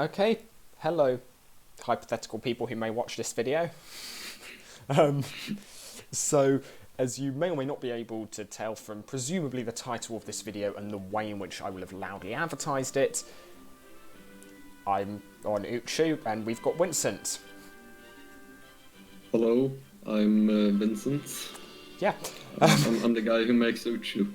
Okay, hello, hypothetical people who may watch this video. Um, so, as you may or may not be able to tell from presumably the title of this video and the way in which I will have loudly advertised it, I'm on Uchu and we've got Vincent. Hello, I'm Vincent. Yeah. I'm the guy who makes Uchu.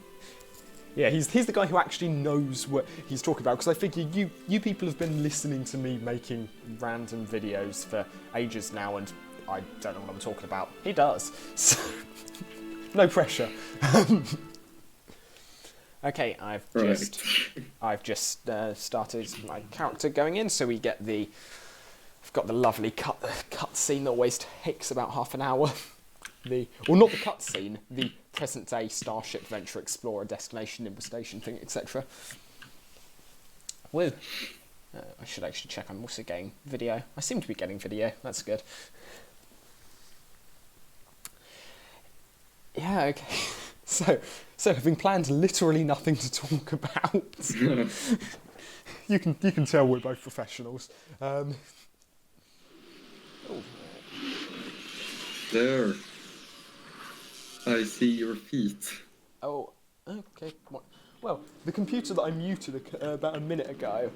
Yeah, he's the guy who actually knows what he's talking about, because I figure you people have been listening to me making random videos for ages now, and I don't know what I'm talking about. He does. So, no pressure. Okay, I've just started my character going in, so we get I've got the lovely cut scene that always takes about half an hour. Not the cutscene, the present-day Starship Venture Explorer destination infestation thing, etc. Woo! I should actually check. I'm also getting video. I seem to be getting video. That's good. Yeah. Okay. So having planned literally nothing to talk about, you can tell we're both professionals. Oh. There. I see your feet. Oh, okay. Well, the computer that I muted about a minute ago,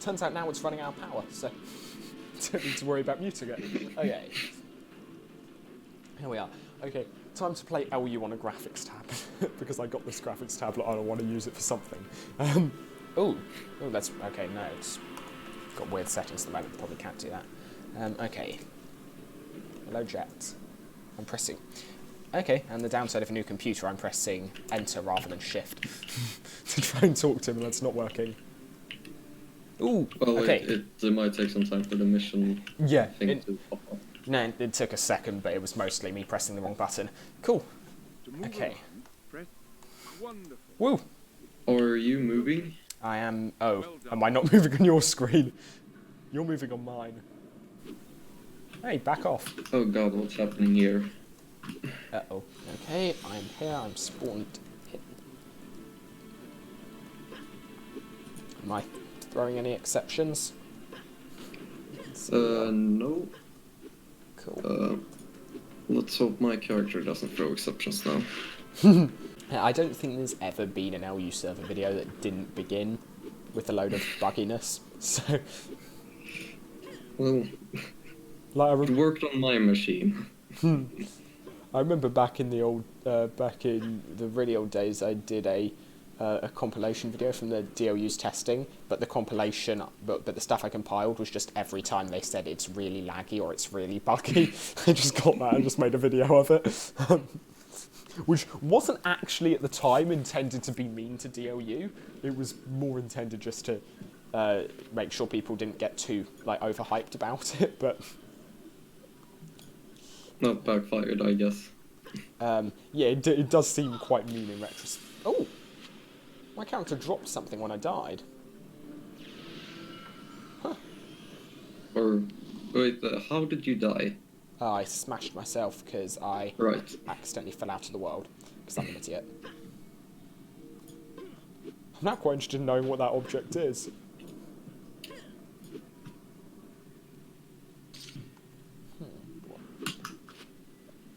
turns out now it's running out of power, so don't need to worry about muting it. Okay. Here we are. Okay, time to play LU on a graphics tab, because I got this graphics tablet and I want to use it for something. Oh, that's, okay, no, it's got weird settings at the moment, probably can't do that. Okay. Hello, Jet. I'm pressing. Okay, and the downside of a new computer, I'm pressing Enter rather than Shift to try and talk to him, and that's not working. Ooh, well, okay. It might take some time for the mission thing to pop up. No, it took a second, but it was mostly me pressing the wrong button. Cool. Okay. Woo! Are you moving? I am. Oh, am I not moving on your screen? You're moving on mine. Hey, back off. Oh god, what's happening here? Uh-oh. Okay, I'm here, I'm spawned. Am I throwing any exceptions? No. Cool. Let's hope my character doesn't throw exceptions now. I don't think there's ever been an LU server video that didn't begin with a load of bugginess, so... Well... It worked on my machine. I remember back in the really old days, I did a compilation video from the DLU's testing, but the stuff I compiled was just every time they said it's really laggy or it's really buggy. I just got that and just made a video of it, which wasn't actually at the time intended to be mean to DLU. It was more intended just to make sure people didn't get too overhyped about it, but. Not backfired, I guess. Yeah, it does seem quite mean in retrospect. Oh! My character dropped something when I died. Huh. Or... Wait, how did you die? I smashed myself because I accidentally fell out of the world, because I'm an idiot. I'm now quite interested in knowing what that object is.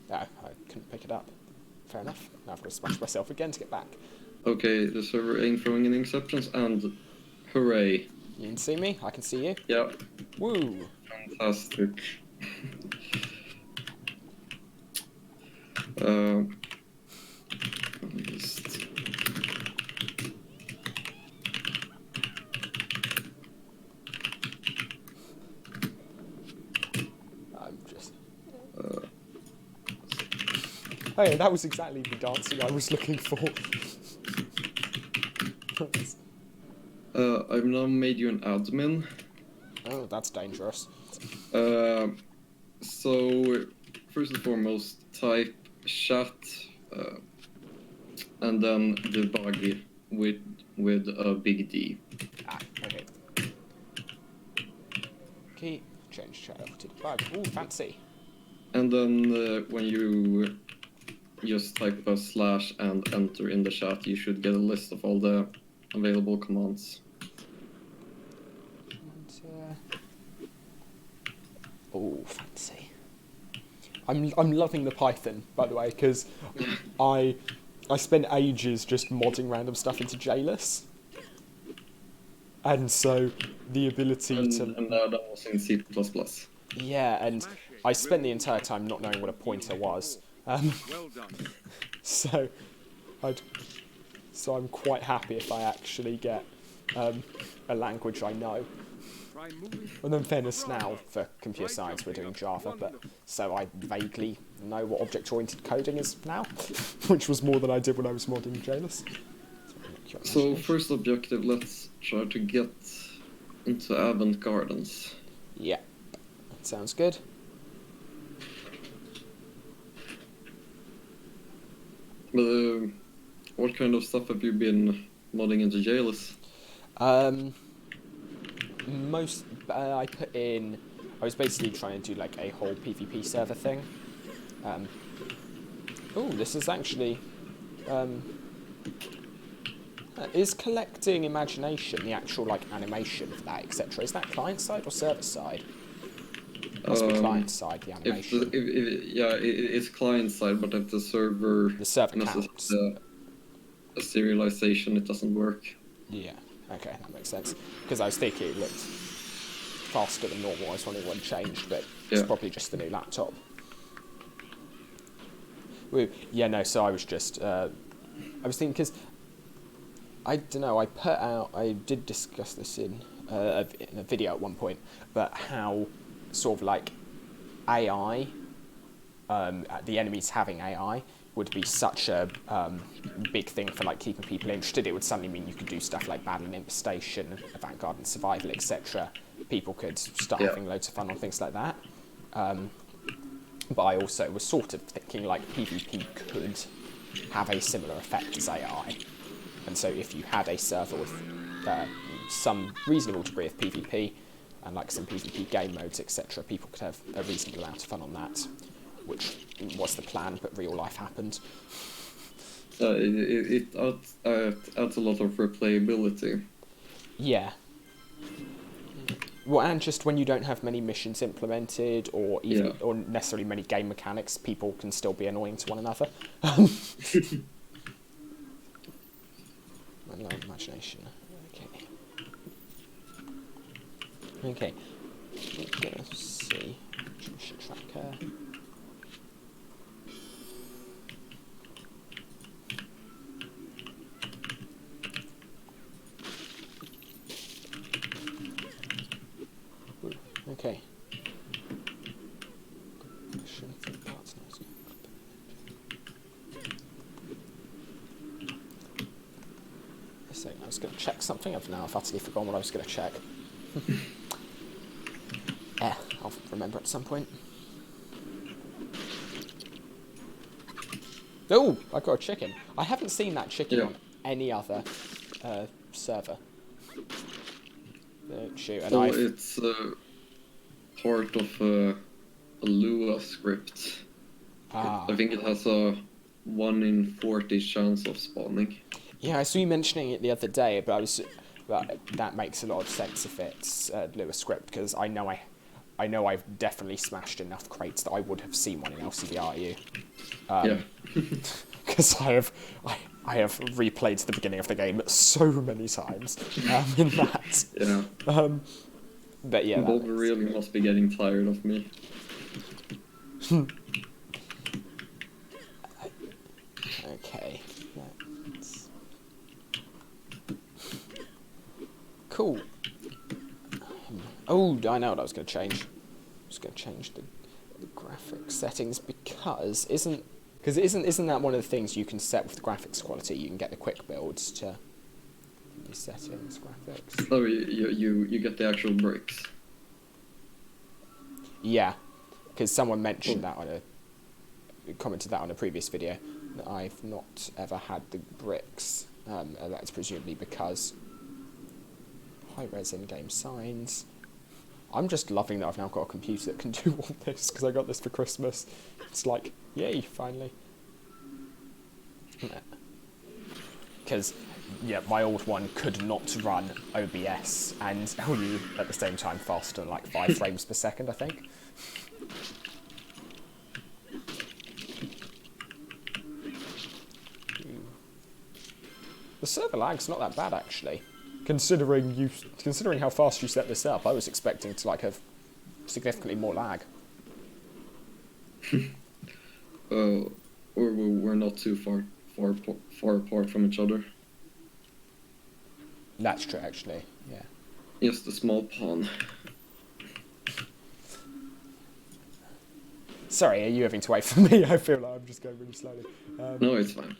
No, I couldn't pick it up. Fair enough. Now I've got to smash myself again to get back. Okay, the server ain't throwing any exceptions, and hooray. You can see me? I can see you? Yeah. Woo! Fantastic. Oh yeah, that was exactly the dancing I was looking for. I've now made you an admin. Oh, that's dangerous. So, first and foremost, type chat, and then debug with a big D. Ah, okay. Key, change channel to debug. Ooh, fancy. And then when you just type a slash and enter in the chat, you should get a list of all the available commands. Oh, fancy. I'm loving the Python, by the way, because I spent ages just modding random stuff into JLIS. And so the ability to... And now that was in C++. Yeah, and I spent the entire time not knowing what a pointer was. So I'm quite happy if I actually get a language I know. And in fairness now, for computer science, we're doing Java, but so I vaguely know what object-oriented coding is now, which was more than I did when I was modding JLIS. So first objective, let's try to get into Avant Gardens. Yeah, that sounds good. But what kind of stuff have you been modding into JLIS? I put in... I was basically trying to do like a whole PvP server thing. Oh, this is actually... is collecting imagination the actual like animation for that, etc.? Is that client side or server side? Must be client side, the animation. It's client side, but if the server counts. A serialization, it doesn't work. Yeah, okay, that makes sense. Because I was thinking it looked faster than normal. I was wondering what changed, but it's probably just the new laptop. Yeah, no, so I was just... I was thinking, because... I don't know, I did discuss this in a video at one point, but how sort of like AI, the enemies having AI, would be such a big thing for like keeping people interested. It would suddenly mean you could do stuff like battle and infestation, avant-garde and survival, etc. People could start having loads of fun on things like that. But I also was sort of thinking like PvP could have a similar effect as AI. And so if you had a server with some reasonable degree of PvP and like some PvP game modes, etc., people could have a reasonable amount of fun on that, which was the plan, but real life happened. It adds a lot of replayability. Yeah. Well, and just when you don't have many missions implemented or even or necessarily many game mechanics, people can still be annoying to one another. I love imagination. Okay. Let's see. Mission tracker. Okay. I was going to check something. I've now utterly forgotten what I was going to check. I'll remember at some point. Oh, I got a chicken. I haven't seen that chicken on any other server. Shoot, and it's part of a Lua script. I think it has a 1 in 40 chance of spawning. Yeah, I saw you mentioning it the other day, but that makes a lot of sense if it's Lua script, because I know I've definitely smashed enough crates that I would have seen one in LCBRU. Because I have replayed the beginning of the game so many times in that. Yeah. But yeah, Bob really must be getting tired of me. Okay. Cool. Oh, I know what I was going to change. I was going to change the graphics settings because isn't that one of the things you can set with the graphics quality? You can get the quick builds to the settings graphics. Oh, you get the actual bricks. Yeah, because someone mentioned that commented that on a previous video that I've not ever had the bricks. That's presumably because high-res in-game signs. I'm just loving that I've now got a computer that can do all this, because I got this for Christmas. It's like, yay, finally. Because yeah, my old one could not run OBS and LU at the same time faster than like 5 frames per second, I think. The server lag's not that bad actually, considering how fast you set this up. I was expecting to like have significantly more lag. Or we're not too far apart from each other. That's true, actually. Yeah. Just a small pawn. Sorry, are you having to wait for me? I feel like I'm just going really slowly. No, it's fine.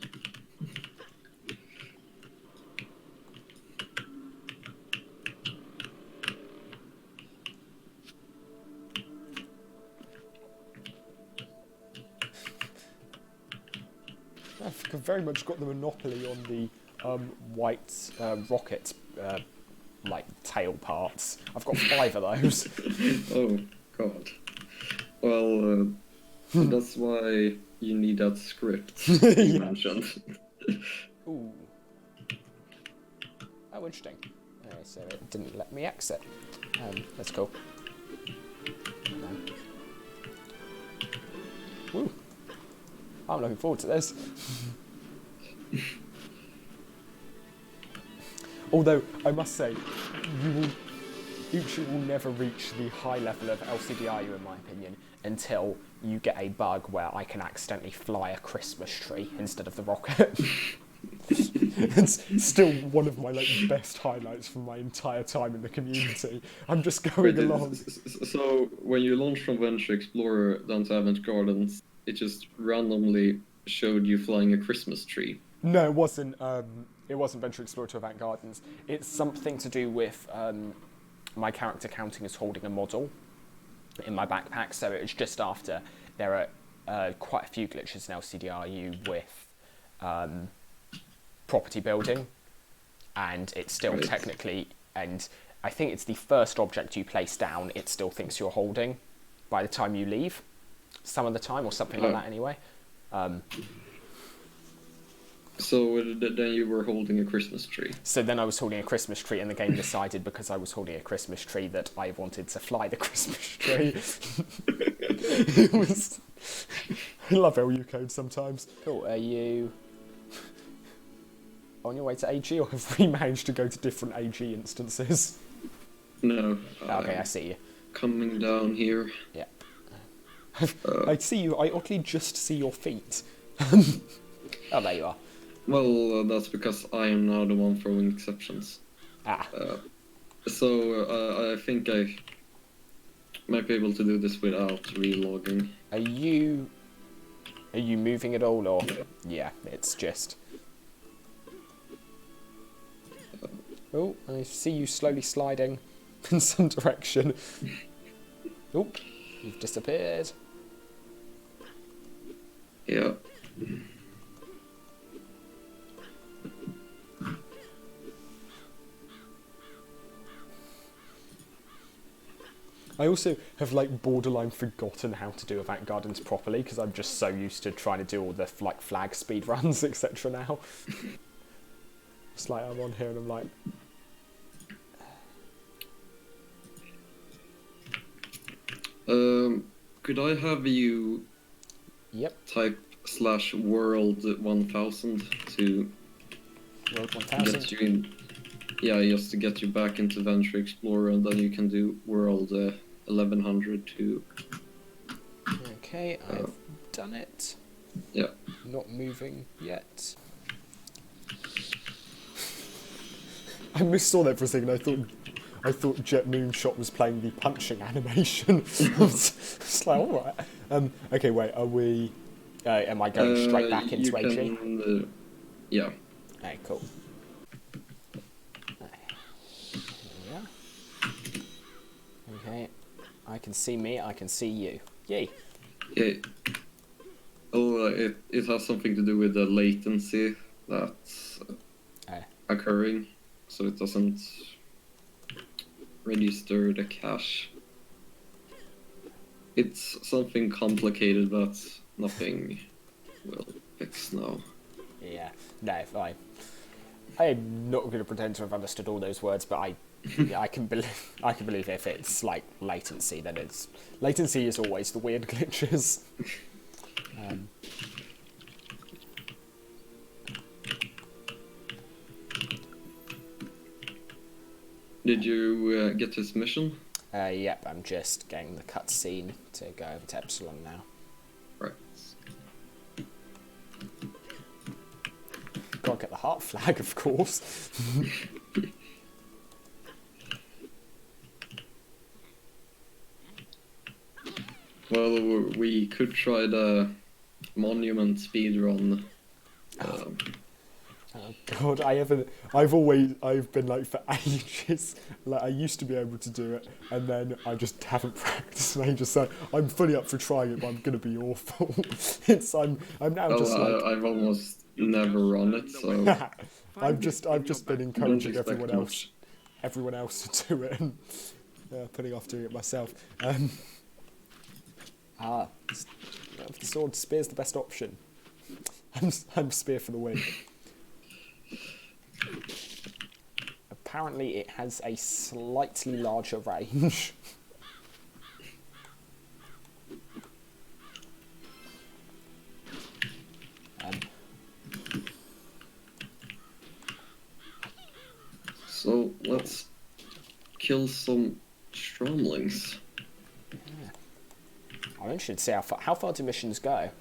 I've very much got the monopoly on the white rocket like tail parts. I've got 5 of those. Oh God. Well, that's why you need that script you mentioned. Ooh. Oh, interesting. So it didn't let me exit. That's cool. Woo. I'm looking forward to this. Although, I must say, Uchu will never reach the high level of LCDIU, in my opinion, until you get a bug where I can accidentally fly a Christmas tree instead of the rocket. It's still one of my best highlights from my entire time in the community. I'm just going along. So, when you launched from Venture Explorer down to Avant Gardens, it just randomly showed you flying a Christmas tree. No, it wasn't. It wasn't Venture Explorer to Avant Gardens. It's something to do with my character counting as holding a model in my backpack. So it was just after there are quite a few glitches in LCDRU with property building, and it's still technically, and I think it's the first object you place down, it still thinks you're holding by the time you leave, some of the time, or something like that anyway. So then you were holding a Christmas tree. So then I was holding a Christmas tree, and the game decided, because I was holding a Christmas tree, that I wanted to fly the Christmas tree. It was... I love LU code sometimes. Cool, are you on your way to AG, or have we managed to go to different AG instances? No. Okay, I see you. Coming down here. Yeah. I see you, I oddly just see your feet. Oh, there you are. Well, that's because I am now the one throwing exceptions. So I think I might be able to do this without relogging. Are you moving at all, or? Yeah, it's just... Oh, I see you slowly sliding in some direction. Oh, you've disappeared. Yeah. I also have borderline forgotten how to do Avant Gardens properly, because I'm just so used to trying to do all the flag speed runs, etc. now. It's like I'm on here and I'm like... Could I have you type /world1000 to World 1000? get you in? Yeah, just to get you back into Venture Explorer, and then you can do world 1100 too. Okay, I've done it. Yeah. Not moving yet. I missaw that for a second. I thought Jet Moonshot was playing the punching animation. It's like, alright. Okay, wait, are we... am I going straight back into AG? Yeah. Okay, cool. Yeah. Okay, I can see me, I can see you. Yay. Yeah. Oh, it has something to do with the latency that's occurring, so it doesn't register the cache. It's something complicated, but nothing will fix now. Yeah, no, fine. I'm not going to pretend to have understood all those words, but I can believe if it's like latency, then latency is always the weird glitches. Did you get this mission? Yep, I'm just getting the cutscene to go over to Epsilon now. Right. Gotta get the heart flag, of course. Well, we could try the monument speedrun. Oh god, I've been like for ages, like I used to be able to do it, and then I just haven't practiced in ages, so I'm fully up for trying it, but I'm gonna be awful. I'm now just like... I've almost never run it, so... I've just been encouraging everyone else to do it, and putting off doing it myself. The sword spear's the best option. I'm spear for the win. Apparently it has a slightly larger range. So let's kill some stromlings. Yeah. I'm interested to see how far do missions go?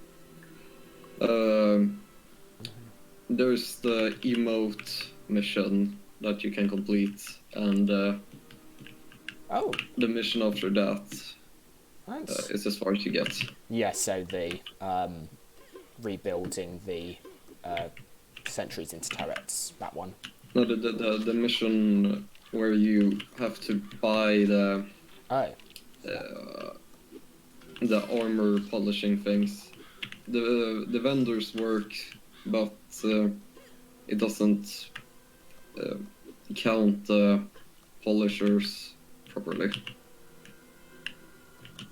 There's the emote mission that you can complete, and the mission after that is as far as you get. Yeah, so the rebuilding the sentries into turrets, that one. No, the mission where you have to buy the armor polishing things. The vendors work, but it doesn't count the polishers properly.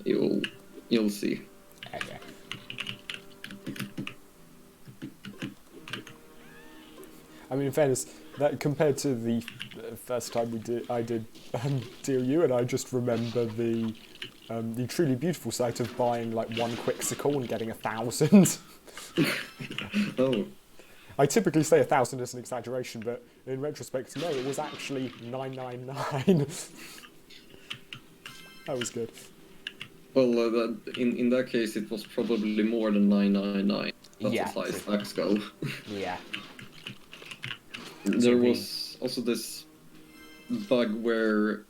You'll see. Okay. I mean, in fairness, that compared to the first time I did DLU, and I just remember the truly beautiful sight of buying like one Quixsicle and getting 1,000. Oh. I typically say 1,000 is an exaggeration, but in retrospect, no, it was actually 999. That was good. Well, in that case, it was probably more than 999. That's yeah. as high as stacks go. Yeah. There was also this bug where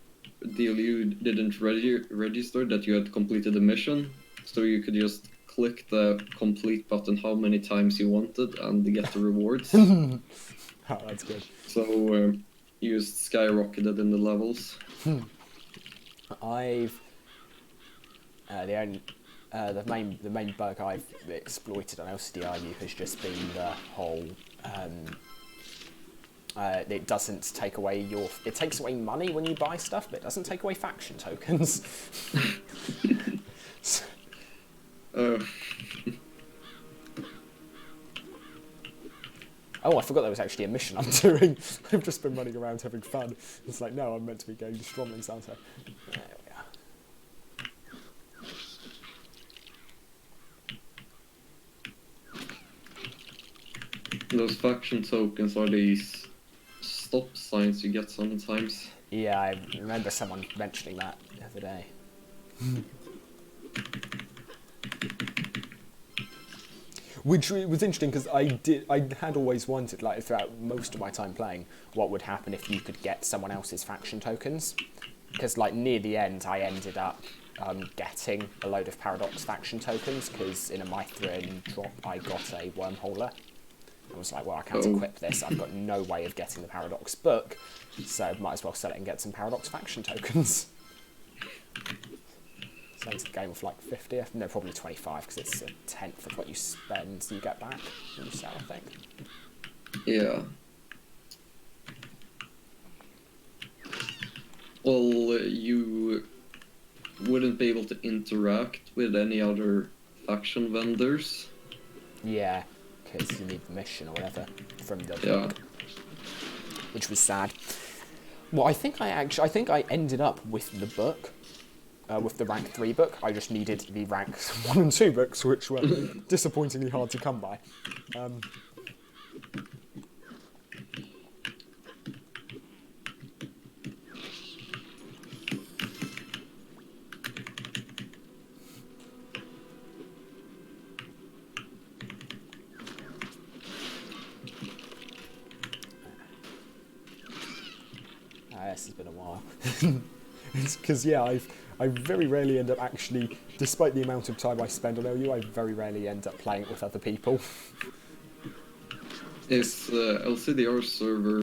DLU didn't register that you had completed the mission, so you could just click the complete button how many times you wanted and get the rewards. Oh, that's good. So you just skyrocketed in the levels. The main bug I've exploited on LCDRU has just been the whole it doesn't take away it takes away money when you buy stuff, but it doesn't take away faction tokens. Oh, I forgot there was actually a mission I'm doing. I've just been running around having fun. It's like, no, I'm meant to be getting the stromlings, aren't I? There we are. Those faction tokens are these stop signs you get sometimes. Yeah, I remember someone mentioning that the other day. Which was interesting because I had always wondered, like throughout most of my time playing, what would happen if you could get someone else's faction tokens. Because like near the end, I ended up getting a load of Paradox faction tokens because in a Mithrin drop I got a wormholer. I was like, well, I can't equip this. I've got no way of getting the Paradox book, so might as well sell it and get some Paradox faction tokens. So it's a game of like 50, no, probably 25, because it's a tenth of what you spend, so you get back when you sell, I think. Yeah. Well, you wouldn't be able to interact with any other faction vendors. Yeah, because you need permission or whatever from the Yeah. book. which was sad. Well, I think I ended up with the book, with the rank 3 book. I just needed the rank 1 and 2 books, which were disappointingly hard to come by. This has been a while. Because, yeah, I very rarely end up actually, despite the amount of time I spend on LU, I very rarely end up playing it with other people. Is LCDR server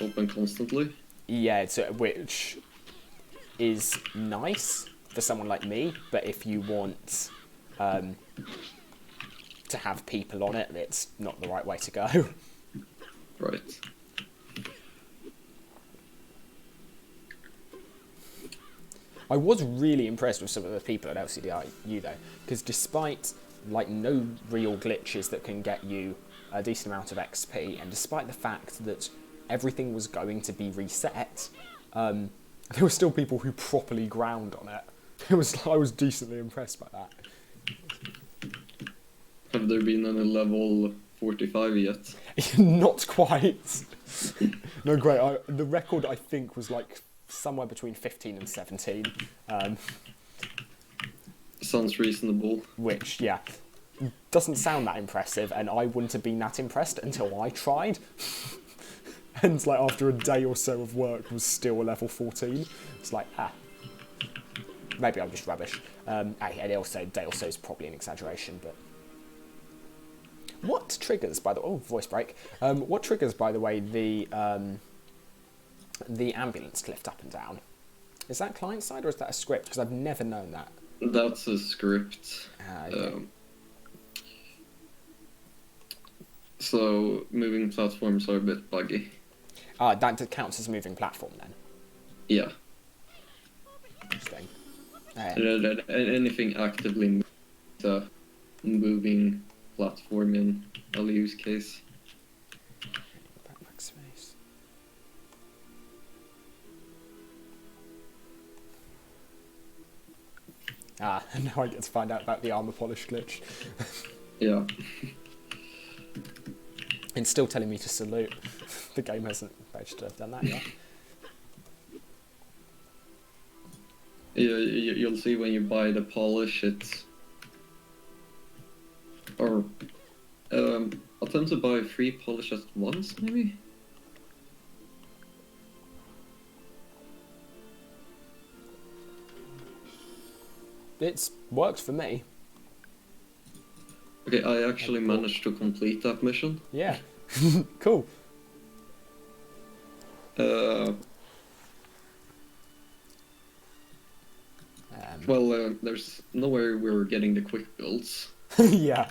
open constantly? Yeah, which is nice for someone like me, but if you want to have people on it, it's not the right way to go. Right. I was really impressed with some of the people at LCDIU though, because despite like no real glitches that can get you a decent amount of XP, and despite the fact that everything was going to be reset, there were still people who properly ground on it. I was decently impressed by that. Have there been any level 45 yet? Not quite. No, great. The record I think was like somewhere between 15 and 17. Sounds reasonable. Which, yeah, doesn't sound that impressive, and I wouldn't have been that impressed until I tried. And like after a day or so of work was still a level 14. It's like, maybe I'm just rubbish. And also, day or so is probably an exaggeration, but... What triggers, by the way... Oh, voice break. What triggers, by the way, the ambulance to lift up and down? Is that client-side or is that a script? Because I've never known that. That's a script. Okay. So, moving platforms are a bit buggy. That counts as a moving platform, then? Yeah. Interesting. Anything actively moves a moving platform in LU's case. Backpack space. Now I get to find out about the armor polish glitch. Yeah. It's still telling me to salute. The game hasn't managed to have done that yet. Yeah, you'll see when you buy the polish, it's... Or... attempt to buy 3 polish at once, maybe? It's worked for me. Okay, I actually managed to complete that mission. Yeah. Cool. Well, there's no way we were getting the quick builds. Yeah.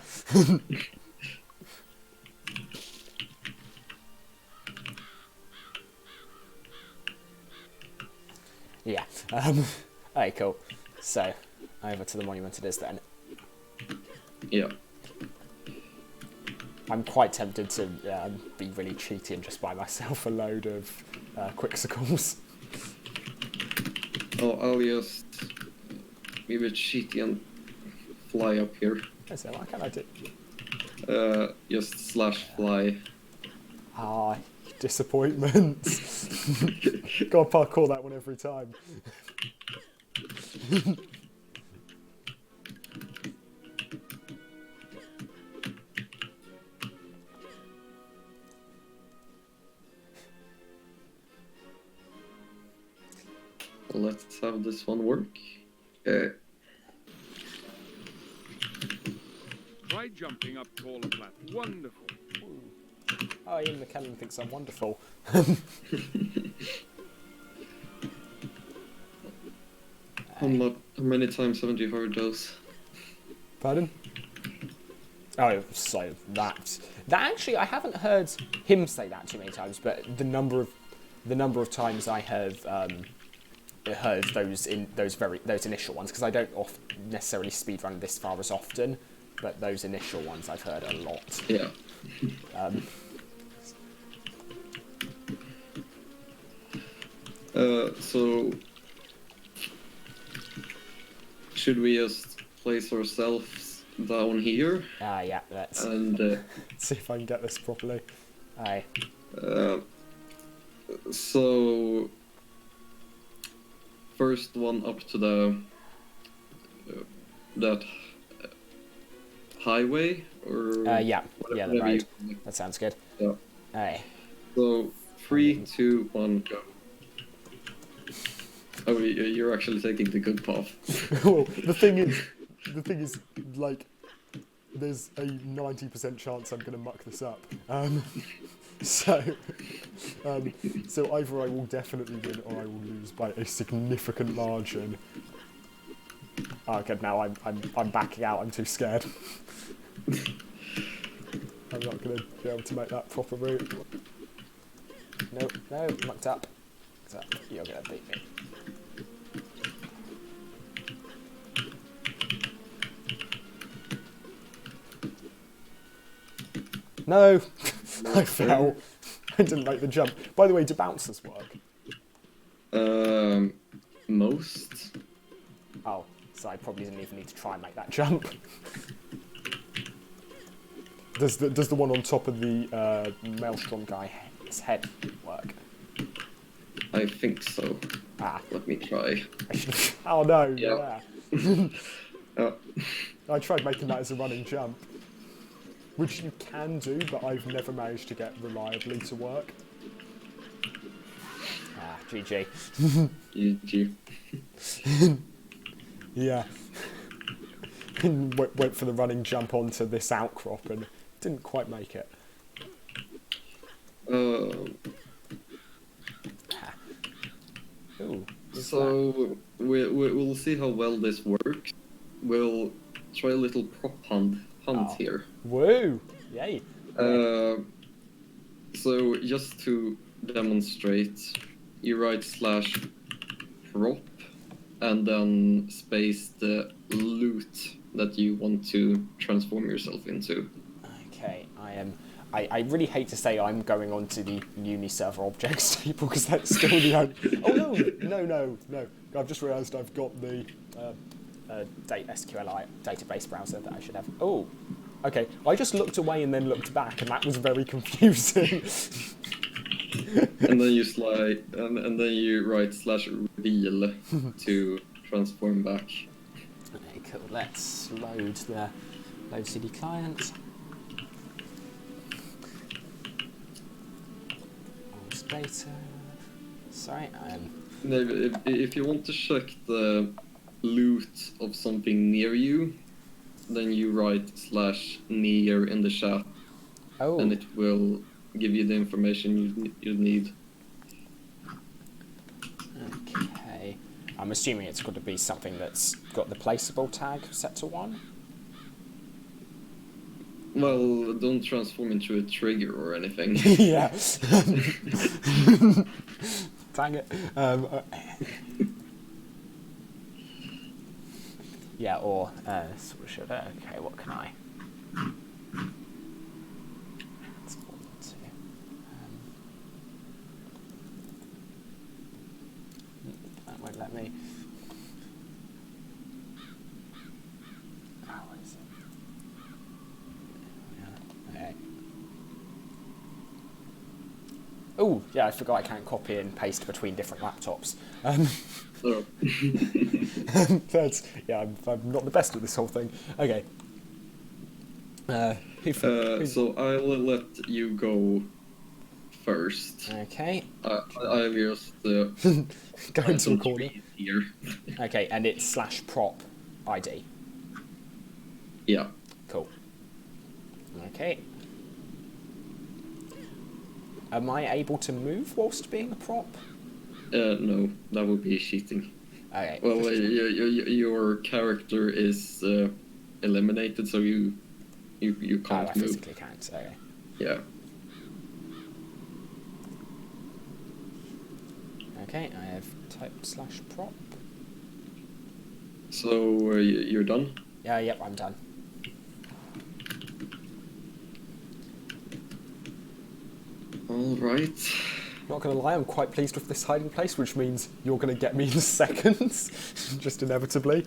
Yeah. Alright, cool. So, over to the monument it is then. Yeah. I'm quite tempted to be really cheaty and just buy myself a load of quicksicles. Oh, I'll just be a bit cheeky and fly up here. So what can I do? Just /fly. Disappointment. Gotta parkour that one every time. Let's have this one work. Try jumping up taller flat. Wonderful. Oh, Ian McKellen thinks I'm wonderful. How many times haven't you heard those? Pardon? Oh, so that actually I haven't heard him say that too many times, but the number of times I have heard those initial ones, because I don't necessarily speedrun this far as often, but those initial ones I've heard a lot. Yeah. So should we just place ourselves down here Yeah, let's and see if I can get this properly. Aye. so first one up to the that highway or Yeah, the whatever road. you- That sounds good. Yeah. Aye. So 3, 2, 1, go. Oh, you're actually taking the good path. Well, the thing is, like, there's a 90% chance I'm gonna muck this up. So either I will definitely win or I will lose by a significant margin. Oh, okay, now I'm backing out. I'm too scared. I'm not gonna be able to make that proper route. No, mucked up. So you're gonna beat me. No, I fell. I didn't make the jump. By the way, do bouncers work? Most. Oh, so I probably didn't even need to try and make that jump. Does the one on top of the Maelstrom guy's head work? I think so. Ah, Let me try. I should. Oh no! Yeah. Oh. I tried making that as a running jump, which you can do, but I've never managed to get reliably to work. Ah, GG. GG. Yeah. Went for the running jump onto this outcrop and didn't quite make it. Ooh. So we'll see how well this works. We'll try a little prop hunt here. Woo! Yay! So just to demonstrate, you write /prop and then space the loot that you want to transform yourself into. Okay, I really hate to say I'm going on to the uni server objects table because that's still the only... Oh no! I've just realised I've got the SQLi database browser that I should have. Oh, okay. I just looked away and then looked back, and that was very confusing. And then you slide, and then you write /reveal to transform back. Okay, cool. Let's load CD client. Data. Sorry, No, if you want to check the loot of something near you, then you write /near in the chat, Oh. and it will give you the information you need. Okay. I'm assuming it's got to be something that's got the placeable tag set to 1. Well, don't transform into a trigger or anything. Yeah. Dang it. Yeah, or sort of should. Okay, what can I? Transform into. That won't let me. Oh, what is it? Okay. Oh, yeah, I forgot I can't copy and paste between different laptops. So, That's, yeah, I'm not the best at this whole thing. Okay. so I'll let you go first. Okay. I'll just Go find into a some corner. trees here. Okay, and it's /prop ID. Yeah. Cool. Okay. Am I able to move whilst being a prop? No, that would be cheating. Okay. Well, your character is eliminated, so you Oh, can't I move. physically can't. Okay. Yeah. Okay, I have type /prop. So you're done. Yeah, yep, I'm done. All right. Not gonna lie, I'm quite pleased with this hiding place, which means you're gonna get me in seconds, just inevitably.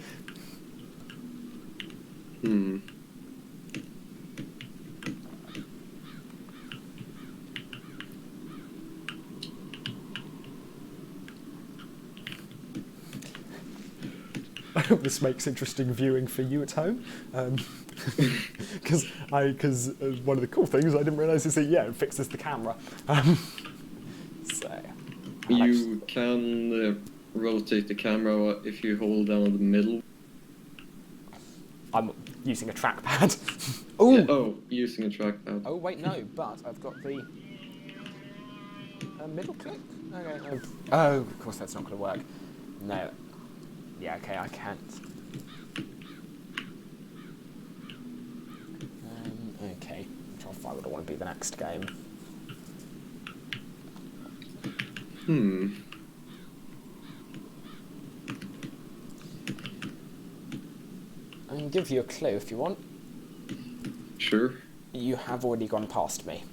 Hmm. I hope this makes interesting viewing for you at home. Because one of the cool things I didn't realise is that, yeah, it fixes the camera. So You can rotate the camera if you hold down the middle. I'm using a trackpad. Ooh. Yeah, oh, using a trackpad. Oh wait, no, but I've got the middle click. Okay. Oh, of course that's not going to work. No. Yeah. Okay, I can't. Okay. I'm trying to find what I want to be the next game. I can give you a clue if you want. Sure. You have already gone past me.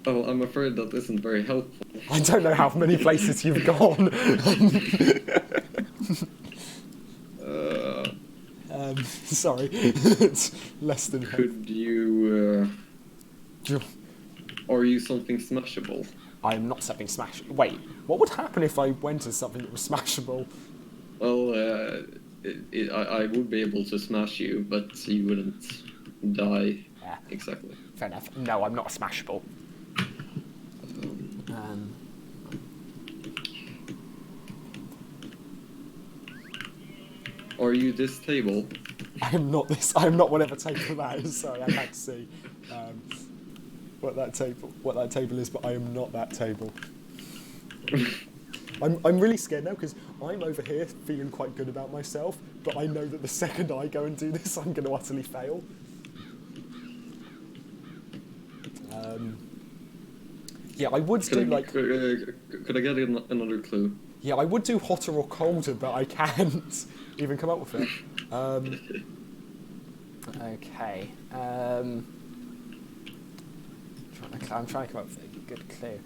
Oh, I'm afraid that isn't very helpful. I don't know how many places you've gone. Sorry, it's less than. Could you? Are you something smashable? I am not something smashable. Wait, what would happen if I went as something that was smashable? Well, I would be able to smash you, but you wouldn't die. Yeah. Exactly. Fair enough. No, I'm not smashable. Are you this table? I am not this. I am not whatever table that is. Sorry, I can't see what that table is, but I am not that table. I'm really scared now because I'm over here feeling quite good about myself, but I know that the second I go and do this, I'm going to utterly fail. Yeah, I would do like. Could I get another clue? Yeah, I would do hotter or colder, but I can't even come up with it. Okay. I'm trying to come up with a good clue.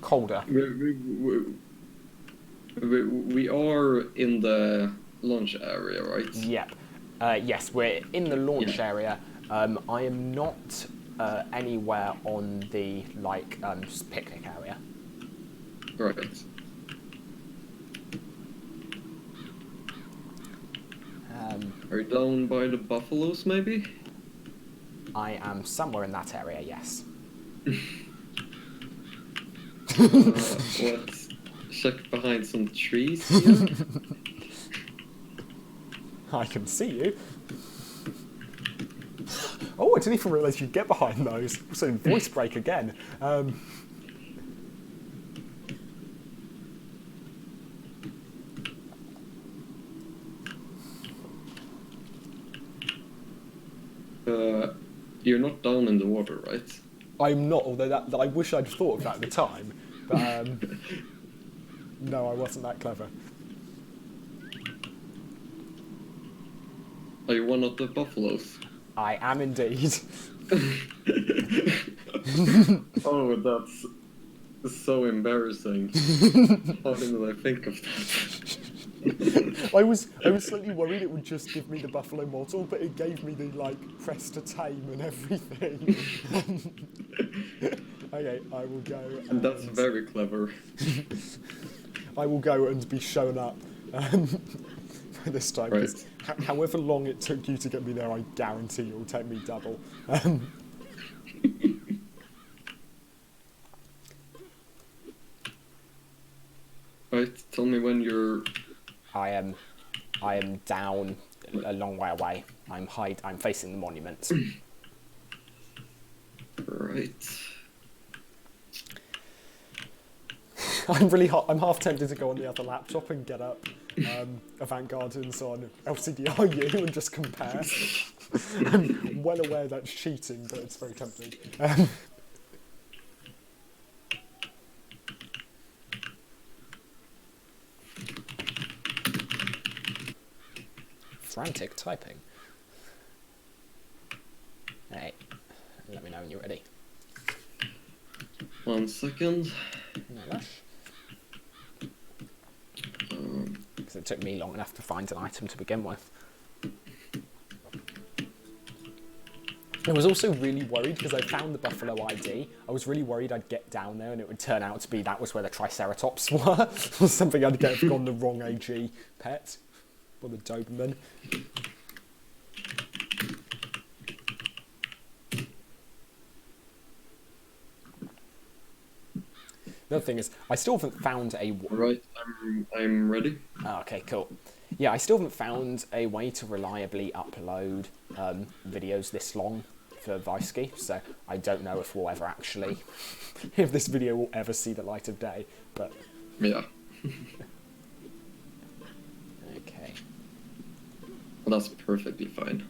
Colder. We are in the launch area, right? Yep. Yes, we're in the launch area. I am not anywhere on the picnic area. Right. Are you down by the buffaloes, maybe? I am somewhere in that area, yes. Let's check behind some trees here. I can see you. Oh, I didn't even realise you'd get behind those. So voice break again. You're not down in the water, right? I'm not, although that I wish I'd thought of that at the time. But no, I wasn't that clever. Are you one of the buffaloes? I am indeed. Oh, that's so embarrassing. How didn't I think of that? I was slightly worried it would just give me the buffalo model, but it gave me the press to tame and everything. Okay, I will go. And that's very clever. I will go and be shown up this time. Right. However long it took you to get me there, I guarantee it will take me double. Right, tell me when you're... I am down a long way away. I'm facing the monument. Right. I'm half tempted to go on the other laptop and get up Avant Gardens on LCDRU and just compare. I'm well aware that's cheating, but it's very tempting. Frantic typing. Hey, let me know when you're ready. 1 second. No rush. Because it took me long enough to find an item to begin with. I was also really worried because I found the buffalo ID. I was really worried I'd get down there and it would turn out to be that was where the Triceratops were. Or something I'd get gone the wrong AG pet. Or the Doberman. The other thing is, I still haven't found a... Alright, I'm ready. Oh, okay, cool. Yeah, I still haven't found a way to reliably upload videos this long for Viceski, so I don't know if we'll ever actually... if this video will ever see the light of day, but... Yeah. Okay. Well, that's perfectly fine.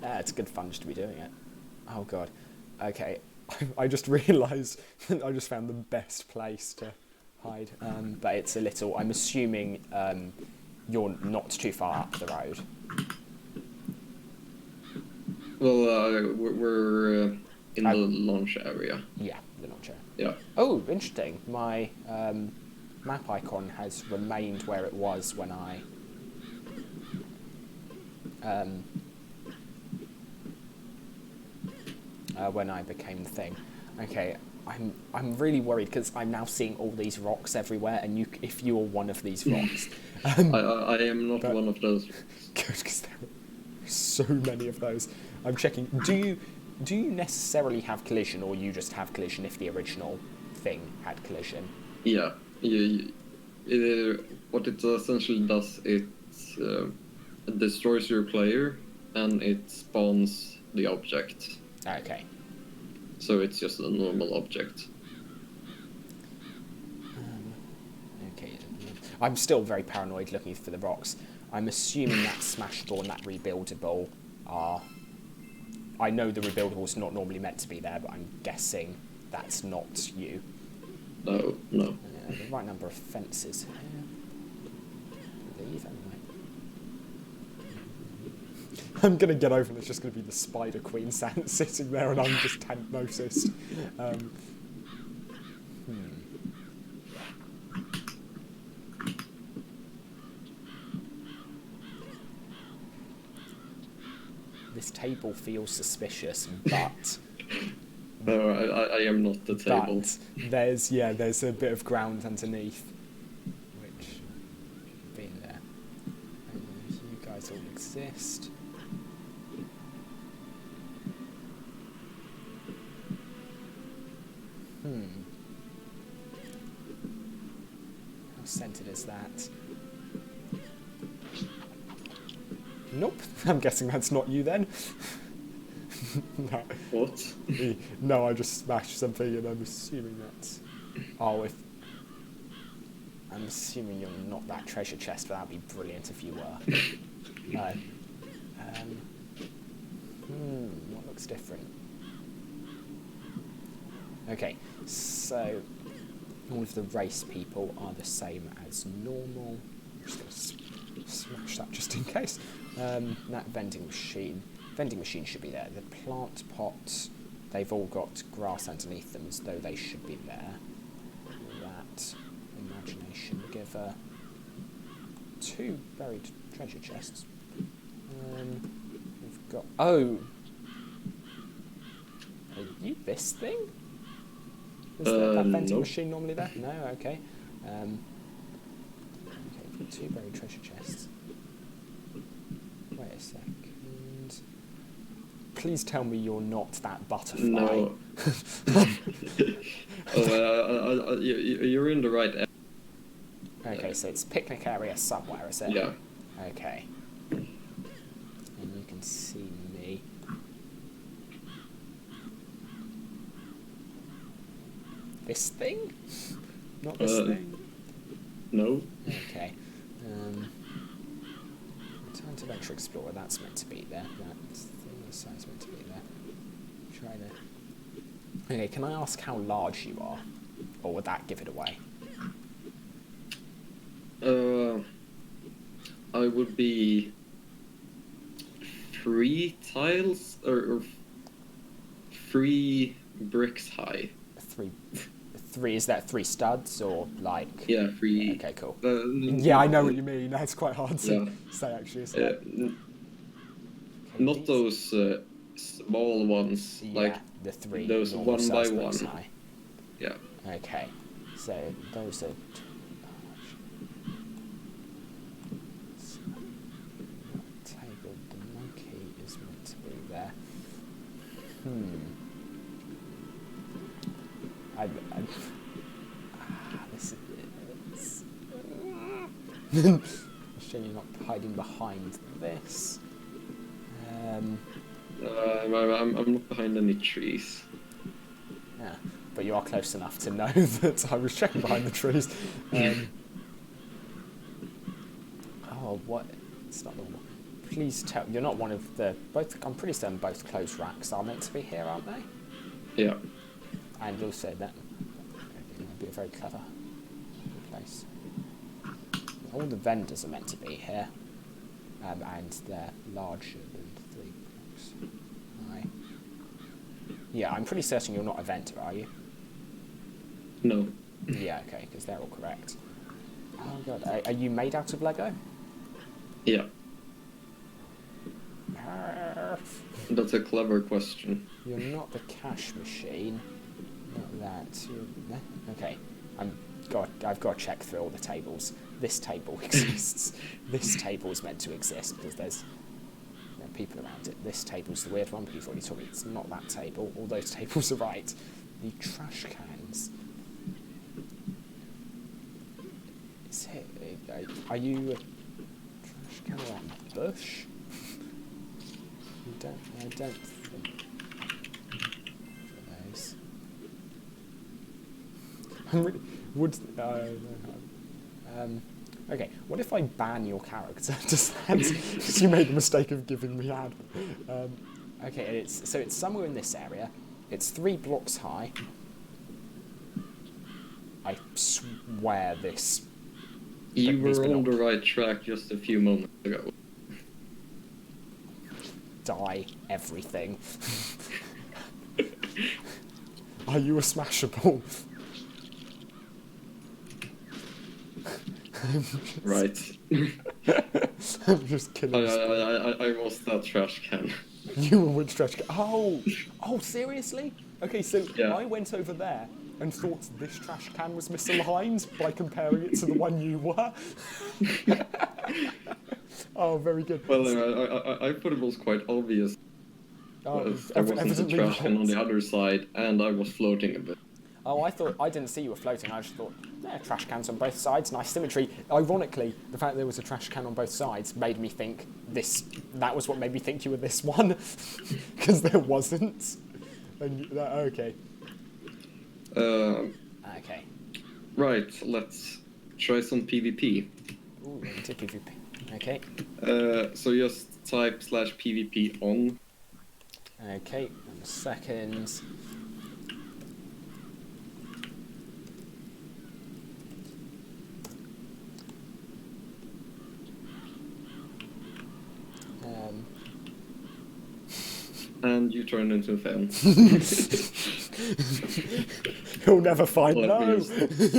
It's good fun just to be doing it. Oh, God. Okay. I just realised that I just found the best place to hide, but it's a little... I'm assuming you're not too far up the road. Well, we're in the launch area. Yeah, the launch area. Yeah. Oh, interesting. My map icon has remained where it was when I... when I became the thing. Okay, I'm really worried because I'm now seeing all these rocks everywhere, and if you're one of these rocks, I am not one of those. Good, because there are so many of those. I'm checking. Do you necessarily have collision, or you just have collision if the original thing had collision? Yeah. What it essentially does, it destroys your player, and it spawns the object. Okay. So it's just a normal object. Okay. I'm still very paranoid looking for the rocks. I'm assuming that smashable and that rebuildable are... I know the rebuildable's not normally meant to be there, but I'm guessing that's not you. No. The right number of fences here. I believe, anyway. I'm going to get over and it's just going to be the Spider Queen sitting there and I'm just hadn't noticed. This table feels suspicious, but... No, I am not the table. But there's a bit of ground underneath, which should be in there. And you guys all exist. How centered is that? Nope. I'm guessing that's not you then. No. What? No, I just smashed something and I'm assuming that's... Oh, I'm assuming you're not that treasure chest, but that'd be brilliant if you were. No. What looks different? Okay, so all of the race people are the same as normal. I'm just going to smash that just in case. That vending machine should be there. The plant pots, they've all got grass underneath them as though they should be there. That imagination giver. 2 buried treasure chests. We've got... Oh! Are you this thing? Is that vending no. machine normally there? No? Okay. Okay, we've got 2 buried treasure chests. Wait a second. Please tell me you're not that butterfly. No. You're in the right area. Okay, so it's picnic area somewhere, is it? Yeah. Okay. And you can see me. This thing? Not this thing? No. Okay. Return to Venture Explorer, that's meant to be there. That's the size meant to be there. Try to... Okay, can I ask how large you are? Or would that give it away? I would be 3 tiles or 3 bricks high. Three, is that 3 studs or like? Yeah, 3. Okay, cool. Yeah, I know what you mean. It's quite hard to Yeah. say actually. Isn't it? Not Okay, these- those small ones, Yeah, like the 3 those normal 1 by size bricks 1. high. Yeah. Okay, so those are. Table, the monkey is meant to be there. This is. Shame you're not hiding behind this. I'm not behind any trees. Yeah, but you are close enough to know that I was checking behind the trees. Oh, what? It's not normal. Please tell. You're not one of the both. I'm pretty certain both closed racks are meant to be here, aren't they? Yeah. And also that would be a very clever place. All the vendors are meant to be here, and they're larger than 3 blocks. Right. Yeah, I'm pretty certain you're not a vendor, are you? No. Yeah, okay, because they're all correct. Oh god, are you made out of Lego? Yeah. That's a clever question. You're not the cash machine. Not that. Okay, I've got to check through all the tables. This table exists. This table is meant to exist because there's people around it. This table's the weird one, but you've already told me it's not that table. All those tables are right. The trash cans. Are you a trash can or a bush? I don't think for those. I'm really, okay, what if I ban your character? Because you made the mistake of giving me ad. Okay, it's somewhere in this area. It's 3 blocks high. I swear this. You were on the right track just a few moments ago. Die everything. Are you a smashable? Right. I'm just kidding. I was that trash can. You were which trash can? Oh, seriously? Okay, so Yeah. I went over there and thought this trash can was misaligned by comparing it to the one you were. Oh, very good. Well, I thought it was quite obvious. Oh, There wasn't a evidently trash can not. on the other side, and I was floating a bit. Oh, I didn't see you were floating. I just thought, trash cans on both sides, nice symmetry. Ironically, the fact that there was a trash can on both sides made me think that was what made me think you were this one, because there wasn't. And okay. Okay. Right, let's try some PvP. Ooh, into PvP. Okay. So just type /PvP on. Okay, 1 second. And you turn into a fan. He'll never find Let me no. just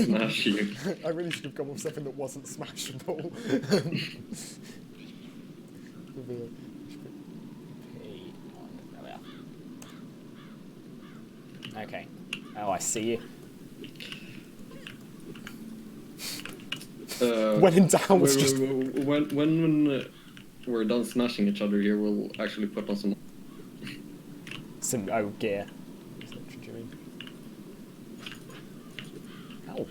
smash you. I really should have gone with something that wasn't smashable. Okay. Oh, I see you. When in doubt, it's just... When we're done smashing each other here, we'll actually put on some... Some gear. Is that what you're doing? Ow.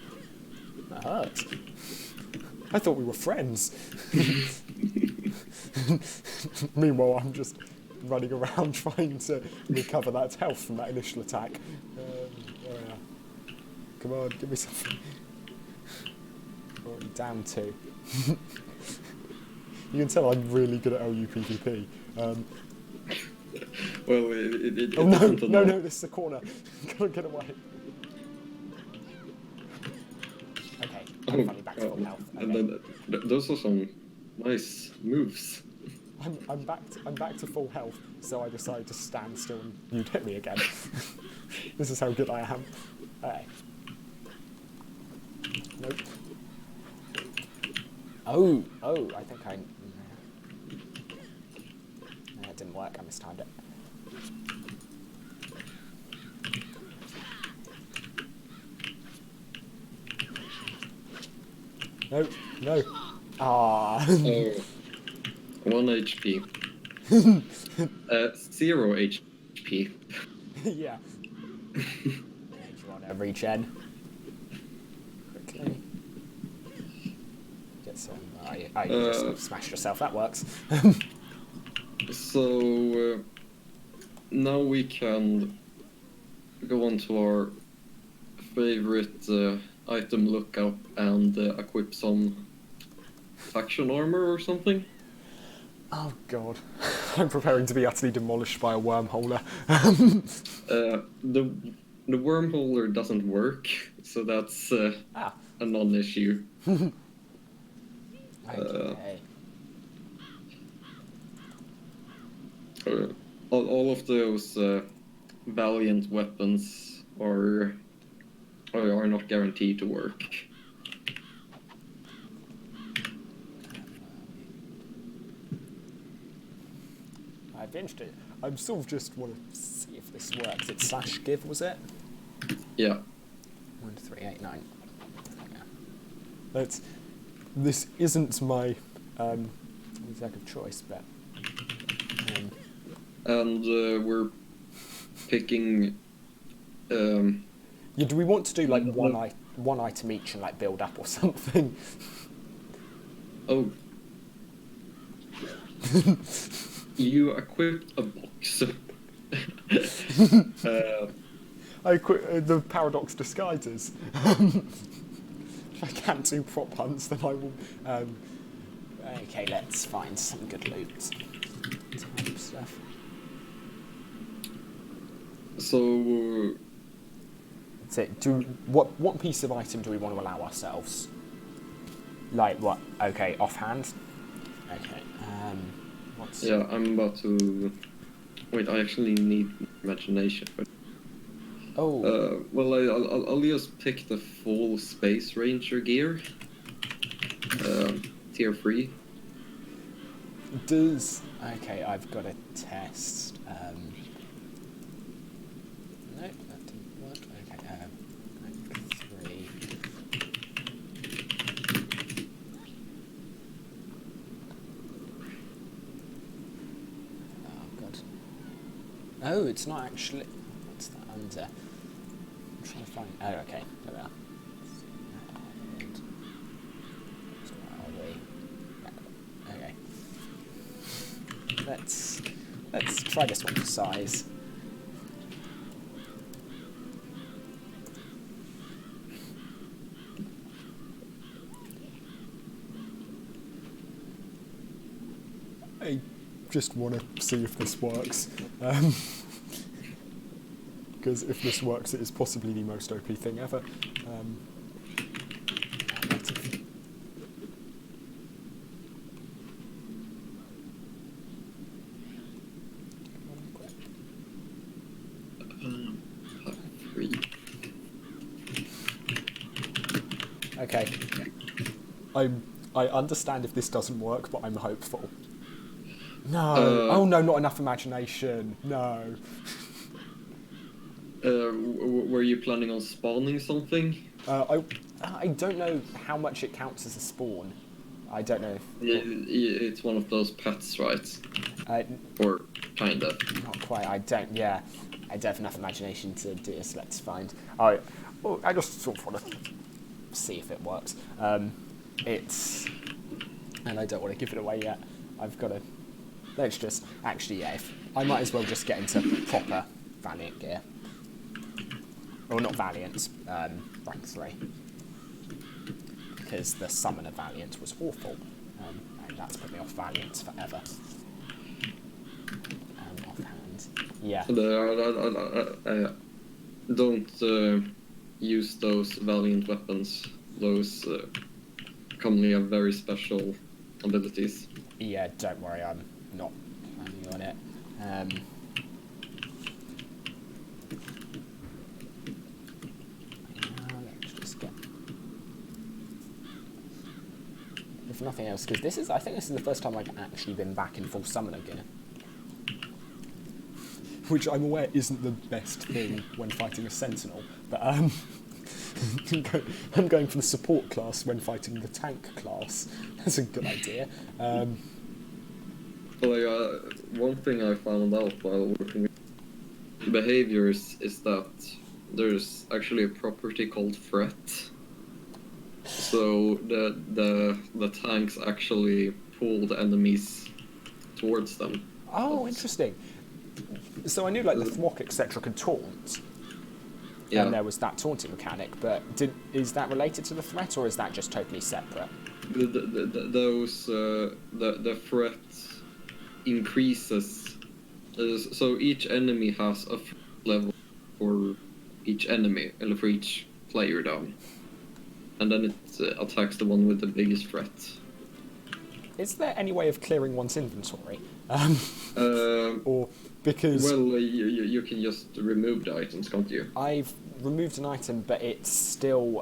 That hurts. I thought we were friends. Meanwhile, I'm just running around trying to recover that health from that initial attack. Come on, give me something. Oh, I'm down 2. You can tell I'm really good at LU PvP. Well, it Oh no, this is a corner. Gotta get away. Okay, I'm finally back to full health. Okay. Those are some nice moves. I'm back to full health, so I decided to stand still and you'd hit me again. This is how good I am. Okay. Nope. Oh, I think I... No, it didn't work, I mistimed it. No, no. Ah. Oh, 1 HP. 0 HP. Yeah. Do you want to regen? Quickly. Get some... you just smashed yourself, that works. So, now we can go on to our favorite item lookup and equip some faction armor or something. Oh god. I'm preparing to be utterly demolished by a wormholer. The wormholer doesn't work, so that's a non-issue. Okay. All of those valiant weapons are not guaranteed to work. I'd be interested. I'm sort of just want to see if this works. It's /give, was it? Yeah. 1389. Yeah. This isn't my exec of choice, but. And we're picking. Yeah, do we want to do like one item each and like build up or something? Oh. You equip a box. I quit the paradox disguises. If I can't do prop hunts, then I will. Okay, let's find some good loot. Type stuff. So. That's it. What piece of item do we want to allow ourselves? Like what? Okay, offhand. Okay. What's... Yeah, I'm about to. Wait, I actually need imagination. Oh. Well, I'll just pick the full Space Ranger gear. Tier 3. Does... Okay, I've got a test. No, that didn't work. Okay, rank 3. Oh, God. Oh, it's not actually... What's that under? I'm trying to find... Oh, okay, there we are. So where are we? Okay. Let's try this one for size. I just want to see if this works. Because if this works, it is possibly the most OP thing ever. Okay. I understand if this doesn't work, but I'm hopeful. No. Oh no, not enough imagination. No. Were you planning on spawning something? I don't know how much it counts as a spawn. I don't know. It's one of those pets, right? Or kind of. Not quite. I don't have enough imagination to do this. Let's find. I just sort of want to see if it works. And I don't want to give it away yet. I've got to. Let's just actually, yeah. I might as well just get into proper Valiant gear. Or not Valiant, rank 3. Because the Summoner Valiant was awful. And that's put me off Valiant forever. Offhand. Yeah. Don't use those Valiant weapons. Those commonly have very special abilities. Yeah, don't worry, I'm not planning on it. if nothing else, because I think this is the first time I've actually been back in full summoner gear. Which I'm aware isn't the best thing when fighting a sentinel, but I'm going for the support class when fighting the tank class. That's a good idea. One thing I found out while working with behaviors is that there's actually a property called threat. So the tanks actually pull the enemies towards them. Oh, interesting. So I knew like the thwack etc. could taunt, Yeah. and there was that taunting mechanic. But is that related to the threat, or is that just totally separate? The threat increases. So each enemy has a level for each enemy, or for each player down, and then it attacks the one with the biggest threat. Is there any way of clearing one's inventory? Or because you can just remove the items, can't you? I've removed an item, but it's still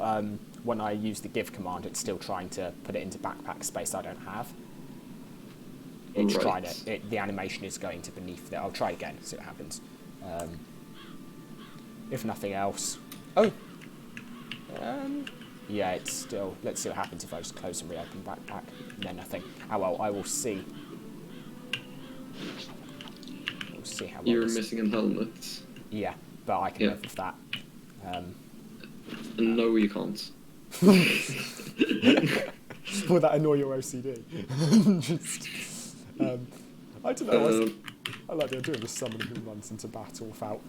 when I use the give command, it's still trying to put it into backpack space I don't have. It's trying to. The animation is going to beneath it. I'll try again, see what happens. If nothing else, yeah, it's still. Let's see what happens if I just close and reopen backpack. No, nothing. Oh well, I will see. We'll see how. You're missing a helmet. Yeah, but I can live with that. No, you can't. Will that annoy your OCD? I don't know. I like the idea of just someone who runs into battle without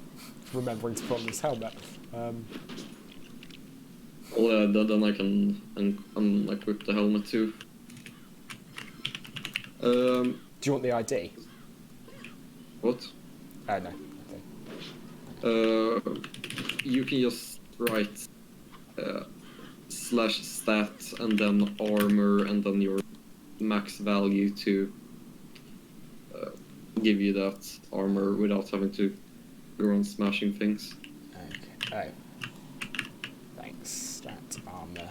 remembering to put on his helmet. Well, then I can unequip the helmet too. Do you want the ID? What? Oh no. Okay. You can just write /stat and then armor and then your max value to give you that armor without having to go around smashing things. Okay. Oh. Thanks. Stat armor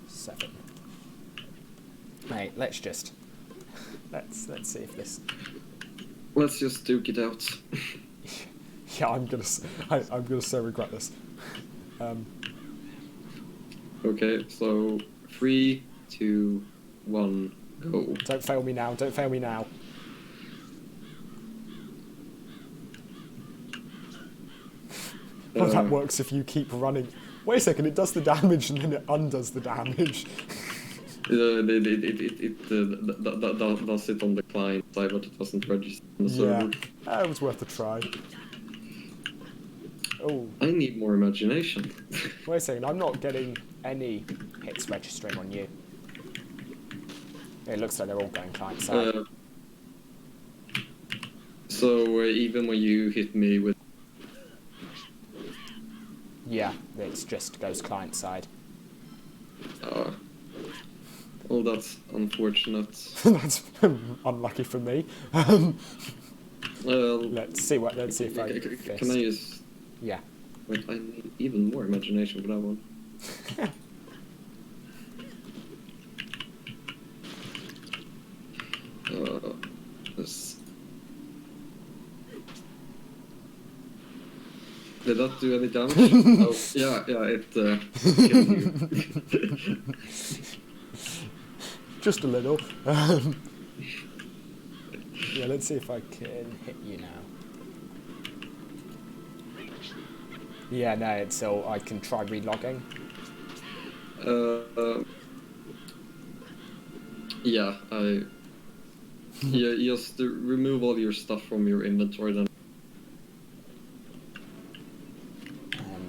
7. Hey, let's see if this. Let's just duke it out. Yeah, I'm gonna so regret this. Okay, so 3, 2, 1, go. Don't fail me now. Don't fail me now. Well, that works if you keep running. Wait a second, it does the damage and then it undoes the damage. It does it on the client side, but it doesn't register on the server. Yeah, it was worth a try. Oh. I need more imagination. Wait a second, I'm not getting any hits registering on you. It looks like they're all going client side. So even when you hit me with... Yeah, it just goes client side. Well, that's unfortunate. That's unlucky for me. Let's see if I can I just... Yeah. Wait, I need even more imagination for that one. This... Did that do any damage? Oh, yeah, it killed you. Just a little. Yeah, let's see if I can hit you now. Yeah, no, it's so I can try relogging. Yeah, just remove all your stuff from your inventory then.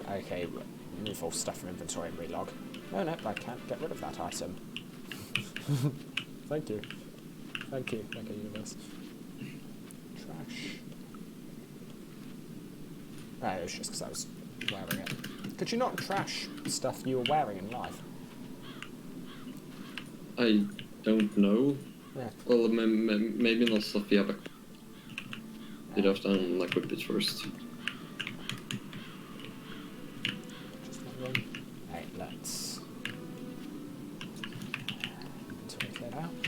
Okay, remove all stuff from inventory and relog. Oh no, I can't get rid of that item. Thank you. Thank you, universe. Trash. Oh, it was just because I was wearing it. Could you not trash stuff you were wearing in life? I don't know. Yeah. Well, maybe not stuff you have. You'd have to unequip it first. Right, let's clear out.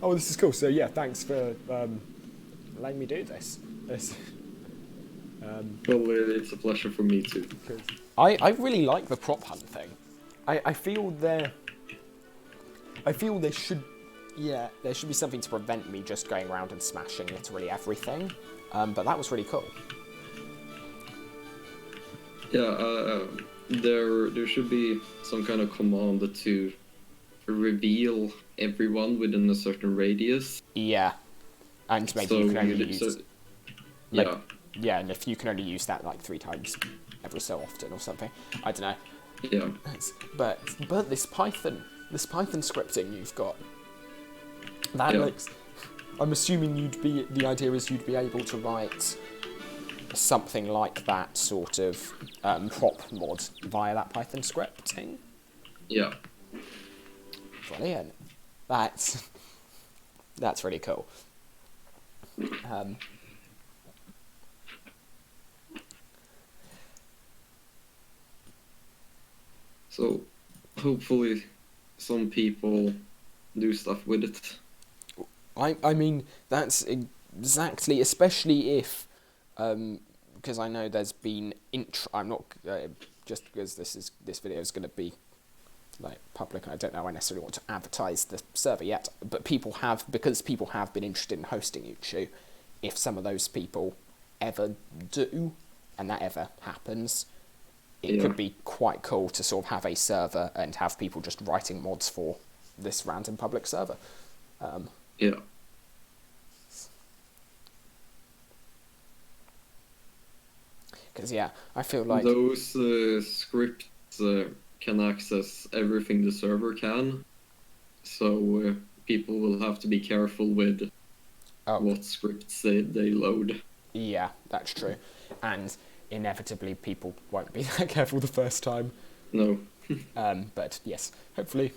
oh, this is cool. So yeah, thanks for letting me do this. Well, it's a pleasure for me too. I really like the prop hunt thing. I feel there should be something to prevent me just going around and smashing literally everything. But that was really cool. Yeah, there should be some kind of command to reveal everyone within a certain radius. Yeah, and maybe you can only use. Yeah. Yeah, and if you can only use that like 3 times every so often or something, I don't know. Yeah. But this Python scripting you've got, that makes. I'm assuming the idea is you'd be able to write something like that sort of prop mod via that Python scripting. Yeah. Brilliant. That's really cool. So, hopefully, some people do stuff with it. I mean, that's exactly, especially if, because I know there's been I'm not just because this video is going to be like public. I don't know. I necessarily want to advertise the server yet, but because people have been interested in hosting Uchu. If some of those people ever do, and that ever happens, it could be quite cool to sort of have a server and have people just writing mods for this random public server. Yeah. Because I feel like those scripts can access everything the server can, so people will have to be careful with what scripts they load. Yeah, that's true, and inevitably people won't be that careful the first time. No. But yes, hopefully.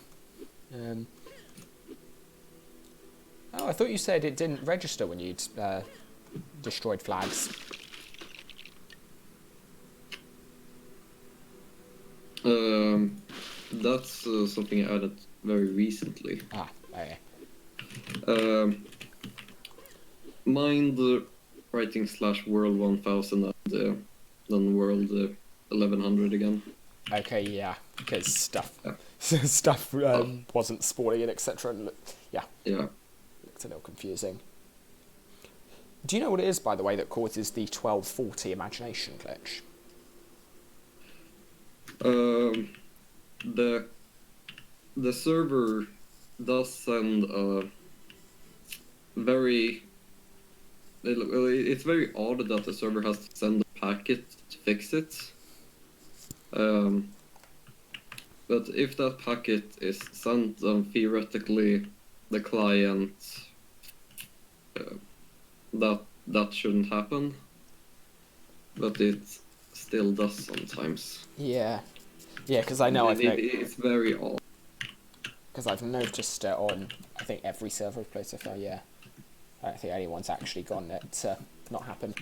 Oh, I thought you said it didn't register when you'd destroyed flags. That's something I added very recently. Ah, okay. Mind writing /world 1000 and then world 1100 again. Okay, yeah, because stuff wasn't spawning in, etc. And looked a little confusing. Do you know what it is, by the way, that causes the 1240 imagination glitch? The server does send a very... It's very odd that the server has to send a packet to fix it. But if that packet is sent, then theoretically the client that shouldn't happen. But it still does sometimes. Yeah, because I know it's very odd. Because I've noticed it on, I think, every server I've played so far, yeah. I don't think anyone's actually gotten it to not happen.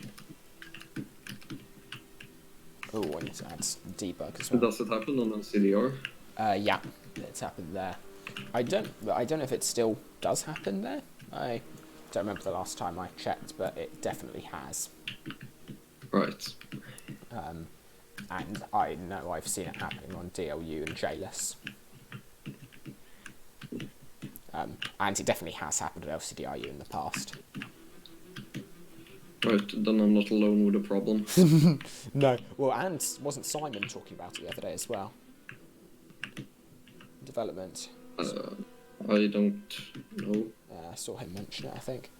Oh, I need to add debug as well. Does it happen on CDR? Yeah, it's happened there. I don't know if it still does happen there. I don't remember the last time I checked, but it definitely has. Right. And I know I've seen it happening on DLU and JLS. And it definitely has happened at LCDRU in the past. Right, then I'm not alone with the problem. No, well, and wasn't Simon talking about it the other day as well? Development. I don't know. I saw him mention it, I think.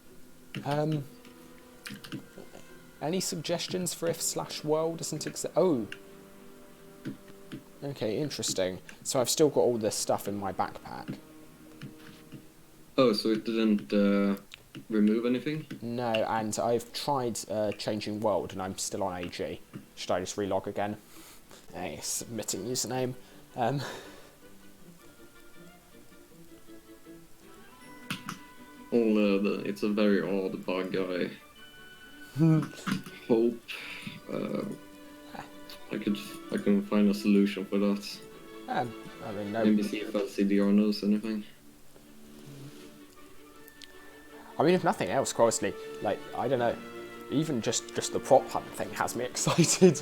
Any suggestions for if /world doesn't exist? Oh. Okay, interesting. So I've still got all this stuff in my backpack. Oh, so it didn't remove anything? No, and I've tried changing world, and I'm still on AG. Should I just relog again? Hey, submitting username. It's a very odd bug. I hope I can find a solution for that. I mean, no. Maybe see if LCDR knows anything. I mean, if nothing else, honestly, like, I don't know, even just the prop hunt thing has me excited.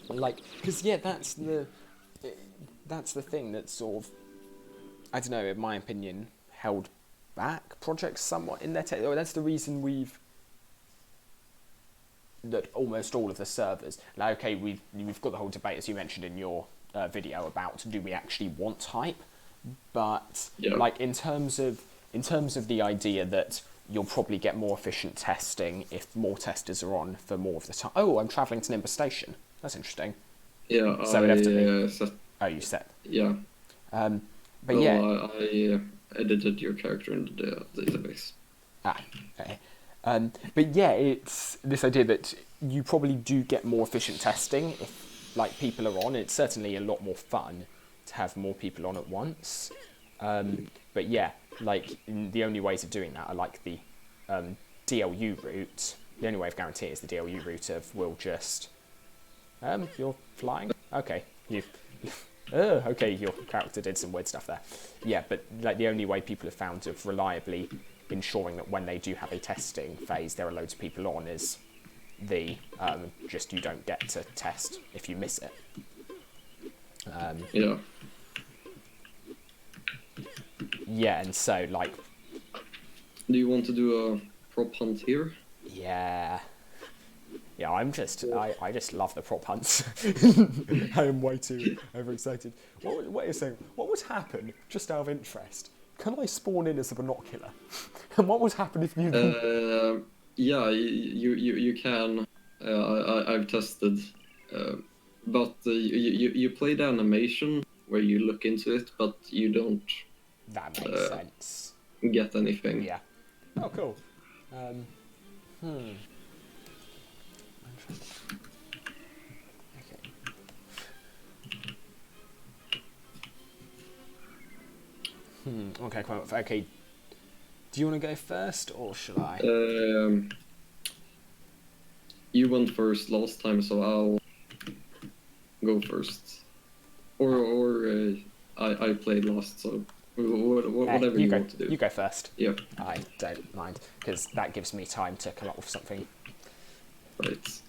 Because yeah, that's the thing that sort of, I don't know, in my opinion, held back projects somewhat in their that's the reason that almost all of the servers, like, okay, we've got the whole debate, as you mentioned in your video, about do we actually want hype, but like in terms of the idea that you'll probably get more efficient testing if more testers are on for more of the time. Oh, I'm travelling to Nimba Station. That's interesting. Yeah, So set. Oh, you set. Yeah. But well, yeah. I edited your character in the database. Okay. But yeah, it's this idea that you probably do get more efficient testing if like people are on. It's certainly a lot more fun to have more people on at once. But yeah, like the only ways of doing that are like the DLU route. The only way of guaranteeing it is the DLU route of we'll just you're flying? Okay. Okay, your character did some weird stuff there. Yeah, but like the only way people have found of reliably ensuring that when they do have a testing phase, there are loads of people on is the just you don't get to test if you miss it. Yeah. Yeah, and so like. Do you want to do a prop hunt here? Yeah. Yeah, I just love the prop hunts. I am way too overexcited. Wait a second. What would happen, just out of interest? Can I spawn in as a binocular? And what would happen if you? Yeah, you can. I've tested, but you play the animation where you look into it, but you don't. That makes sense. Get anything. Yeah. Oh, cool. Okay, quite okay. Do you want to go first, or should I? You went first last time, so I'll go first. Or I played last, so whatever you want to do. You go first. Yeah. I don't mind, because that gives me time to come up with something. Right.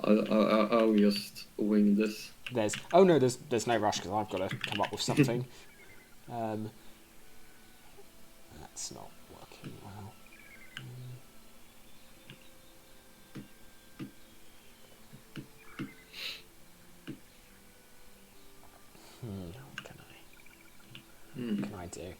I'll just wing this. There's no rush, because I've got to come up with something. That's not working well. What can I do?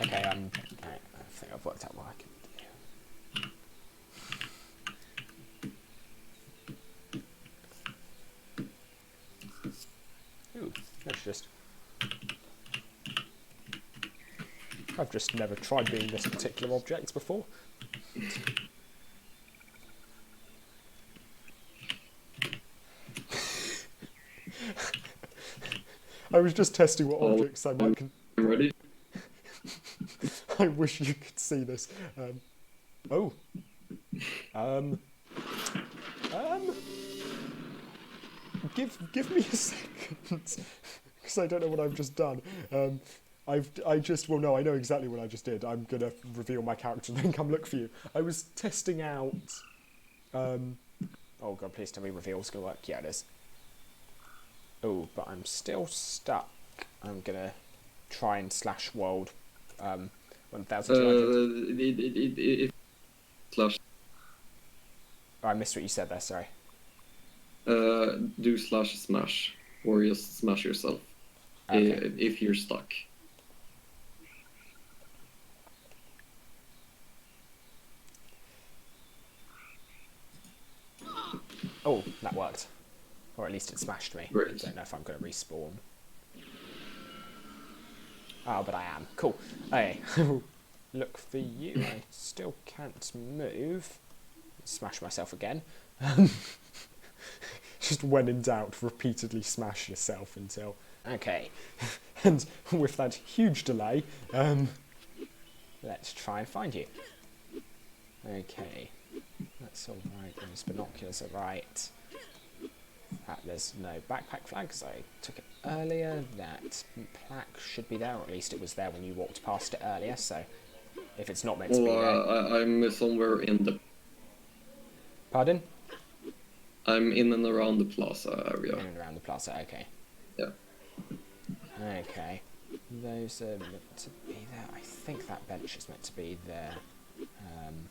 Okay, I think I've worked out what I can do. Ooh, let's just. I've just never tried being this particular object before. I was just testing what objects I might. Ready? I wish you could see this. Give me a second, because I don't know what I've just done. No, I know exactly what I just did. I'm gonna reveal my character and then come look for you. I was testing out. Oh god, please tell me reveal's gonna work. Yeah, it is. Oh, but I'm still stuck. I'm gonna try and slash world 1200. Slash. Oh, I missed what you said there, sorry. Do slash smash, or just smash yourself if you're stuck. Oh, that worked. Or at least it smashed me. Great. I don't know if I'm going to respawn. Oh, but I am. Cool. Hey, look for you. I still can't move. smash myself again. Just when in doubt, repeatedly smash yourself until... Okay, and with that huge delay, let's try and find you. Okay, that's all right, those binoculars are right. There's no backpack flag, because I took it earlier. That plaque should be there, or at least it was there when you walked past it earlier, so if it's not meant to be there... I'm somewhere in the... Pardon? I'm in and around the plaza area. In and around the plaza, okay. Yeah. Okay. Those are meant to be there. I think that bench is meant to be there. I'm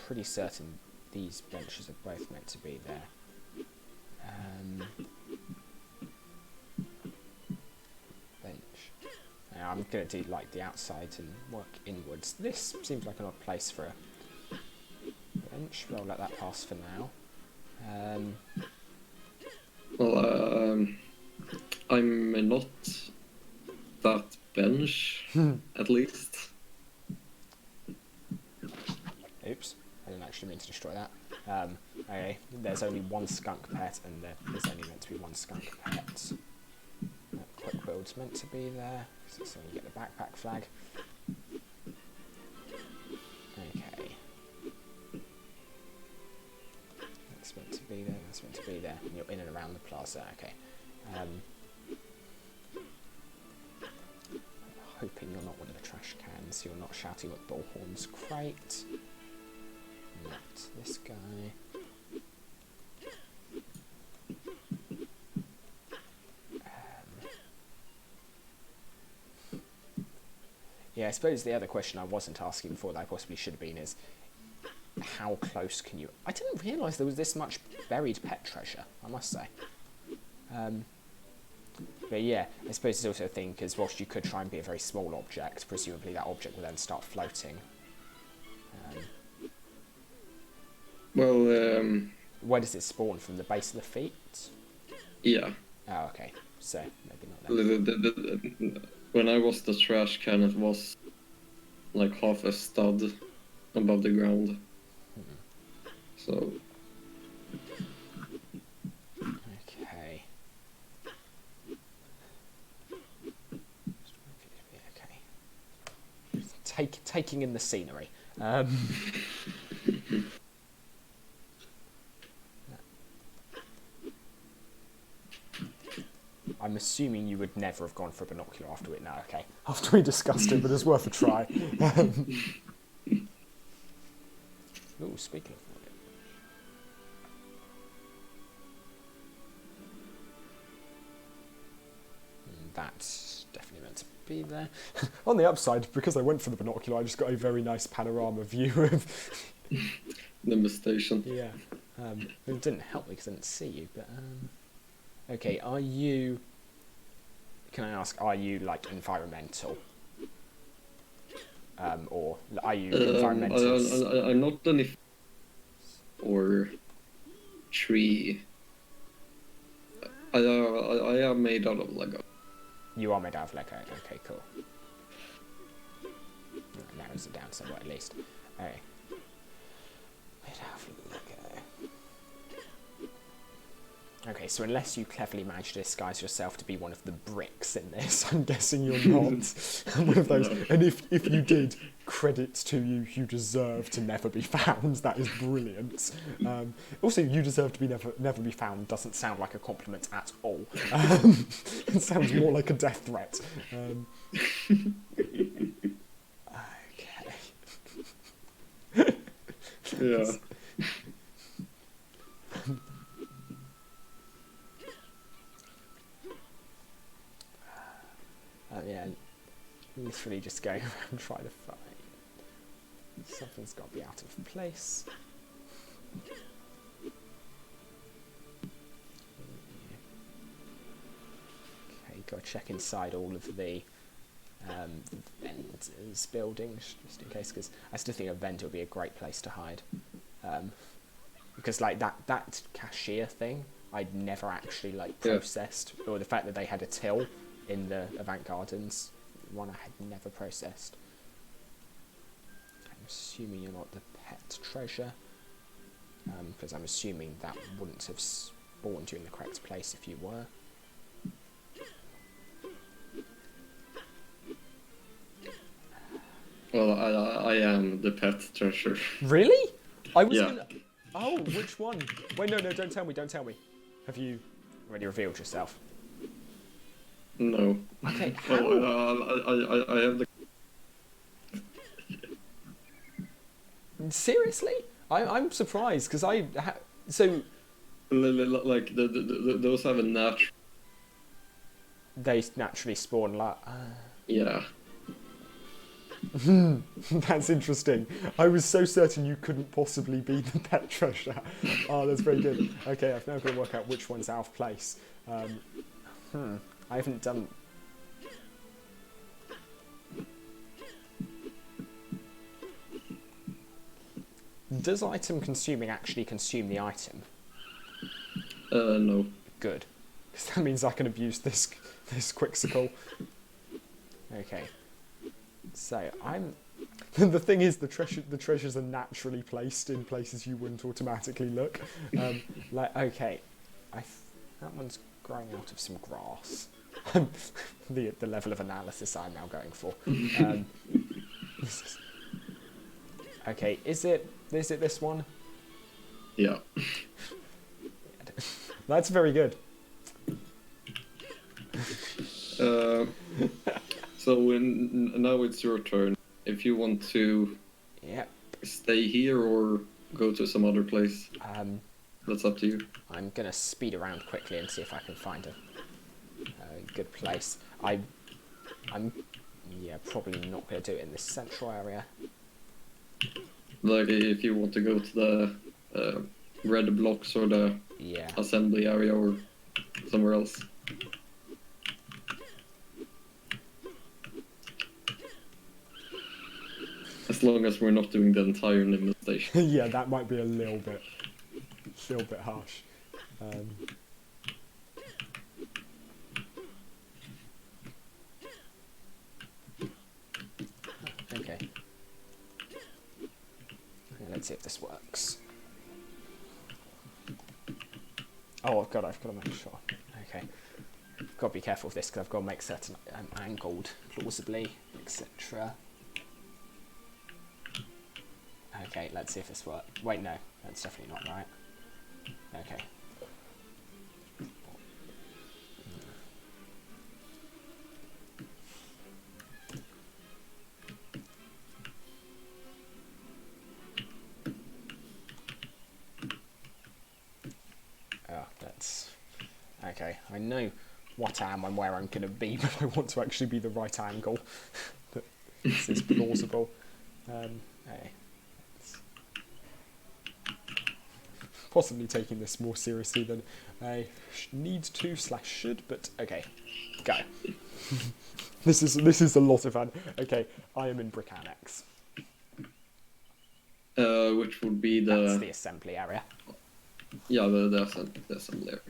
pretty certain these benches are both meant to be there. Bench. Now I'm going to do like the outside and work inwards. This seems like an odd place for a bench, but I'll let that pass for now. I'm not that bench, at least. Oops, I didn't actually mean to destroy that. Okay, there's only one skunk pet, and there's only meant to be one skunk pet. Quick build's meant to be there, so you get the backpack flag. Okay. That's meant to be there, that's meant to be there, and you're in and around the plaza, okay. Hoping you're not one of the trash cans, you're not shouting at Bullhorn's crate. Not this guy. Yeah, I suppose the other question I wasn't asking before that I possibly should have been is, how close can you... I didn't realise there was this much buried pet treasure, I must say. But yeah, I suppose it's also a thing, because whilst you could try and be a very small object, presumably that object will then start floating. Where does it spawn? From the base of the feet? Yeah. Oh, okay. So, maybe not then. When I was the trash can, it was like half a stud above the ground. So... Okay. Okay. Taking in the scenery. I'm assuming you would never have gone for a binocular after it. No, okay. After we discussed it, but it's worth a try. Ooh, speaking of it. That's definitely meant to be there. On the upside, because I went for the binocular, I just got a very nice panorama view of... the station. Yeah. It didn't help me because I didn't see you, but... Okay, are you... Can I ask, are you, like, environmental? Or are you environmental? I'm not any... Or... tree. I am made out of Lego. You are made out of Lego, okay, cool. That narrows it down somewhat, at least. Okay. Made out of Lego. Okay, so unless you cleverly manage to disguise yourself to be one of the bricks in this, I'm guessing you're not one of those. And if you did, credit to you, you deserve to never be found. That is brilliant. Also, you deserve to be never be found doesn't sound like a compliment at all. It sounds more like a death threat. Okay. Yeah. Yeah, literally just going around trying to find something's got to be out of place. Okay, got to check inside all of the vendors' buildings just in case, because I still think a vendor would be a great place to hide. Because like that cashier thing, I'd never actually like processed, or the fact that they had a till in the Avant Gardens one I had never processed. I'm assuming you're not the pet treasure. Because I'm assuming that wouldn't have spawned you in the correct place if you were. Well, I am the pet treasure. Really? I was Yeah. gonna... Oh, which one? Wait, no, don't tell me, don't tell me. Have you already revealed yourself? No. Okay, how? I have the. Seriously? I'm surprised, because so... Like those have a natural. They naturally spawn like... Yeah. That's interesting. I was so certain you couldn't possibly be the pet treasure. Oh, that's very good. Okay, I've now got to work out which one's out of place. I haven't done... Does item consuming actually consume the item? No. Good. Because that means I can abuse this Quixsicle. Okay. So, the thing is, the treasures are naturally placed in places you wouldn't automatically look. Like, okay. That one's growing out of some grass. The level of analysis I'm now going for. Okay, is it this one? Yeah. That's very good. So now it's your turn. If you want to Yep. stay here or go to some other place, that's up to you. I'm gonna speed around quickly and see if I can find a good place. I'm probably not gonna do it in this central area. Like if you want to go to the red blocks or the Yeah. assembly area or somewhere else. As long as we're not doing the entire Nimbus station. Yeah, that might be a little bit harsh. Okay. Let's see if this works. Oh God, I've got to make sure. Okay. Got to be careful with this because I've got to make certain I'm angled plausibly, etc. Okay, let's see if this works. Wait, no, that's definitely not right. Okay. Oh, that's... Okay, I know what I am and where I'm going to be, but I want to actually be the right angle. This is plausible. Hey. Possibly taking this more seriously than I need to / should, but okay, go. This is a lot of fun. Okay, I am in Brick Annex. Which would be That's the assembly area. Yeah, the assembly area.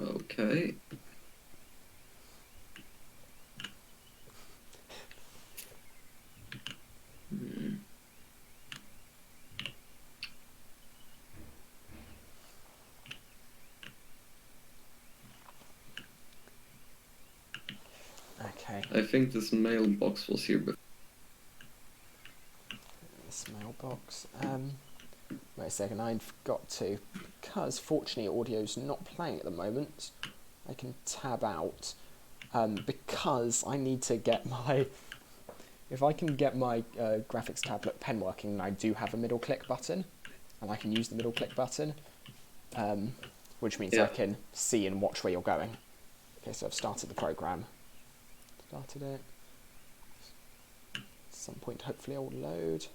Okay. Okay. I think this mailbox was here before. This mailbox. Wait a second, I've got to, because fortunately audio's not playing at the moment, I can tab out, because I need to get my, if I can get my graphics tablet pen working, I do have a middle click button, and I can use the middle click button, which means I can see and watch where you're going. Okay, so I've started the program. Started it. At some point, hopefully, it will load.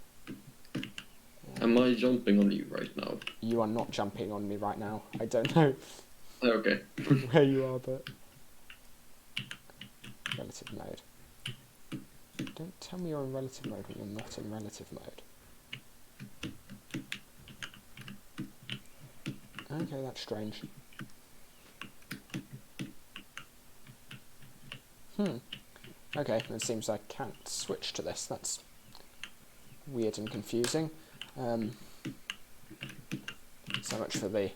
Am I jumping on you right now? You are not jumping on me right now. I don't know Okay. where you are, but relative mode. Don't tell me you're in relative mode when you're not in relative mode. Okay, that's strange. Okay, it seems I can't switch to this. That's weird and confusing. So much for the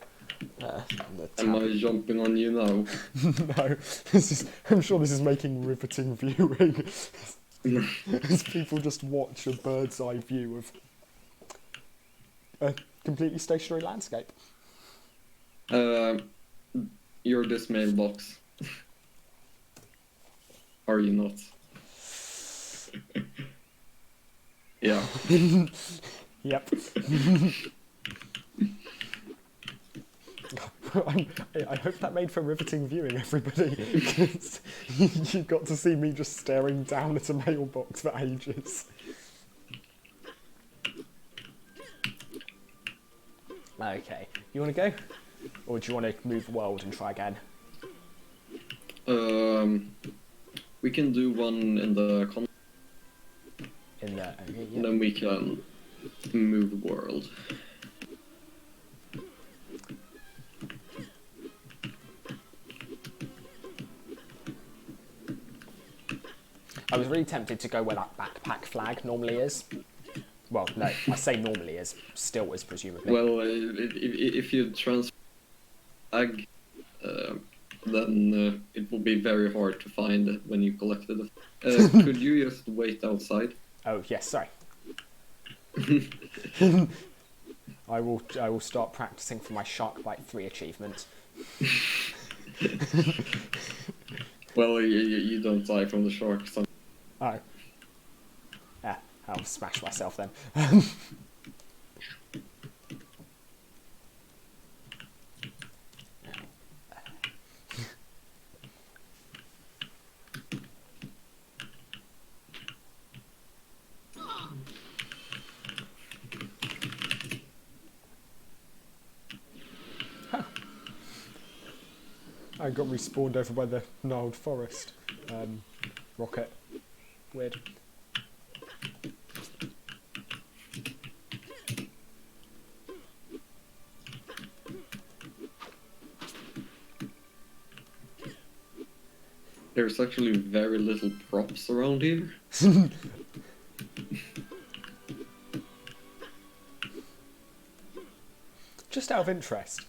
Am I jumping on you now? No, I'm sure this is making riveting viewing. As people just watch a bird's eye view of a completely stationary landscape. You're this mailbox. Are you not? Yeah. Yep. I hope that made for riveting viewing, everybody. 'Cause you got to see me just staring down at a mailbox for ages. Okay, you want to go? Or do you want to move world and try again? We can do one in the In the... Okay, yeah. and then we can move world. I was really tempted to go where that backpack flag normally is. Well, no, I say normally is, still is presumably. Well, if you transfer flag, then it will be very hard to find it when you collected it. Could you just wait outside? Oh, yes, sorry. I will start practicing for my Shark Bite 3 achievement. Well, you don't die from the sharks. Oh. Yeah, I'll smash myself then. I got respawned over by the gnarled forest. Rocket. Weird. There's actually very little props around here. Just out of interest,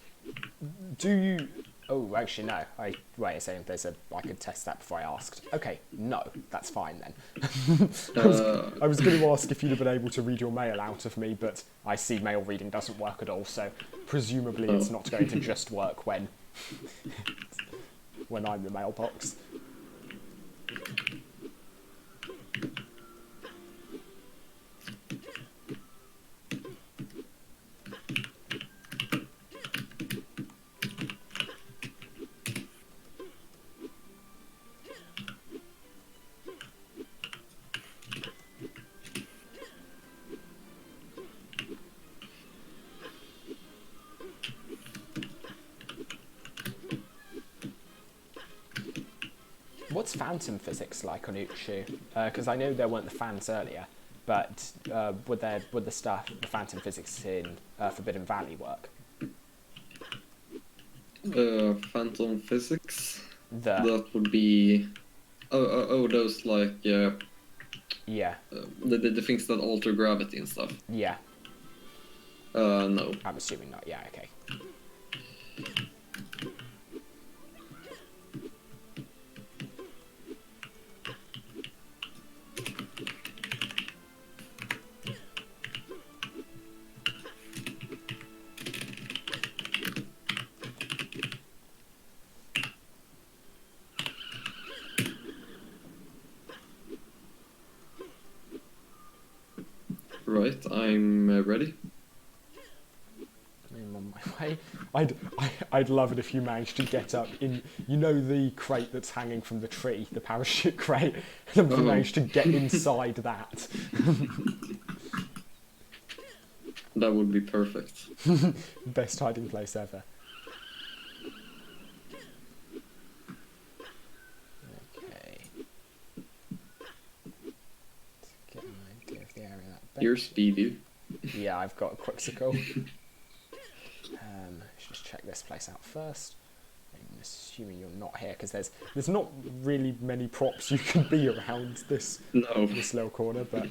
do you... Oh, actually, no. Wait a second, I could test that before I asked. Okay, no, that's fine then. I was going to ask if you'd have been able to read your mail out of me, but I see mail reading doesn't work at all, so presumably it's not going to just work when I'm the mailbox. What's phantom physics like on Uchu? Because I know there weren't the fans earlier, but would the phantom physics in Forbidden Valley work? Phantom physics. The That would be those like yeah the things that alter gravity and stuff. yeah. No. I'm assuming not. Yeah. Okay. Right, I'm ready. I'm on my way. I'd love it if you managed to get up in, you know, the crate that's hanging from the tree, the parachute crate, and if you managed to get inside that. That would be perfect. Best hiding place ever. Okay. Let's get an idea of the area that You're bench. speedy. Yeah, I've got a quixicle. Let's just check this place out first. assuming you're not here because there's not really many props you can be around this No. this little corner, but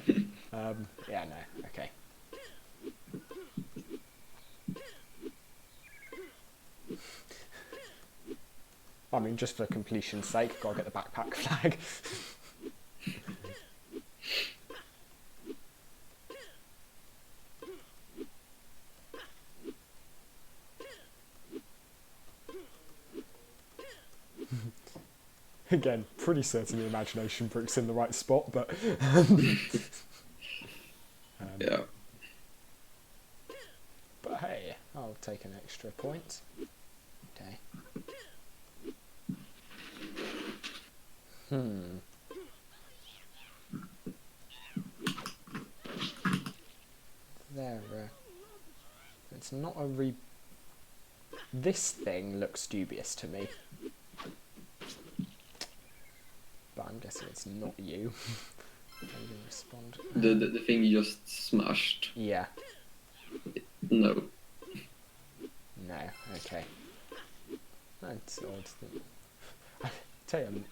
yeah, no, okay. I mean, just for completion's sake, gotta get the backpack flag. Again, pretty certain the imagination brick's in the right spot, but Yeah. but hey, I'll take an extra point. Okay. There. It's not a This thing looks dubious to me. But I'm guessing it's not you. How are you gonna respond? The thing you just smashed. Yeah. No. No. Okay. That's odd. I tell you,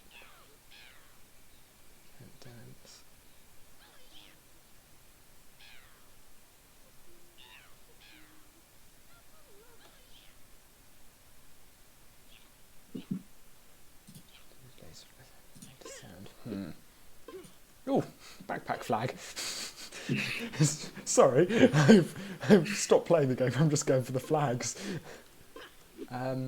dance. Sound. Oh, backpack flag. Sorry, I've stopped playing the game. I'm just going for the flags. I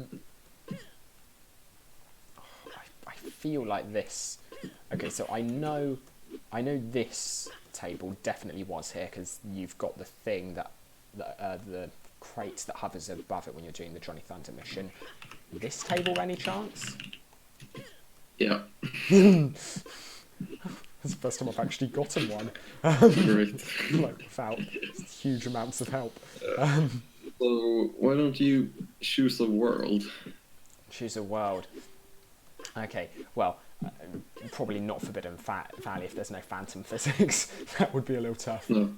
feel like this. Okay, so I know this table definitely was here because you've got the thing the crate that hovers above it when you're doing the Johnny Thunder mission. This table, any chance? Yeah. It's the first time I've actually gotten one. Great. Like without huge amounts of help. So why don't you choose a world? Choose a world. Okay, well, probably not Forbidden Valley if there's no phantom physics. That would be a little tough. No.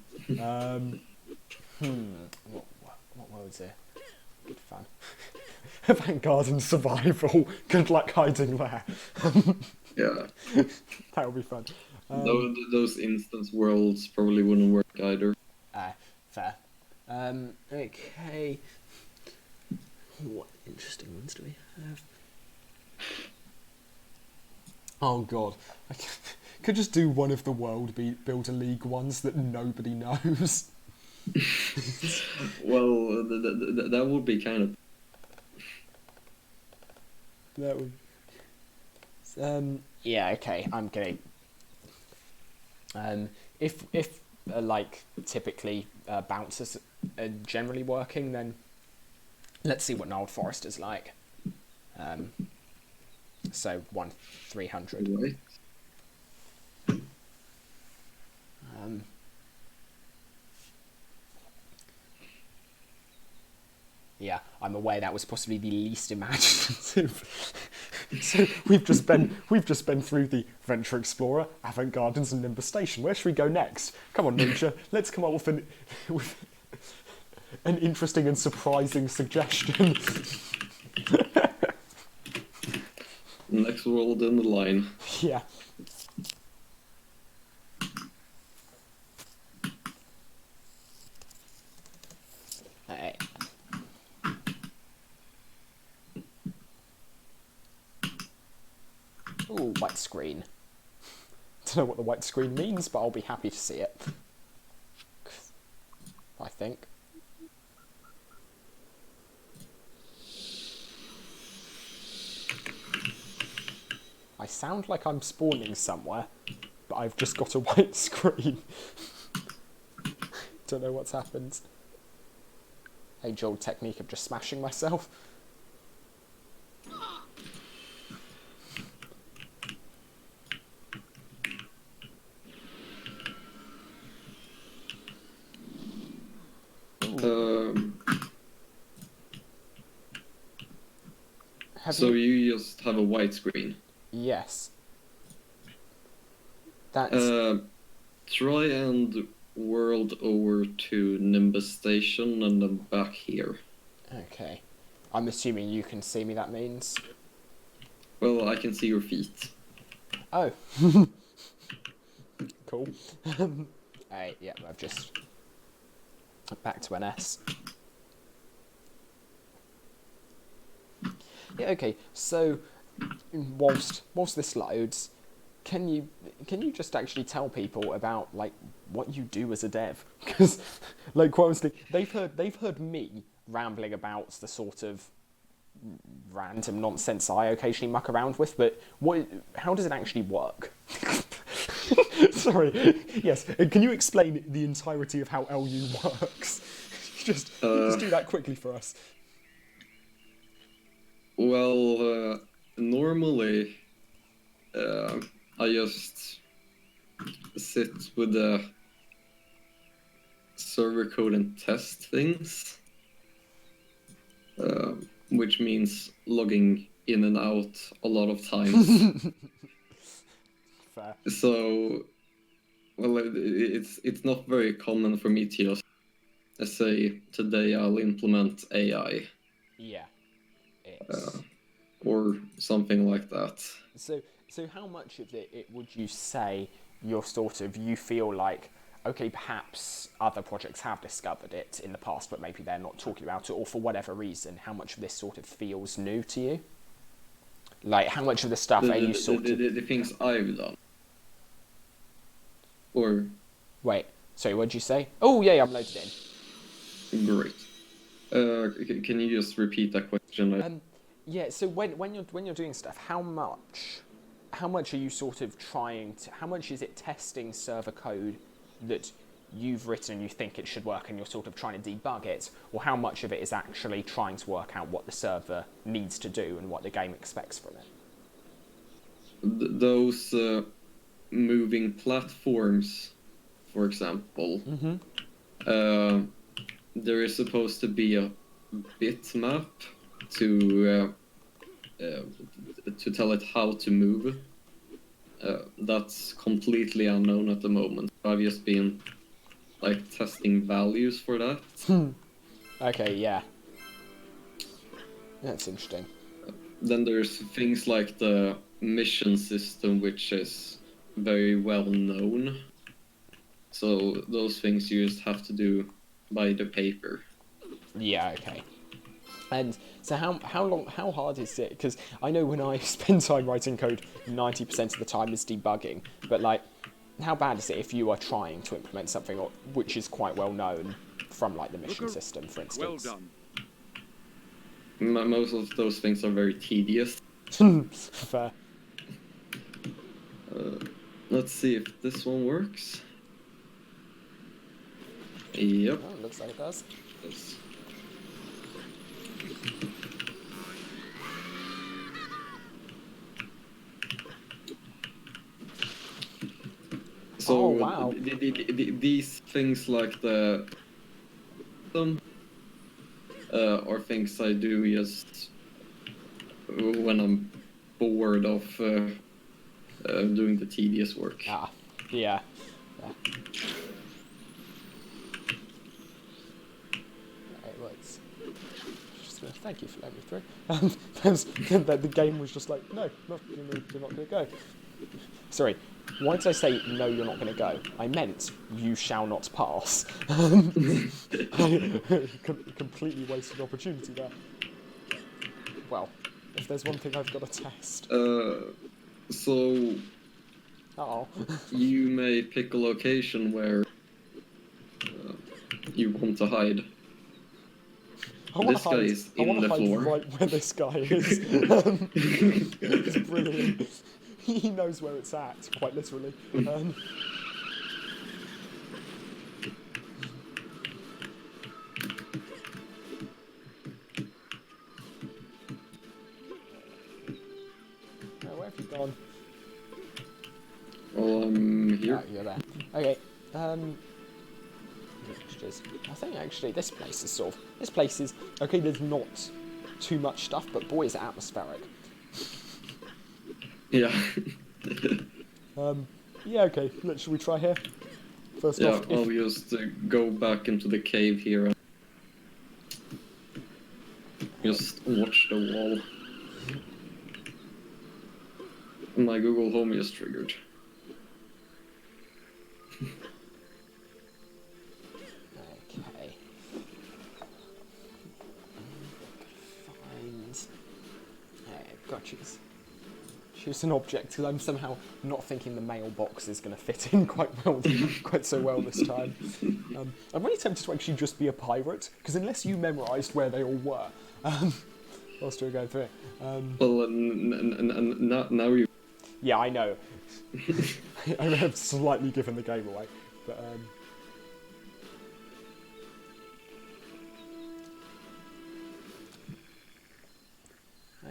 What world's here? Good fun. Vanguard and survival. Good luck hiding there. Yeah. That would be fun. Those instance worlds probably wouldn't work either. Fair. Okay. What interesting ones do we have? Oh god. I could just do one of the world build a league ones that nobody knows. Well, that would be kind of... That would... yeah, okay, I'm gonna... if like, typically bouncers are generally working, then let's see what Gnarled Forest is like. So 300. Right. Yeah, I'm aware that was possibly the least imaginative. So we've just been through the Venture Explorer, Avant Gardens, and Nimbus Station. Where should we go next? Come on, Ninja, let's come up with an interesting and surprising suggestion. Next world in the line. Yeah. Hey. Ooh, white screen. Don't know what the white screen means, but I'll be happy to see it. I think. I sound like I'm spawning somewhere, but I've just got a white screen. Don't know what's happened. Age-old technique of just smashing myself. So you just have a white screen? Yes. That's... try and world over to Nimbus Station and then back here. Okay. I'm assuming you can see me, that means? Well, I can see your feet. Oh. Cool. Alright, yeah, I've just... Back to NS. Yeah, okay, so whilst this loads, can you just actually tell people about like what you do as a dev? Because like quite honestly, they've heard me rambling about the sort of random nonsense I occasionally muck around with, but how does it actually work? Sorry. Yes. Can you explain the entirety of how LU works? just do that quickly for us. Well, normally, I just sit with the server code and test things, which means logging in and out a lot of times. Fair. So, well, it's not very common for me to just say today I'll implement AI. Yeah. It's... or something like that. So how much of it would you say you feel like, okay, perhaps other projects have discovered it in the past, but maybe they're not talking about it, or for whatever reason, how much of this sort of feels new to you? Like, how much of the stuff are you the things I've done? Or... Wait, sorry, what'd you say? Oh, yeah, I'm loaded in. Great. Can you just repeat that question? Yeah, so when you're doing stuff, how much are you sort of how much is it testing server code that you've written and you think it should work and you're sort of trying to debug it, or how much of it is actually trying to work out what the server needs to do and what the game expects from it? Those moving platforms, for example, there is supposed to be a bitmap to tell it how to move. That's completely unknown at the moment. I've just been like testing values for that. Okay, yeah. That's interesting. Then there's things like the mission system, which is very well known. So those things you just have to do by the paper. Yeah, okay. And so how hard is it? Because I know when I spend time writing code, 90% of the time is debugging. But like, how bad is it if you are trying to implement something which is quite well known from like the mission system, for instance? Well done. Most of those things are very tedious. Fair. Let's see if this one works. Yep. Oh, looks like it does. Yes. So oh, wow. these things like the are things I do just when I'm bored of doing the tedious work. Ah, yeah. Thank you for letting me through. The game was just like, no, you're not going to go. Sorry, why did I say, no, you're not going to go? I meant, you shall not pass. I completely wasted opportunity there. Well, if there's one thing I've got to test. So... Uh-oh. You may pick a location where you want to hide. This guy is in the floor. Right where this guy is. It's brilliant. He knows where it's at, quite literally. Where have you gone? Well, I'm here. Oh, you're there. Okay. I think actually this place is okay. There's not too much stuff, but boy, is it atmospheric. Yeah. Yeah. Okay. Should we try here? First yeah, off, I'll just go back into the cave here and just watch the wall. My Google Home is triggered. Okay. Find. Got choose an object because I'm somehow not thinking the mailbox is going to fit in quite so well this time. I'm really tempted to actually just be a pirate because unless you memorised where they all were, whilst we were going through it. Well, now you. Yeah, I know. I have slightly given the game away, but.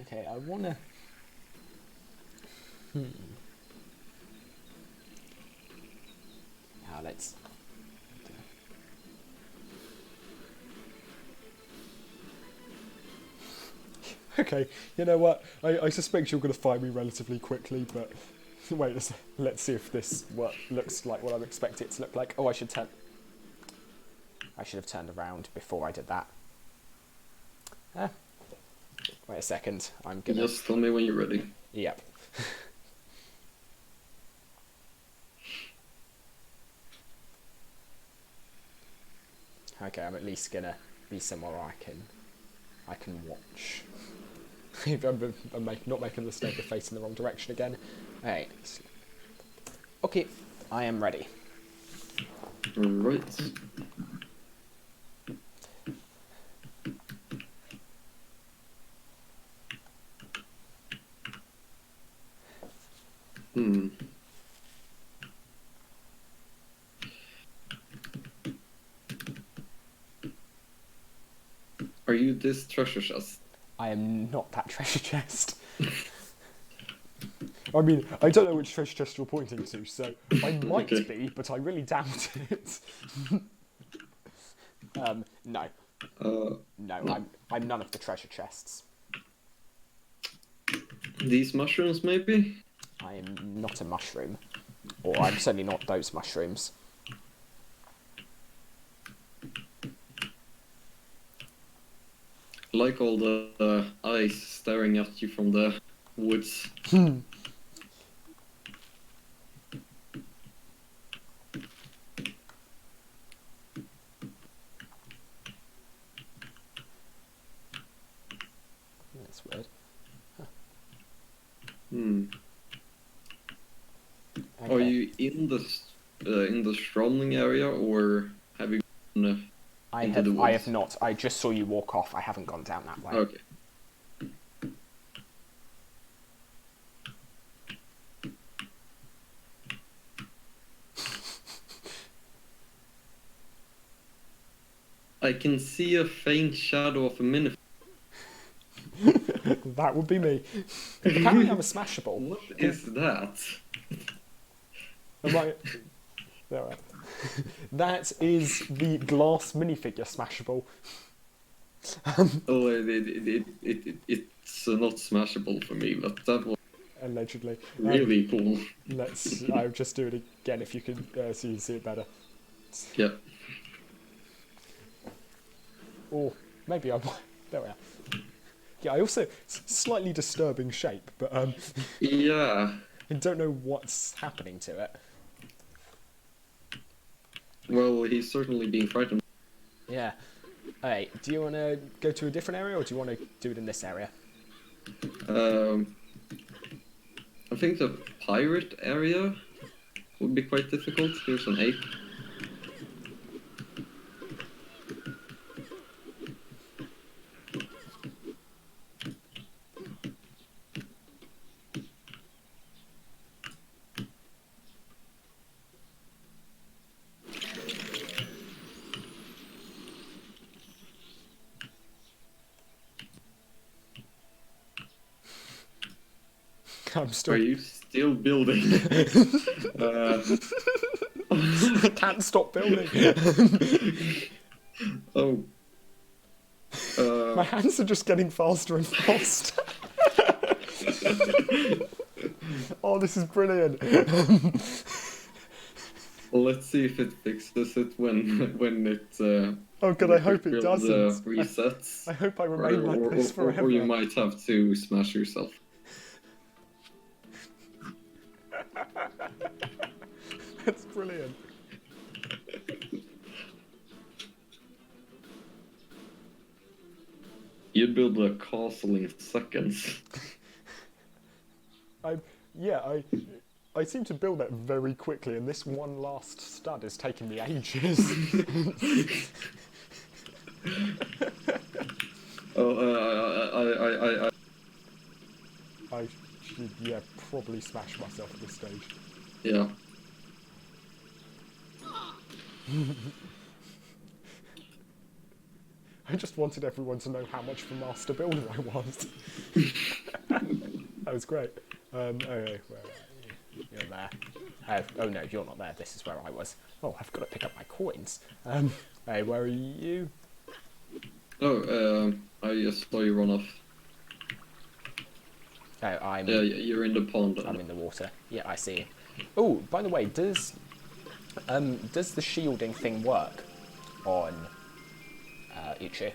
Okay, I wanna. Now let's. Okay, you know what? I suspect you're going to find me relatively quickly, but wait, let's see if this looks like what I expect it to look like. Oh, I should have turned around before I did that. Wait a second, I'm gonna... Just tell me when you're ready. Yep. Okay, I'm at least gonna be somewhere I can watch. If I'm not making the mistake of facing the wrong direction again. Hey. Okay, I am ready. Right. Are you this treasure chest? I am not that treasure chest. I mean, I don't know which treasure chest you're pointing to, so I might be, but I really doubt it. No. No, I'm none of the treasure chests. These mushrooms, maybe? I am not a mushroom. Or I'm certainly not those mushrooms. Like all the eyes staring at you from the woods. That's weird. Huh. Okay. Are you in the Stromling area, or have you gone into the woods? I have not. I just saw you walk off. I haven't gone down that way. Okay. I can see a faint shadow of a minifig. That would be me. Apparently I'm a smashable. What is that? Am I... There we are. That is the glass minifigure smashable. Oh, it's not smashable for me, but that was Allegedly. really cool. I'll just do it again if you can so you can see it better. Yeah. Or maybe I might. There we are. Yeah, I also slightly disturbing shape, but Yeah. I don't know what's happening to it. Well, he's certainly being frightened. Yeah. Hey, do you want to go to a different area, or do you want to do it in this area? I think the pirate area would be quite difficult. Here's an ape. I'm still... Are you still building? I can't stop building. Oh. My hands are just getting faster and faster. Oh, this is brilliant. Let's see if it fixes it when it. Oh god, I hope it doesn't. Resets. I hope I remain like this forever. Or you might have to smash yourself. That's brilliant. You'd build a castle in seconds. I seem to build that very quickly, and this one last stud is taking me ages. I should, yeah, probably smash myself at this stage. Yeah. I just wanted everyone to know how much of a master builder I was. That was great. Okay, where are you? You're there. Oh no, you're not there. This is where I was. Oh, I've got to pick up my coins. Hey, where are you? Oh, I just saw you run off. Oh, I'm. Yeah, you're in the pond. I'm in the water. Yeah, I see you. Oh, by the way, does the shielding thing work on Uchu?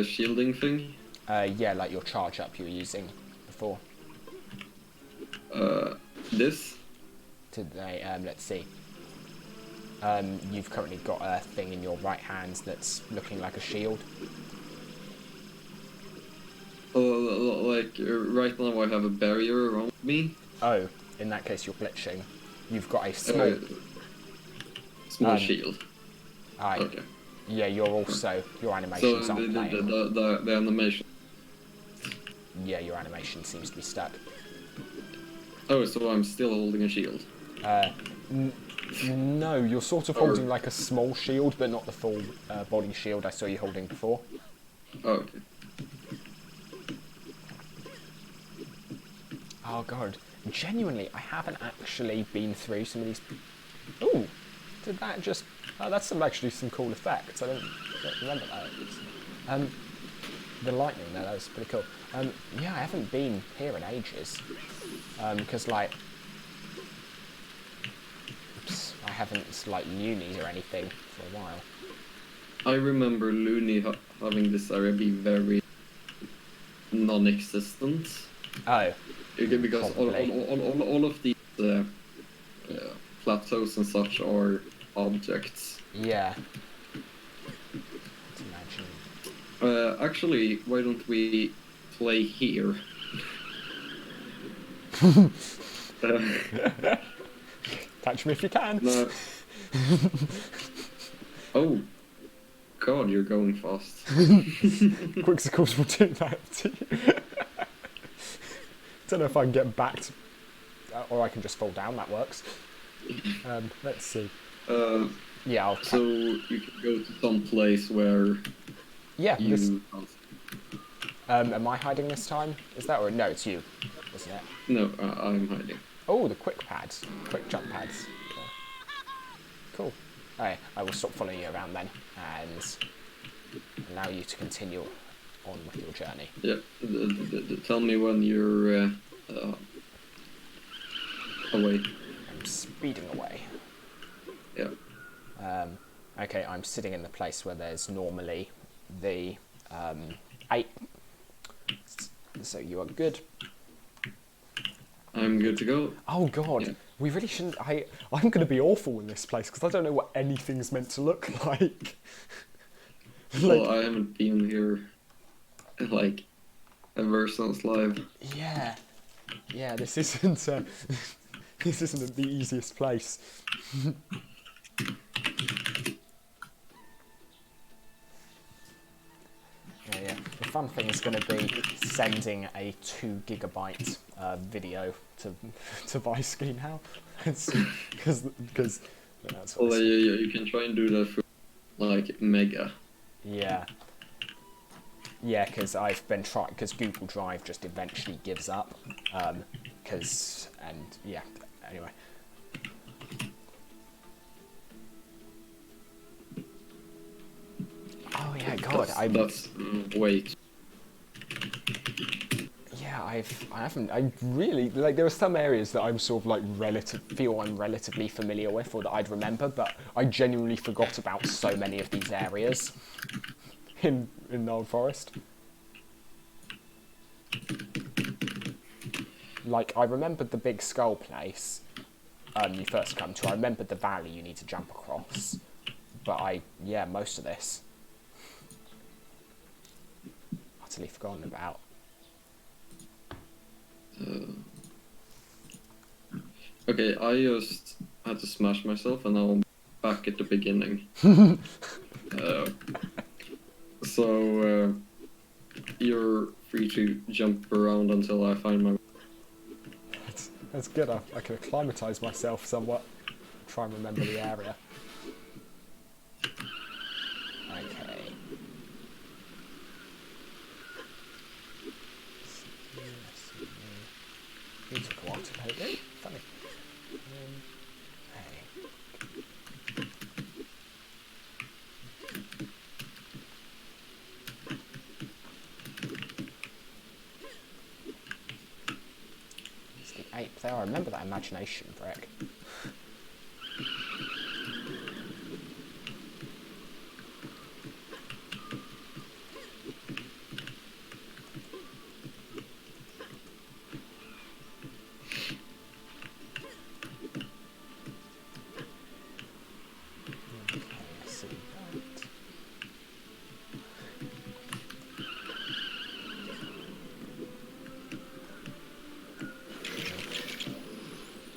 Shielding thing? Yeah, like your charge up you were using before. This? Today, let's see. You've currently got a thing in your right hand that's looking like a shield. Like, right now I have a barrier around me. Oh, in that case you're glitching. You've got a small... small shield. Okay. Yeah, you're also... Your animations aren't playing. The animation... Yeah, your animation seems to be stuck. Oh, so I'm still holding a shield. No, you're sort of holding like a small shield, but not the full body shield I saw you holding before. Oh, okay. Oh god, genuinely, I haven't actually been through some of these... Ooh, did that just... Oh, that's actually some cool effects. I don't remember that. The lightning there, that was pretty cool. Yeah, I haven't been here in ages. Because, like... Oops, I haven't, like, uni or anything for a while. I remember Looney having this area be very non-existent. Oh. Because all of these plateaus and such are objects. Yeah. Let's imagine. Actually, why don't we play here? Catch me if you can. No. Oh, God, you're going fast. Quicksicles will do that to you. Don't know if I can get back to... or I can just fall down, that works. Let's see. Yeah, I'll... So you can go to some place where yeah, you... this... am I hiding this time? Is that... or no, it's you, isn't it? No, I'm hiding. Oh, the quick pads. Quick jump pads. Yeah. Cool. Alright, I will stop following you around then, and allow you to continue on with your journey. Yeah, tell me when you're away. I'm speeding away. Yeah. Okay, I'm sitting in the place where there's normally the 8. So you are good. I'm good to go. Oh god, yeah. We really shouldn't... I'm going to be awful in this place, because I don't know what anything's meant to look like. Well, I haven't been here, like, ever since live. Yeah. Yeah, this isn't... this isn't the easiest place. Yeah. The fun thing is going to be sending a 2 GB video to Vice now, because that's what. Well, you can try and do that for like mega. Yeah. Yeah, because I've been trying, because Google Drive just eventually gives up, yeah. Anyway. Oh yeah, God, that's wait. Yeah, I really, like, there are some areas that I'm sort of like I'm relatively familiar with, or that I'd remember, but I genuinely forgot about so many of these areas in Old Forest. like, I remembered the big skull place you first come to. I remembered the valley you need to jump across. But yeah, most of this. Utterly forgotten about. Okay, I just had to smash myself, and now I'm back at the beginning. So you're free to jump around until I find my... That's good. I can acclimatise myself somewhat. Try and remember the area. Okay. It took a while to load it. Funny. Hey. It's the ape there. I remember that imagination brick.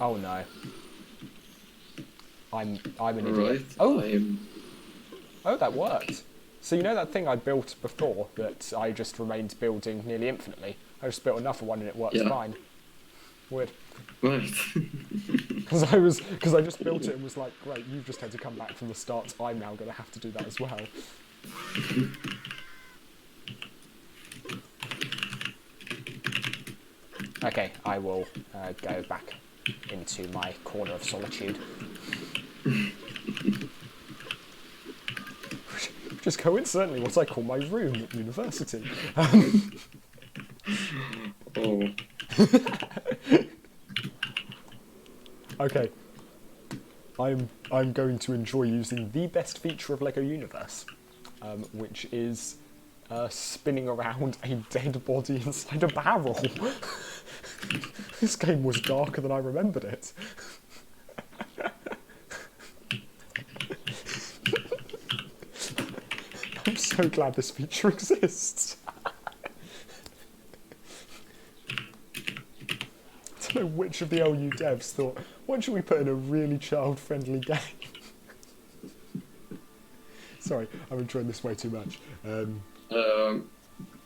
Oh no. I'm an idiot. Right, Oh! Oh, that worked. So you know that thing I built before that I just remained building nearly infinitely? I just built another one and it works fine. Weird. Right. Because I just built it and was like, great, you've just had to come back from the start. I'm now going to have to do that as well. Okay, I will go back into my corner of solitude. Which is coincidentally what I call my room at university. Oh. Okay. I'm going to enjoy using the best feature of LEGO Universe, which is spinning around a dead body inside a barrel. This game was darker than I remembered it. I'm so glad this feature exists. I don't know which of the LU devs thought, what should we put in a really child-friendly game? Sorry, I'm enjoying this way too much.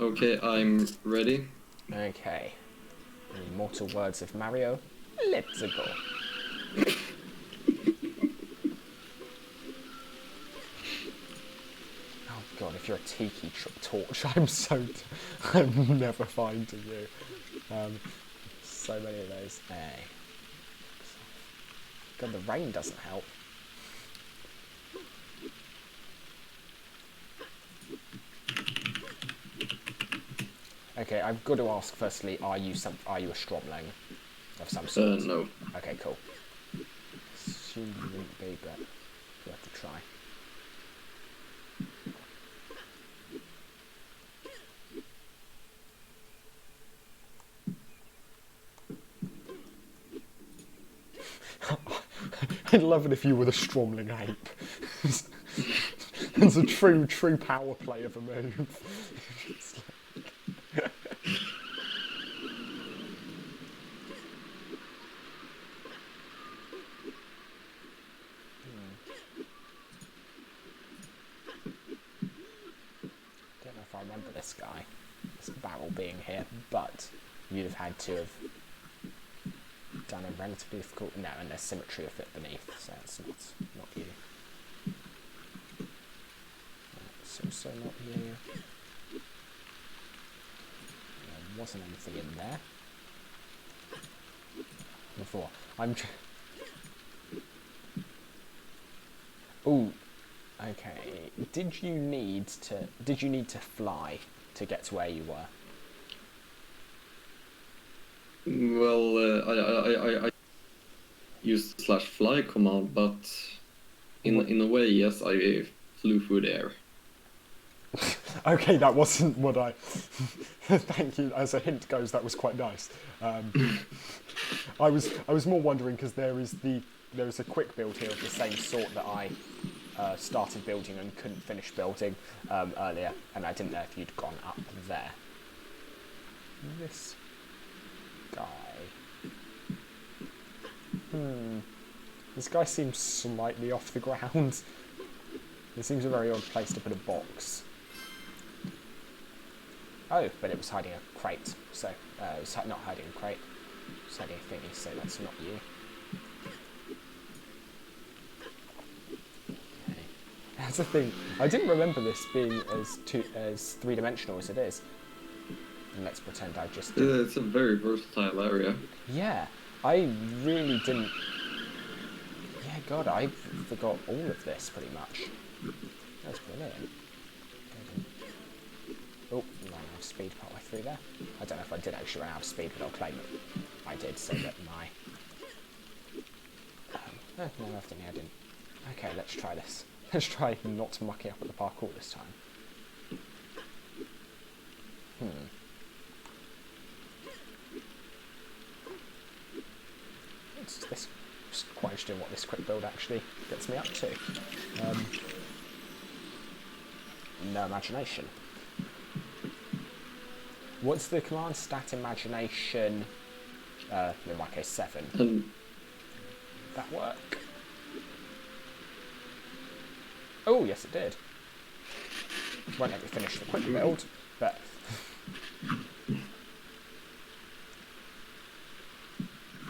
Okay, I'm ready. Okay. The immortal words of Mario, let's go. Oh god, if you're a tiki torch, I'm never finding you. So many of those. Hey. God, the rain doesn't help. Okay, I've got to ask firstly, are you a Stromling of some sort? No. Okay, cool. Assume you wouldn't be, but we'll have to try. I'd love it if you were the Stromling ape. It's a true power play of a move. Don't know if I remember this guy, this barrel being here, but you'd have had to have done a relatively difficult... No, and there's symmetry of it beneath, so it's not you. It's also not you. There wasn't anything in there before. Ooh, okay. Did you need to fly to get to where you were? Well, I used /fly command, but in a way, yes, I flew through the air. Okay, that wasn't what I... Thank you. As a hint goes, that was quite nice. I was more wondering because there is a quick build here of the same sort that I started building and couldn't finish building earlier, and I didn't know if you'd gone up there. This guy. This guy seems slightly off the ground. It seems a very odd place to put a box. Oh, but it was hiding a crate, so it was not hiding a crate. It was hiding a thingy, so that's not you. Okay. That's the thing. I didn't remember this being as three-dimensional as it is. And let's pretend I just did. Yeah, it's a very versatile area. Yeah, I really didn't. Yeah, God, I forgot all of this pretty much. That's brilliant. Oh, ran out of speed partway through there. I don't know if I did actually run out of speed, but I'll claim it. I did, so that my... no, I think I didn't. Okay, let's try this. Let's try not mucking up at the parkour this time. Just quite interested in what this quick build actually gets me up to. No imagination. What's the command? Stat imagination, in my case 7. That work? Oh, yes it did. Won't let me finish the quick build, but...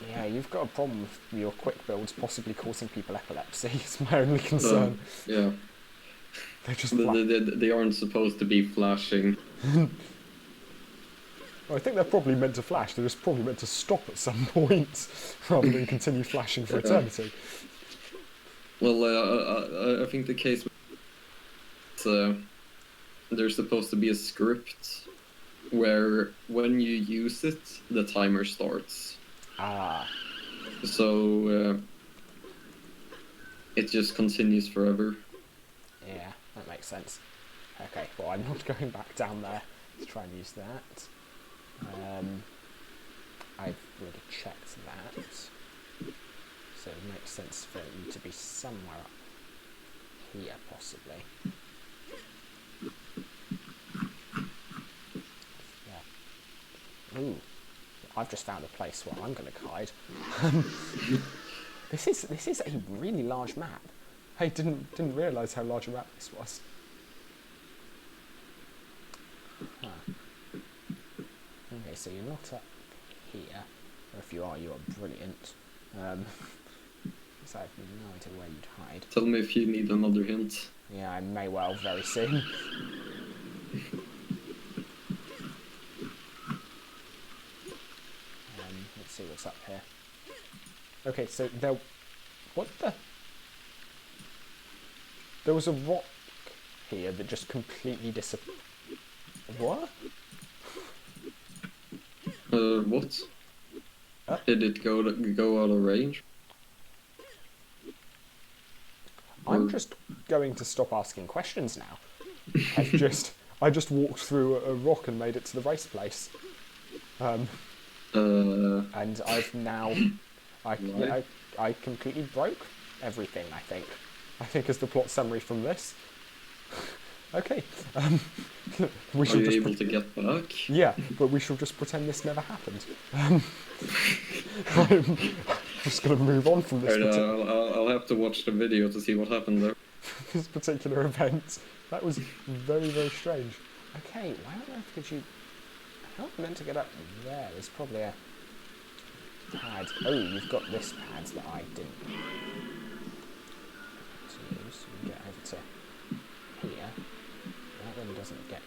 Yeah, you've got a problem with your quick builds possibly causing people epilepsy. It's my only concern. Yeah. They're just they aren't supposed to be flashing. Well, I think they're probably meant to flash. They're just probably meant to stop at some point rather than continue flashing for eternity. Well, I think the case there's supposed to be a script where when you use it, the timer starts. Ah. So it just continues forever. Yeah, that makes sense. Okay, well, I'm not going back down there to try and use that. I've already checked that. So it makes sense for you to be somewhere up here, possibly. Yeah. Ooh. I've just found a place where I'm going to hide. This is a really large map. I didn't realise how large a map this was. Huh. Okay, so you're not up here, or if you are brilliant. So I have no idea where you'd hide. Tell me if you need another hint. Yeah, I may well very soon. Let's see what's up here. Okay, so what the? There was a rock here that just completely disappeared. What? What? Did it go out of range? I'm just going to stop asking questions now. I just walked through a rock and made it to the race place. And I've now, I completely broke everything. I think is the plot summary from this. Okay. We Are you able to get back? Yeah, but we shall just pretend this never happened. I'm just going to move on from this. Right, I'll have to watch the video to see what happened there. This particular event. That was very, very strange. Okay, why on earth could you... How am I meant to get up there? There's probably a pad. Oh, you've got this pad that I didn't use. You can get over to here. That one doesn't get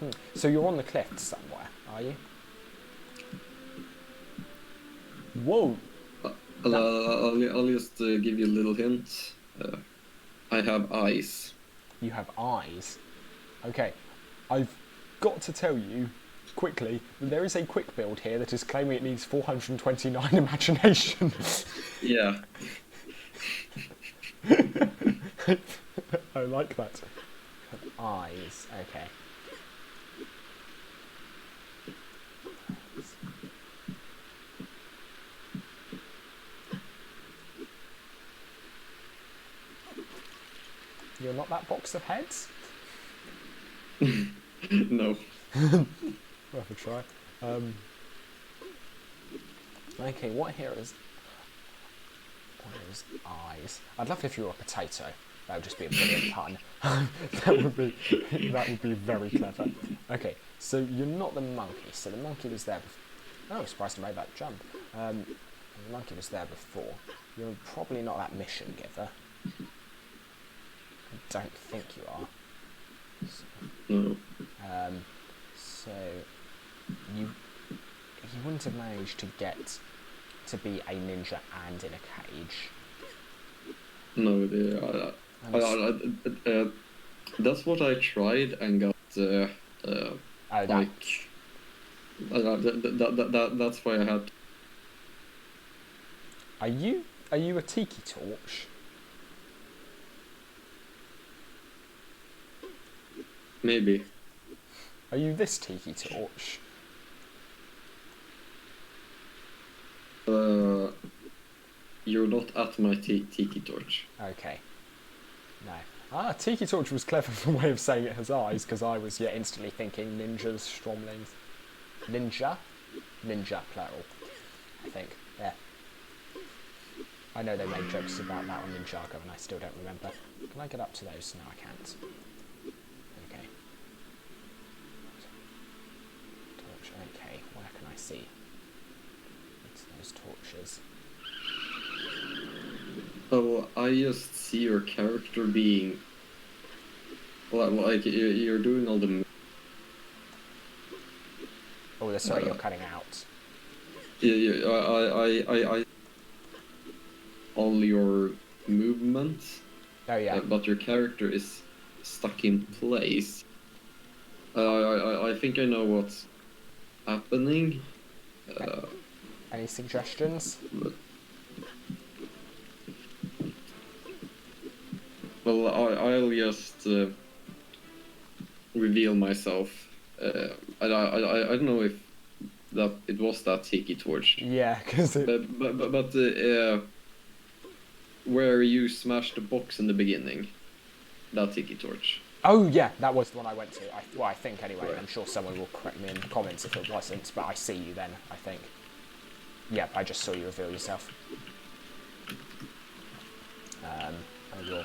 you. So you're on the cliff somewhere, are you? Whoa! I'll just give you a little hint. I have eyes. You have eyes? Okay, I've got to tell you quickly that there is a quick build here that is claiming it needs 429 imagination. Yeah. I like that. Eyes. Okay. You're not that box of heads? No. Worth a try. Okay, what here is... What is eyes? I'd love if you were a potato. That would just be a brilliant pun. that would be very clever. Okay, so you're not the monkey. So the monkey was there before. Oh, surprised I made that jump. The monkey was there before. You're probably not that mission giver. I don't think you are. So, No. so you wouldn't have managed to get to be a ninja and in a cage. No, that's what I tried and got. That's why I had. Are you a tiki torch? Maybe. Are you this tiki torch? You're not at my tiki torch. Okay. No. Ah, tiki torch was clever for a way of saying it has eyes, because I was instantly thinking ninjas, stromlings. Ninja? Ninja, plural. I think. Yeah. I know they made jokes about that on Ninjago and I still don't remember. Can I get up to those? No, I can't. Okay. Torch, okay. Where can I see? It's those torches. Oh, I just see your character being... Like, you're doing all the... Oh, that's why you're cutting out. Yeah, I all your movements. Oh yeah. But your character is stuck in place. I think I know what's happening. Any suggestions? Well, I'll just reveal myself. I don't know if that it was that tiki torch. Yeah, because it... But where you smashed the box in the beginning, that tiki torch. Oh yeah, that was the one I went to. I think anyway. Right. I'm sure someone will correct me in the comments if it wasn't, but I see you then, I think. Yep, I just saw you reveal yourself. I will.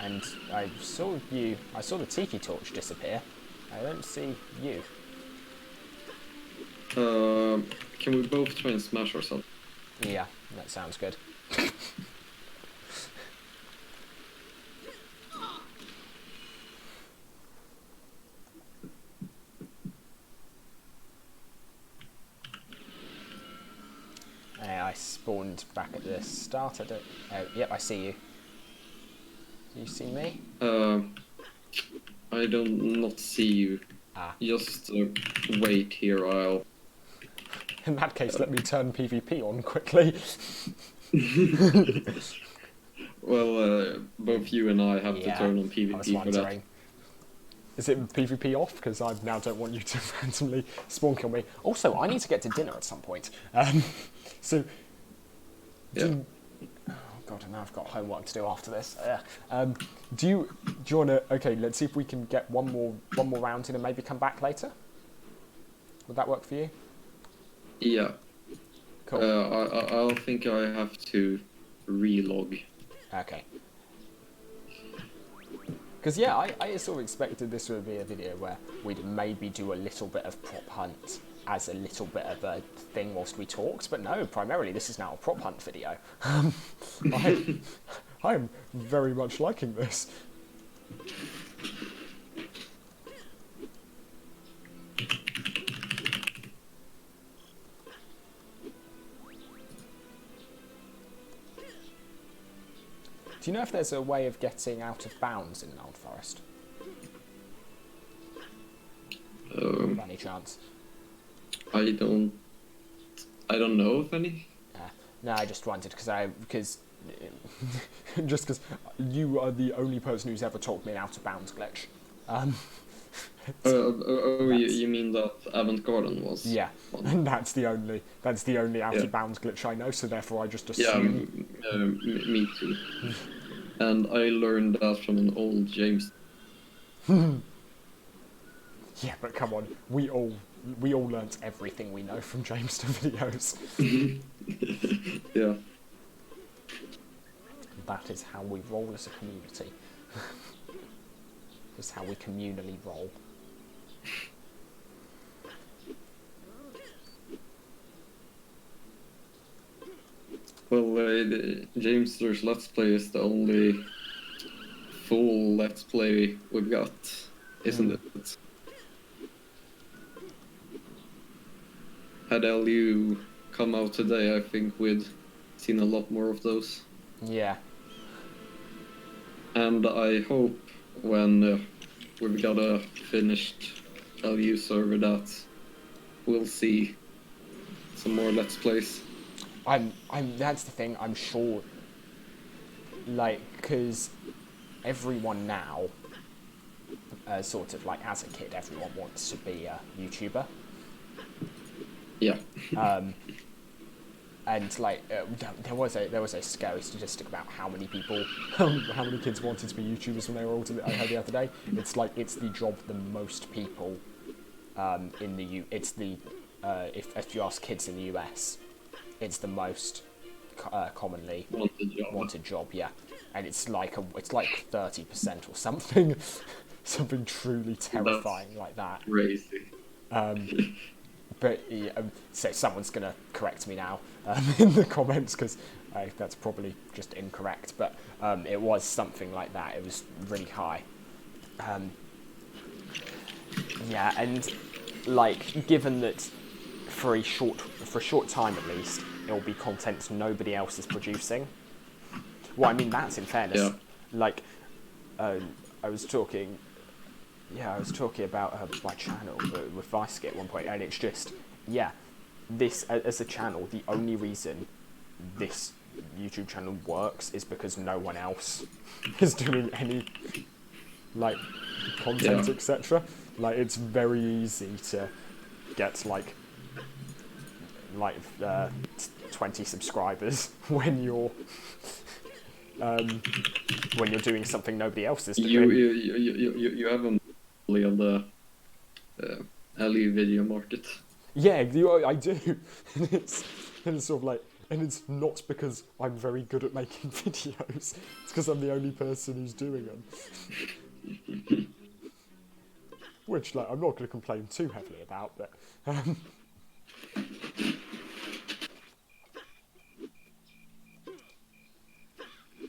And I saw the tiki torch disappear. I don't see you. Can we both try and smash ourselves? Yeah, that sounds good. I spawned back at the start. Oh, yep, I see you. Do you see me? I don't not see you. Ah. Just wait here. I'll. In that case, let me turn PvP on quickly. Well, both you and I have to turn on PvP I was for that. wondering. Is it PvP off? Because I now don't want you to randomly spawn kill me. Also, I need to get to dinner at some point. So, Yeah. Oh god, and now I've got homework to do after this. Do you want to? Okay, let's see if we can get one more round in and maybe come back later. Would that work for you? Yeah. Cool. I'll think I have to relog. Okay. Because yeah, I sort of expected this would be a video where we'd maybe do a little bit of prop hunt as a little bit of a thing whilst we talked, but no, primarily this is now a prop hunt video. I am very much liking this. Do you know if there's a way of getting out of bounds in an old forest? By any chance? I don't know of any. No, I just wondered because you are the only person who's ever told me an out of bounds glitch. You mean that Avant Garden was? Yeah, one? and that's the only out of bounds glitch I know. So therefore, I just Yeah, assume. me too. And I learned that from an old James. Yeah, but come on, we all learnt everything we know from James videos. Yeah. That is how we roll as a community. That's how we communally roll. Well, Jamester's Let's Play is the only full Let's Play we've got, isn't it? Had LU come out today, I think we'd seen a lot more of those. Yeah. And I hope when we've got a finished LU server that we'll see some more Let's Plays. That's the thing, I'm sure, like, because everyone now, sort of, like, as a kid, everyone wants to be a YouTuber. Yeah. And, like, there was a scary statistic about how many people, how many kids wanted to be YouTubers when they were older, I heard the other day. It's, like, it's the job the most people, if you ask kids in the US, it's the most commonly wanted job, yeah, and it's like 30% or something, something truly terrifying. That's like that. Crazy. But so someone's gonna correct me now in the comments because that's probably just incorrect. But it was something like that. It was really high. Yeah, and like given that for a short time at least, it will be content nobody else is producing. Well, I mean, that's in fairness. Yeah. Like, I was talking about my channel with Vicek at one point, and it's just, yeah, this, as a channel, the only reason this YouTube channel works is because no one else is doing any, like, content, etc. Like, it's very easy to get, like 20 subscribers when you're doing something nobody else is doing. You have a monopoly on the LE video market. Yeah, I do. And it's sort of like, and it's not because I'm very good at making videos. It's because I'm the only person who's doing them. Which, like, I'm not going to complain too heavily about, but.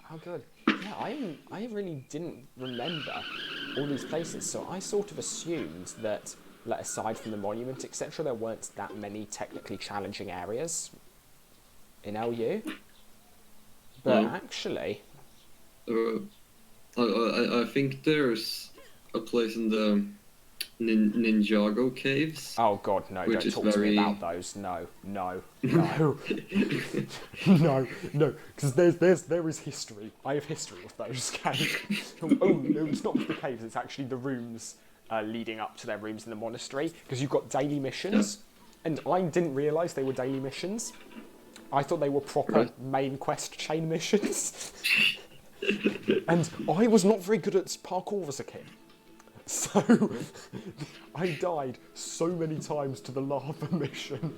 How good. Yeah, I really didn't remember all these places, so I sort of assumed that, like, aside from the monument, etc., there weren't that many technically challenging areas in LU. But actually... I think there's a place in the Ninjago caves. Oh god, no, don't talk to me about those. No. No, because there is history. I have history with those caves. Oh, no, it's not the caves, it's actually the rooms leading up to their rooms in the monastery, because you've got daily missions, and I didn't realise they were daily missions. I thought they were proper main quest chain missions. And I was not very good at parkour as a kid. So, I died so many times to the lava mission,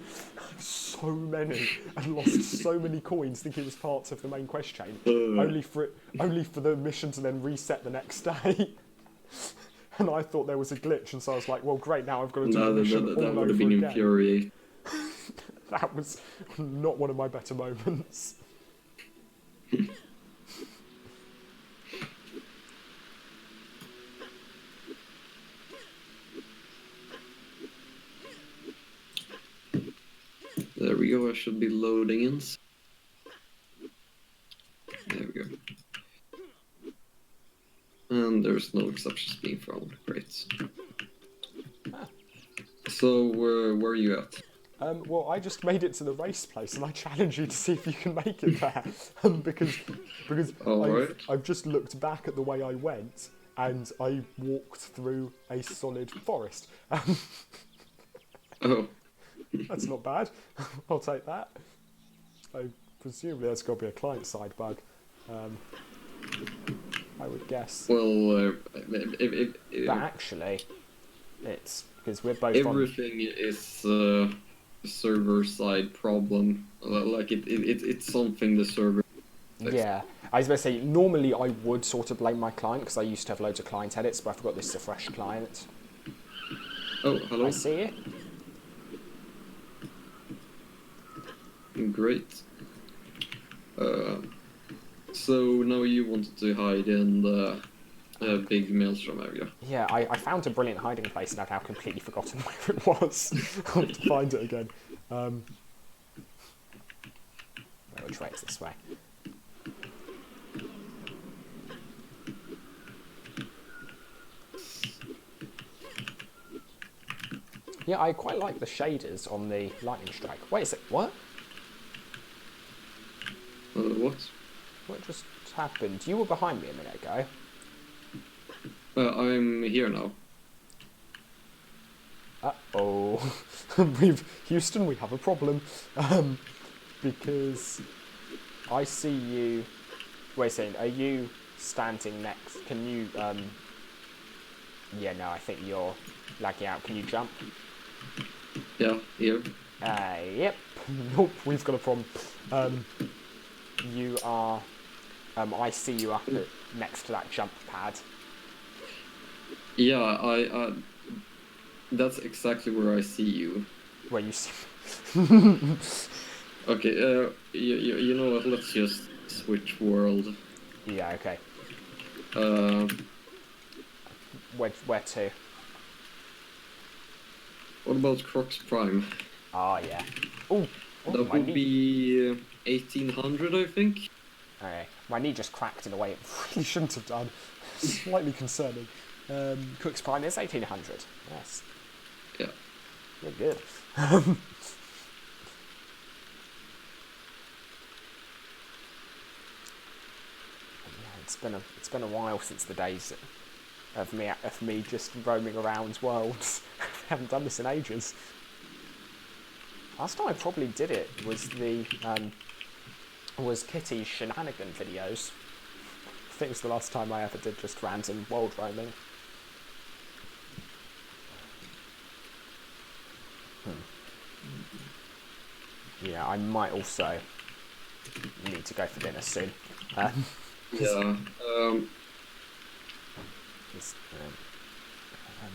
so many, and lost so many coins thinking it was part of the main quest chain, only for the mission to then reset the next day. And I thought there was a glitch, and so I was like, well, great, now I've got to do the mission all over again. That would have been infuriating. That was not one of my better moments. There we go, I should be loading in. There we go. And there's no exceptions being thrown. Great. So, where are you at? Well, I just made it to the race place, and I challenge you to see if you can make it there. Because I've just looked back at the way I went, and I walked through a solid forest. Oh, That's not bad. I'll take that. I presume there's got to be a client-side bug. I would guess. well, But actually, it's because we're both everything is a server-side problem. Like it's something the server. Yeah, I was going to say, normally I would sort of blame my client because I used to have loads of client edits, but I forgot this is a fresh client. Oh, hello. I see it. Great. So now you wanted to hide in the big maelstrom area. Yeah, I found a brilliant hiding place and I've now completely forgotten where it was. I'll have to find it again. Which way is this way? Yeah, I quite like the shaders on the lightning strike. Wait a sec, what? What? What just happened? You were behind me a minute ago. I'm here now. Uh-oh. Houston, we have a problem. Because I see you... Wait a second, are you standing next? Can you, Yeah, no, I think you're lagging out. Can you jump? Yeah, here. Yep. Nope, we've got a problem. You are... I see you up next to that jump pad. Yeah, I that's exactly where I see you. Where you see... Okay, you know what, let's just switch world. Yeah, okay. Where to? What about Crocs Prime? Oh, yeah. Ooh. That My would knee. be 1800, I think. Okay. My knee just cracked in a way it really shouldn't have done. Slightly concerning. Cook's Prime is 1800. Yes. Yeah. You're good. Yeah, it's been a while since the days of me just roaming around worlds. I haven't done this in ages. Last time I probably did it was was Kitty's shenanigan videos. I think it was the last time I ever did just random world roaming. Yeah, I might also need to go for dinner soon. Yeah.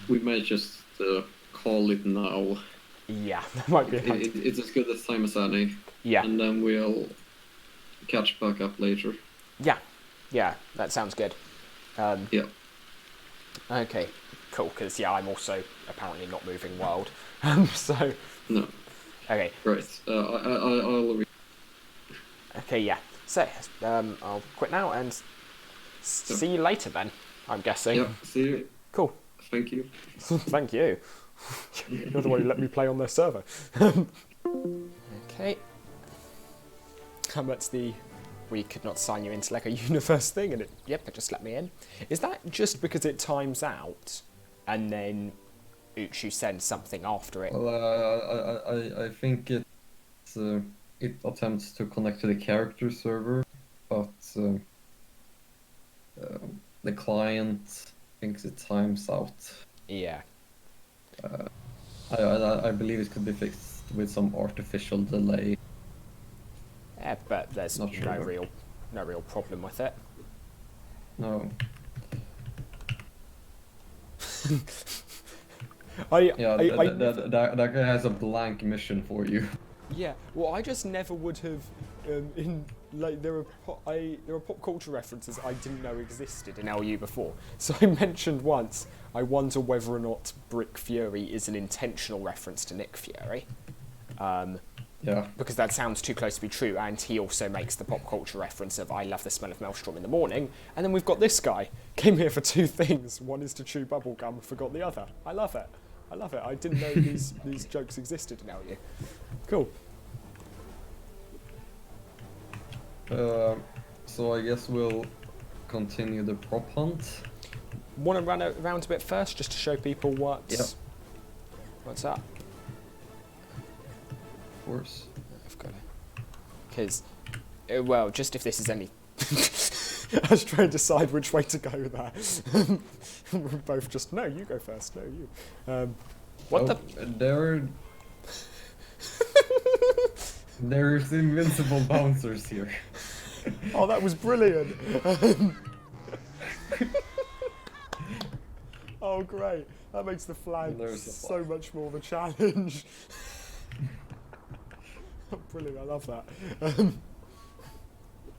We might just call it now. Yeah, that might be It's as good a time as any. Yeah. And then we'll catch back up later. Yeah, that sounds good. Yeah. Okay, cool, because, yeah, I'm also apparently not moving world. So... No. Okay. Right. I'll... Okay, yeah. So, I'll quit now and see you later then, I'm guessing. Yeah, see you. Cool. Thank you. Thank you. You're the one who let me play on their server. Okay. That's the... We could not sign you into like a universe thing, and it just let me in. Is that just because it times out, and then Uchu sends something after it? Well, I think it attempts to connect to the character server, but the client thinks it times out. Yeah. I believe it could be fixed with some artificial delay. Yeah, but there's Not sure. no real problem with it. No. That guy has a blank mission for you. Yeah, well, I just never would have. There are pop culture references I didn't know existed in LU before. So I mentioned once. I wonder whether or not Brick Fury is an intentional reference to Nick Fury. Yeah. Because that sounds too close to be true, and he also makes the pop culture reference of "I love the smell of Maelstrom in the morning," and then we've got this guy came here for two things. One is to chew bubblegum, forgot the other. I love it. I didn't know these jokes existed in LU. Cool. So I guess we'll continue the prop hunt. Want to run around a bit first, just to show people Yep. what's up? Of course. I've got it. Because, well, just if this is any... I was trying to decide which way to go there. We're both just, no, you go first, no, you. What the... There's invincible bouncers here. Oh, that was brilliant. Oh, great. That makes the flag so much more of a challenge. Brilliant, I love that.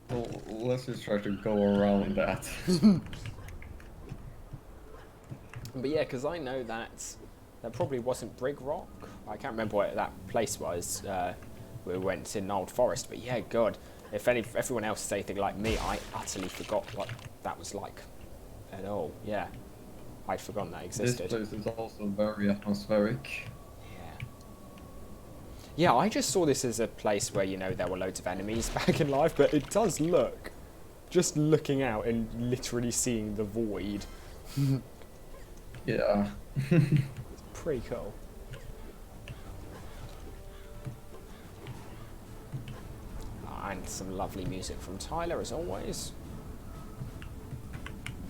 Well, let's just try to go around that. But yeah, because I know that probably wasn't Brig Rock. I can't remember what that place was. We went in Old Forest, but yeah, God, if everyone else is anything like me, I utterly forgot what that was like at all. Yeah, I'd forgotten that existed. This place is also very atmospheric. Yeah, I just saw this as a place where, you know, there were loads of enemies back in life, but it does look, just looking out and literally seeing the void. Yeah. It's pretty cool. And some lovely music from Tyler, as always.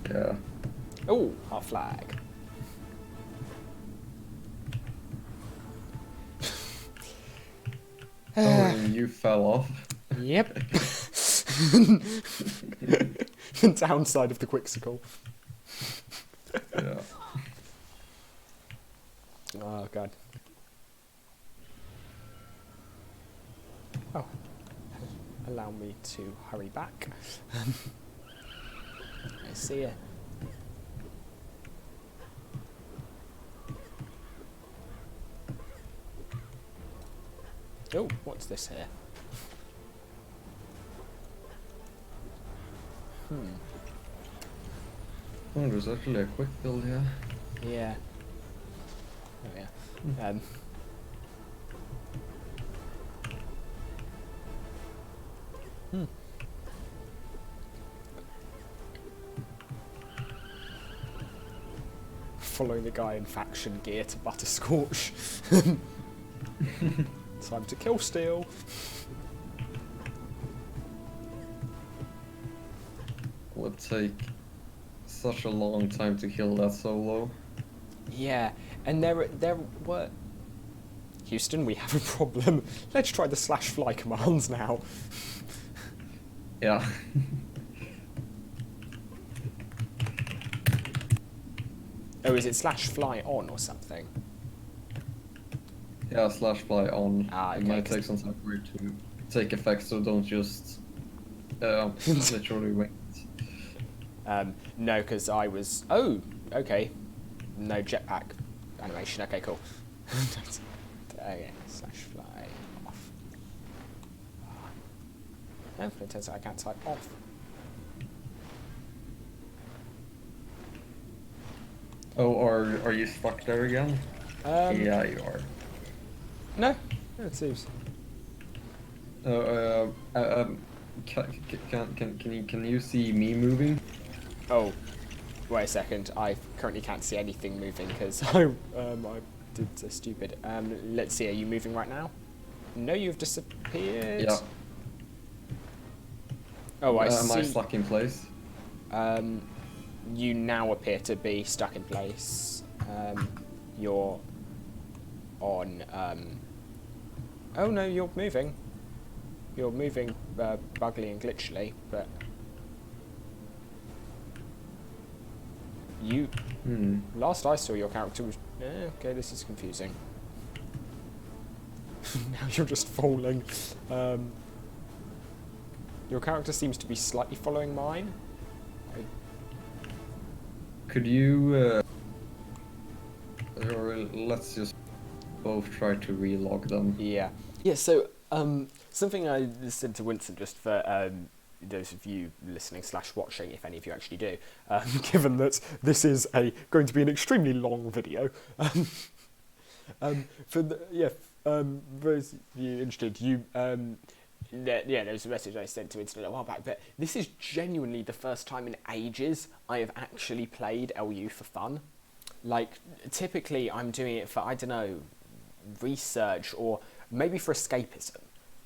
Yeah. Oh, our flag. Oh, and you fell off. Yep. The downside of the Quixsicle. Yeah. Oh, God. Oh. Allow me to hurry back. I see ya. Oh, what's this here? Oh, there's actually a quick build here. Yeah. Oh, yeah. Following the guy in faction gear to Butterscorch. Time to kill Steel. Would take such a long time to kill that solo. Yeah, and there were... Houston, we have a problem. Let's try the /fly commands now. Yeah. Oh, is it /fly on or something? Yeah, /fly on. Ah, okay, it might take some time for it to take effect, so don't just literally wait. No, because I was... Oh, okay. No jetpack animation. Okay, cool. Okay, /fly off. No, it turns out I can't type off. Oh, are you stuck there again? Yeah, you are. No, it seems. Can you see me moving? Oh, wait a second. I currently can't see anything moving because I did a stupid. Let's see. Are you moving right now? No, you've disappeared. Yeah. Oh, I see. Am I stuck in place? You now appear to be stuck in place. You're on. Oh no, you're moving. You're moving bugly and glitchily, but you. Last I saw, your character was. Okay, this is confusing. Now you're just falling. Your character seems to be slightly following mine. Could you, or let's just both try to relog them. Yeah. Yeah, so, something I said to Winston, just for those of you listening / watching, if any of you actually do, given that this is going to be an extremely long video, for those of you interested, Yeah, there was a message I sent to Internet a while back, but this is genuinely the first time in ages I have actually played LU for fun. Like, typically I'm doing it for, I don't know, research or maybe for escapism.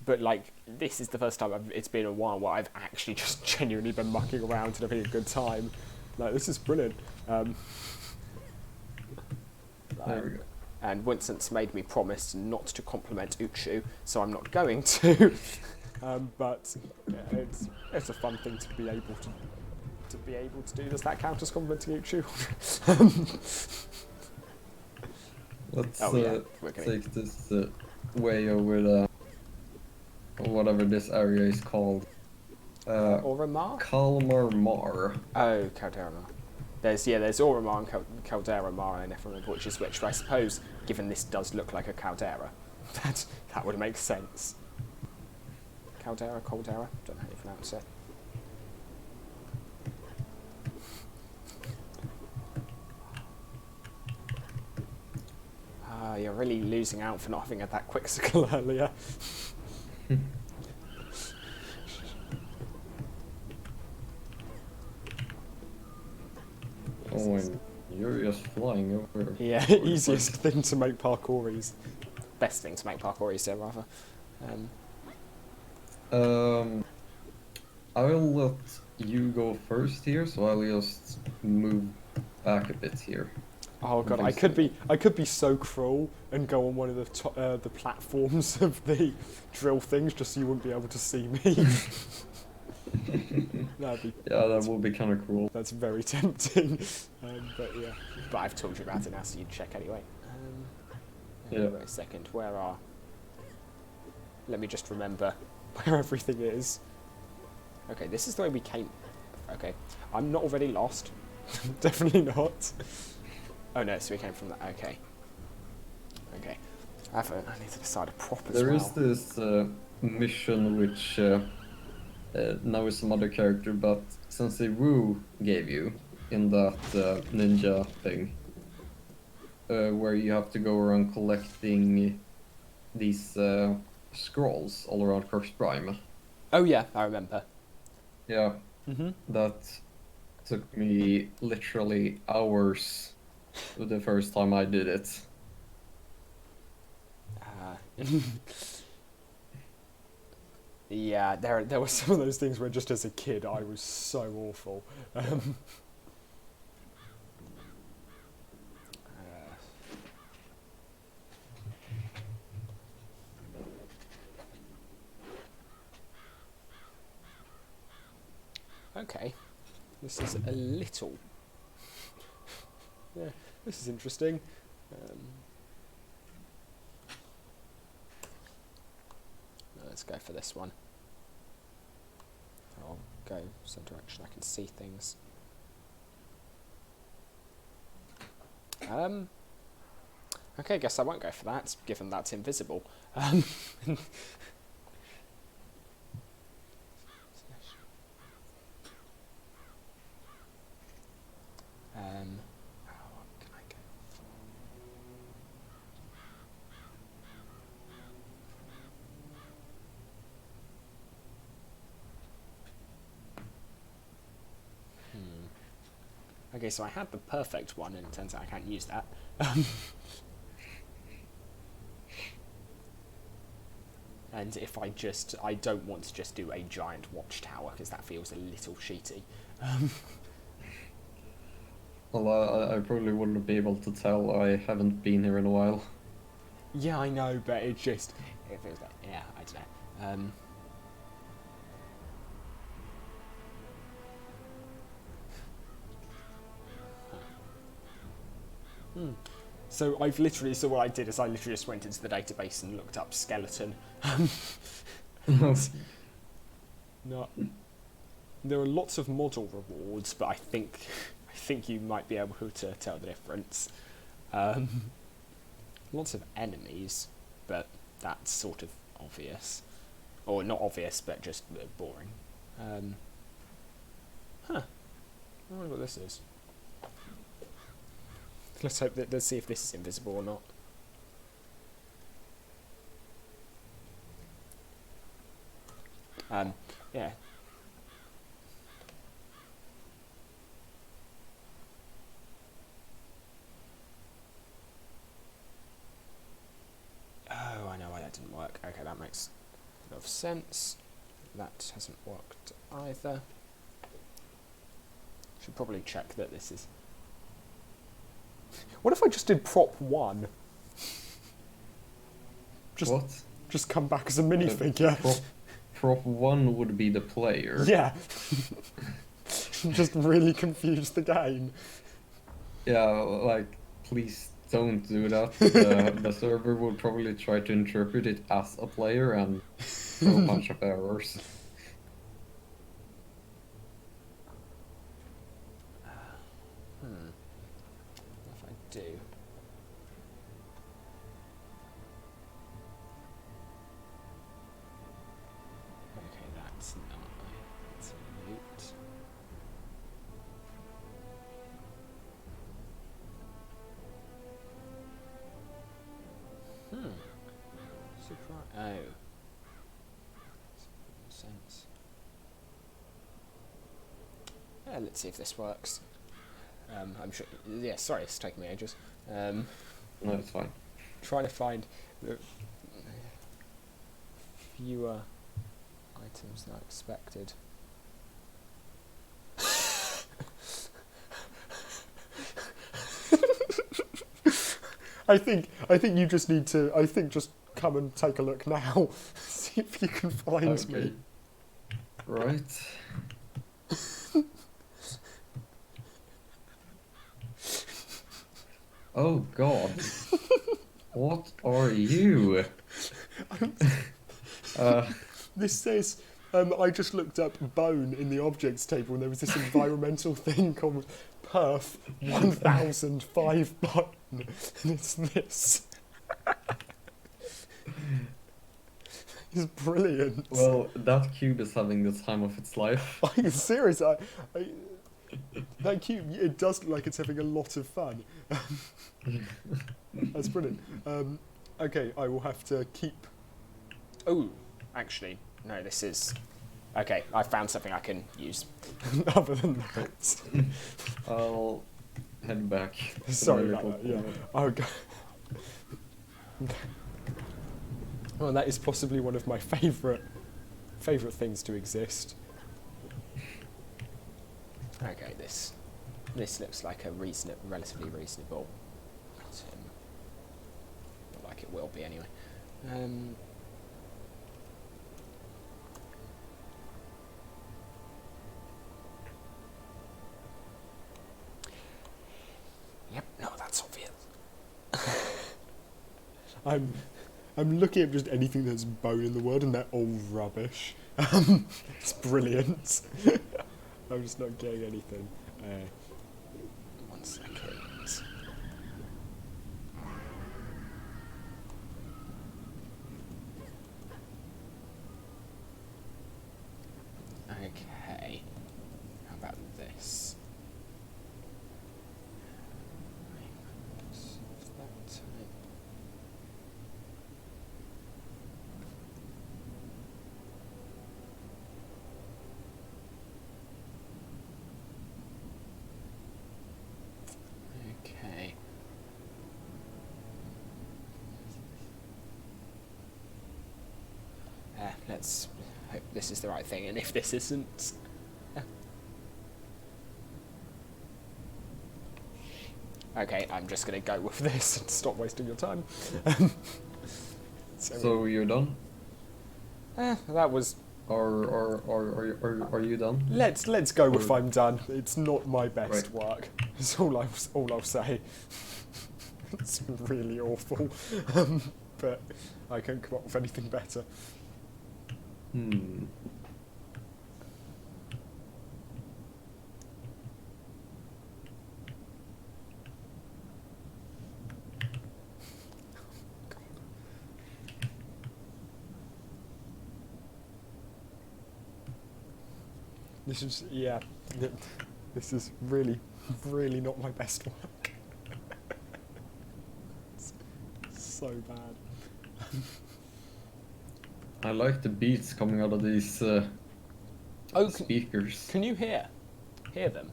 But, like, this is the first time it's been a while where I've actually just genuinely been mucking around and having a good time. Like, this is brilliant. There we go. And Winston's made me promise not to compliment Uchu, so I'm not going to. But yeah, it's a fun thing to be able to do. Does that count as complimenting Uchu? Let's we're gonna- take this way over the whatever this area is called. Oromar? Kalmar Mar. Oh, Caldera Mar. There's Oromar and Caldera Mar, and I never remember which is which, but I suppose, given this does look like a caldera, that would make sense. Caldera? Don't know how you pronounce it. You're really losing out for not having had that quicksicle earlier. Oh, and you're just flying over. Yeah, easiest thing to make parkouries. Best thing to make parkouries, rather. I will let you go first here, so I'll just move back a bit here. Oh god, I could be so cruel and go on one of the platforms of the drill things just so you wouldn't be able to see me. That would be kind of cruel. That's very tempting. But yeah, but I've told you about it now, so you check anyway. Yeah. Wait a second. Let me just remember where everything is. Okay, this is the way we came. Okay, I'm not already lost. Definitely not. Oh no, so we came from that. Okay. I need to decide a prop as well. There is this mission which now is some other character, but Sensei Wu gave you in that ninja thing, where you have to go around collecting these scrolls all around Corpse Prime. Oh yeah, I remember. Yeah. Mhm. That took me literally hours the first time I did it. Yeah, there were some of those things where just as a kid I was so awful. Okay, this is a little. Yeah, this is interesting. Let's go for this one. I'll go some direction I can see things. Okay, guess I won't go for that, given that's invisible. What can I go for? Okay, so I had the perfect one, and it turns out I can't use that. And if I don't want to just do a giant watchtower, because that feels a little cheaty. Well, I probably wouldn't be able to tell. I haven't been here in a while. Yeah, I know, but it feels like, yeah, I don't know. So what I did is I literally just went into the database and looked up skeleton. No, there are lots of model rewards, but I think you might be able to tell the difference. Lots of enemies, but that's sort of obvious, or not obvious, but just boring. I wonder what this is. Let's see if this is invisible or not. Yeah. Oh, I know why that didn't work. Okay, that makes a lot of sense. That hasn't worked either. Should probably check that this is... What if I just did prop 1? What? Just come back as a minifigure. Prop 1 would be the player. Yeah. Just really confuse the game. Yeah, like, please don't do that. The server will probably try to interpret it as a player and throw a bunch of errors. What if I do? Okay, that's not. It's a loot. Surprise. Oh. Sense. Yeah, let's see if this works. I'm sure. Yeah, sorry, it's taking me ages. No, it's fine. Trying to find the fewer items than I expected. I think you just need to. I think just come and take a look now. See if you can find me. Right. Oh God. What are you? This says. I just looked up bone in the objects table, and there was this environmental thing called Perf 1005 bone, and it's this. It's brilliant. Well, that cube is having the time of its life. I'm serious. That cube, it does look like it's having a lot of fun. That's brilliant. Okay, I will have to keep... Oh, actually, no, this is... Okay, I found something I can use. Other than that. I'll head back. Sorry about that, yeah. Oh, God. Well, that is possibly one of my favourite things to exist. Okay, this looks like a relatively reasonable item. Not like it will be anyway. Yep, no, that's obvious. I'm looking at just anything that's bone in the world, and they're all rubbish. It's brilliant. I'm just not getting anything. 1 second. Okay. How about this? That type. Okay. Let's hope this is the right thing, and if this isn't... Okay, I'm just going to go with this and stop wasting your time. So you're done? That was... Are you done? Let's go with I'm done. It's not my best Right. work. That's all I'll say. It's really awful. But I can't come up with anything better. This is, yeah, this is really, really not my best work. It's so bad. I like the beats coming out of these speakers. Can you hear them?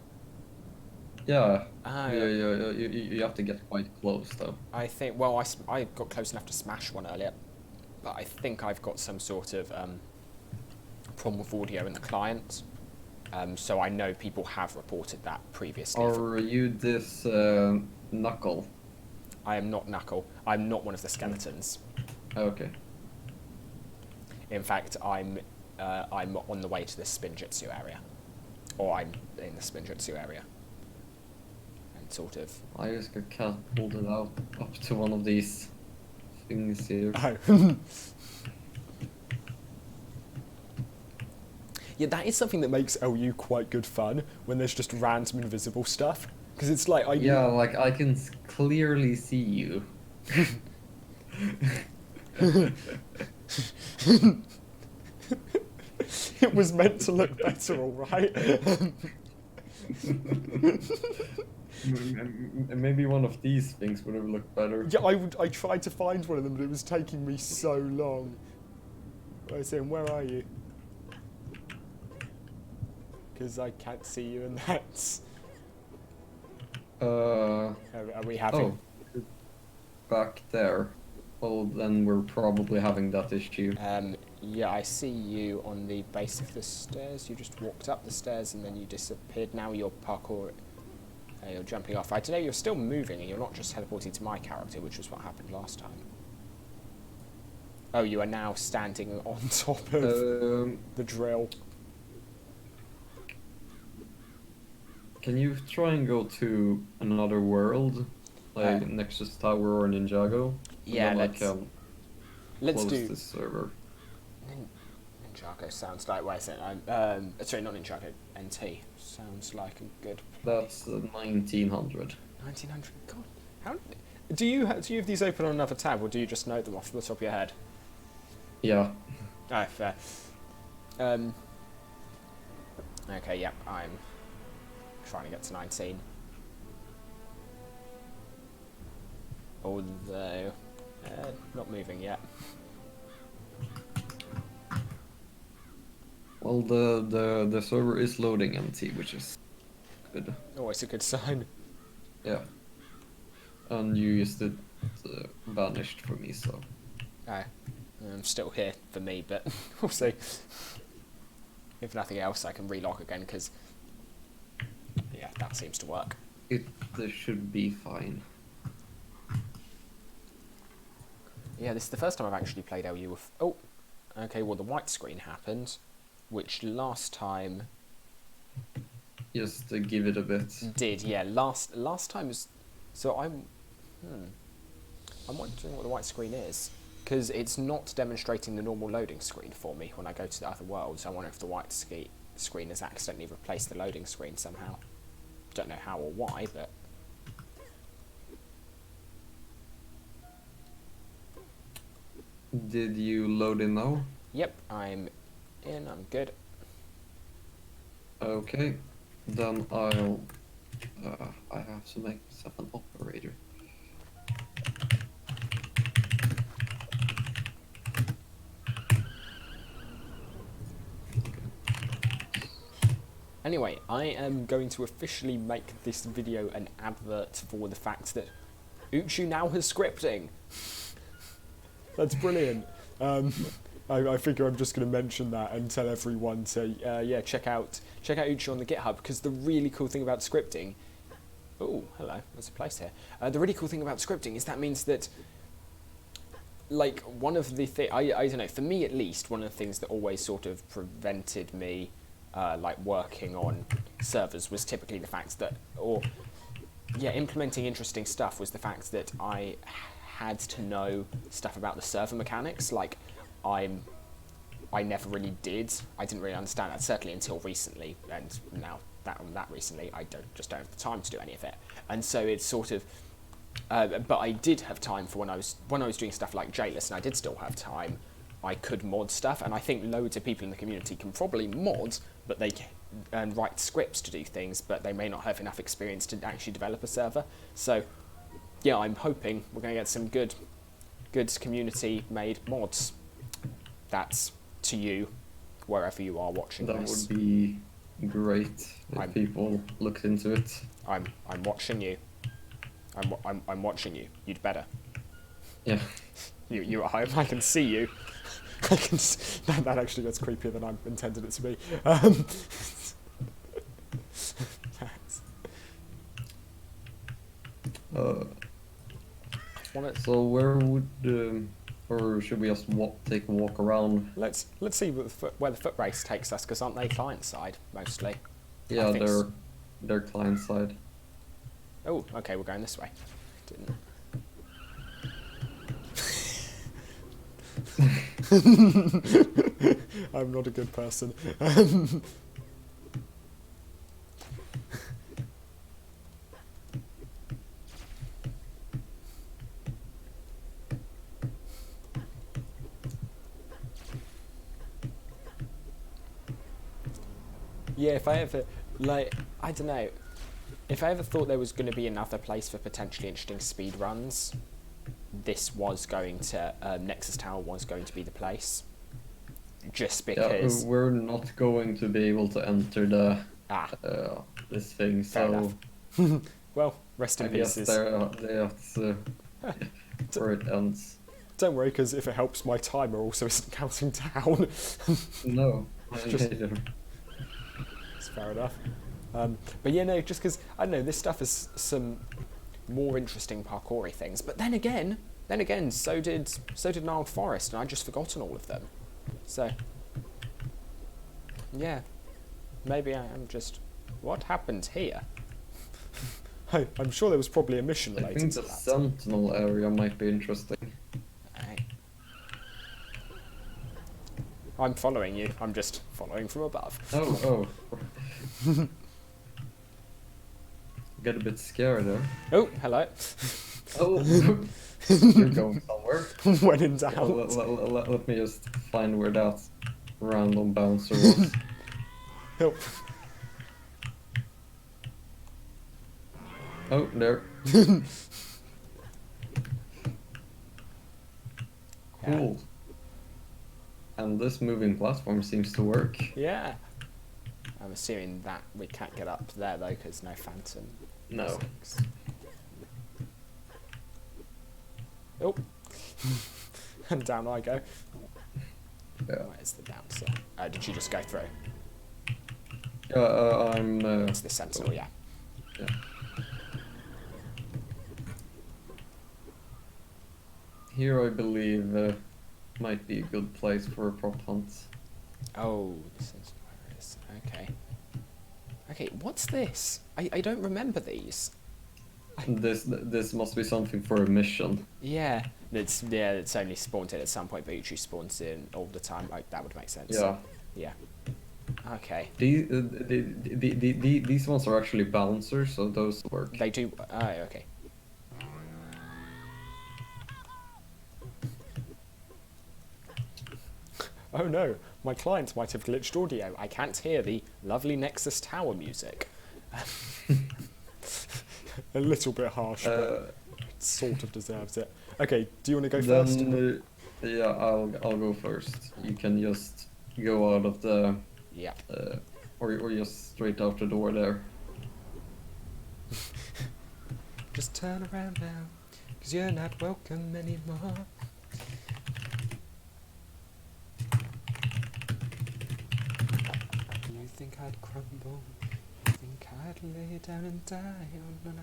Yeah. Ah, You have to get quite close though. I think, well, I got close enough to smash one earlier, but I think I've got some sort of problem with audio in the client. So I know people have reported that previously. Are you this Knuckle? I am not Knuckle. I'm not one of the skeletons. Okay. In fact, I'm on the way to the Spinjitzu area, or I'm in the Spinjitzu area, and sort of. I just got catapulted out up to one of these things here. Oh. Yeah, that is something that makes LU quite good fun when there's just random invisible stuff, because it's like Yeah, like I can clearly see you. It was meant to look better, all right. Maybe one of these things would have looked better. Yeah, I tried to find one of them, but it was taking me so long. I was saying, where are you? Because I can't see you, and that's. Are we having? Oh, back there. Well, then we're probably having that issue. Yeah, I see you on the base of the stairs. You just walked up the stairs and then you disappeared. Now you're parkour. You're jumping off. I don't know. You're still moving, and you're not just teleporting to my character, which was what happened last time. Oh, you are now standing on top of the drill. Can you try and go to another world, like Nexus Tower or Ninjago? Yeah, let's do this server. Ninjago sounds like. Wait a second. Sorry, not Ninjago. NT sounds like a good. That's 1900. 1900. God, how do you have these open on another tab, or do you just know them off the top of your head? Yeah. Oh, fair. Okay. Yep. Yeah, I'm trying to get to 19. Although, not moving yet. Well, the server is loading MT, which is good. Always a good sign. Yeah. And you just it vanished for me, so. Oh, I'm still here for me, but we'll see. If nothing else, I can relog again, because yeah, that seems to work. This should be fine. Yeah, this is the first time I've actually played LU with... Oh, okay, well the white screen happened, which last time... Just to give it a bit. Did, yeah, last time was... So I'm wondering what the white screen is, because it's not demonstrating the normal loading screen for me when I go to the other worlds. I wonder if the white screen has accidentally replaced the loading screen somehow. Don't know how or why, but... Did you load in now? Yep, I'm in, I'm good. Okay, then I'll... I have to make myself an operator. Anyway, I am going to officially make this video an advert for the fact that Uchu now has scripting. That's brilliant. I figure I'm just going to mention that and tell everyone to yeah, check out Uchu on the GitHub, because the really cool thing about scripting. Oh, hello. There's a place here. The really cool thing about scripting is that means that, like, one of the I don't know, for me at least, one of the things that always sort of prevented me like working on servers was typically the fact that, or yeah, implementing interesting stuff was the fact that I had to know stuff about the server mechanics. Like, I never really did. I didn't really understand that, certainly until recently, and now that recently, I just don't have the time to do any of it. And so it's sort of, but I did have time for when I was doing stuff like Jailus, and I did still have time. I could mod stuff, and I think loads of people in the community can probably mod, but they can write scripts to do things, but they may not have enough experience to actually develop a server. So, yeah, I'm hoping we're going to get some good community-made mods. that's to you, wherever you are watching That this. would be great if I'm- people looked into it. I'm watching you. I'm watching you. You'd better. Yeah. You at home. I can see you. I can. That actually gets creepier than I intended it to be. Yes. So where would, or should we just take a walk around? Let's see where the foot race takes us, because aren't they client side mostly? Yeah, think s- they're client side. Oh, okay, we're going this way. Didn't. I'm not a good person. Yeah, if I ever, like, I don't know, if I ever thought there was going to be another place for potentially interesting speed runs, this was going to, Nexus Tower was going to be the place. Just because... Yeah, we're not going to be able to enter the Ah, this thing, fair so enough. Well, rest I in guess pieces. that's where it ends. Don't worry, because if it helps, my timer also isn't counting down. No, Just- neither. It's fair enough. But yeah, no, just because, I don't know, this stuff is some more interesting parkoury things. But then again, so did Gnarled Forest, and I'd just forgotten all of them. So, yeah, maybe I am just... What happened here? I'm sure there was probably a mission I related think to the that. Sentinel area might be interesting. Alright. I'm following you. I'm just following from above. Oh. Get a bit scared there. Oh, hello. Oh, you're going somewhere. When in Yeah, doubt. let me just find where that random bouncer was. Help. Oh, there. Cool. And this moving platform seems to work. Yeah. I'm assuming that we can't get up there though, because no phantom. No. physics. Oh. And down I go. Yeah. Where's the bouncer? Did you just go through? I'm. It's the sentinel, yeah. Yeah. Here, I believe, might be a good place for a prop hunt. Oh, the sentinel is okay. Okay, what's this? I don't remember these. This must be something for a mission. Yeah, it's only spawned in at some point, but Uchu spawns in all the time. Like that would make sense. Yeah. Yeah. Okay. These ones are actually bouncers, so those work. They do. Oh, okay. Oh no, my client might have glitched audio. I can't hear the lovely Nexus Tower music. A little bit harsh, but it sort of deserves it. Okay, do you want to go first? Then, yeah, I'll go first. You can just go out of the, Yeah. or just straight out the door there. Just turn around now, 'cause you're not welcome anymore. You think I'd crumble? You think I'd lay down and die? Oh, no, no,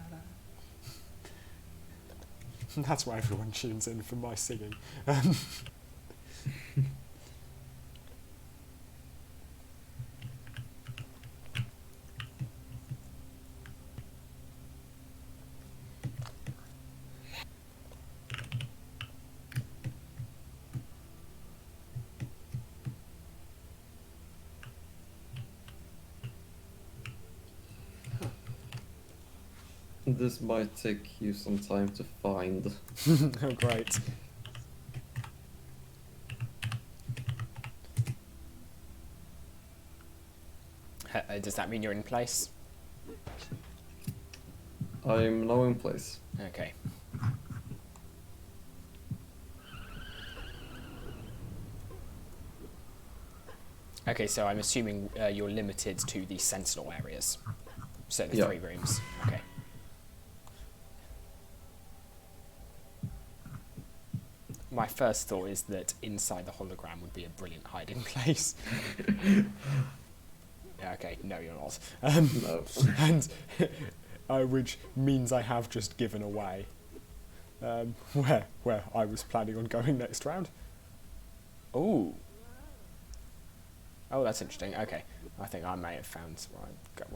no. That's why everyone tunes in for my singing. This might take you some time to find. Oh, great. Does that mean you're in place? I'm now in place. Okay. Okay, so I'm assuming you're limited to the sentinel areas. So the Yeah. 3 rooms. Okay. My first thought is that inside the hologram would be a brilliant hiding place. Yeah, okay, no, you're not. No. And which means I have just given away where I was planning on going next round. Ooh. Oh, that's interesting. Okay, I think I may have found where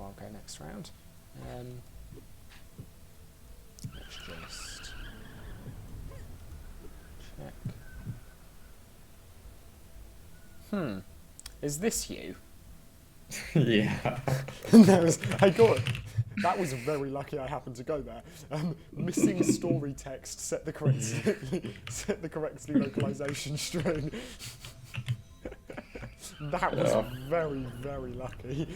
I'll go next round. Let's just check. Is this you? Yeah. I got it. That was very lucky I happened to go there. Missing story text set the correctly localization string. That was very, very lucky.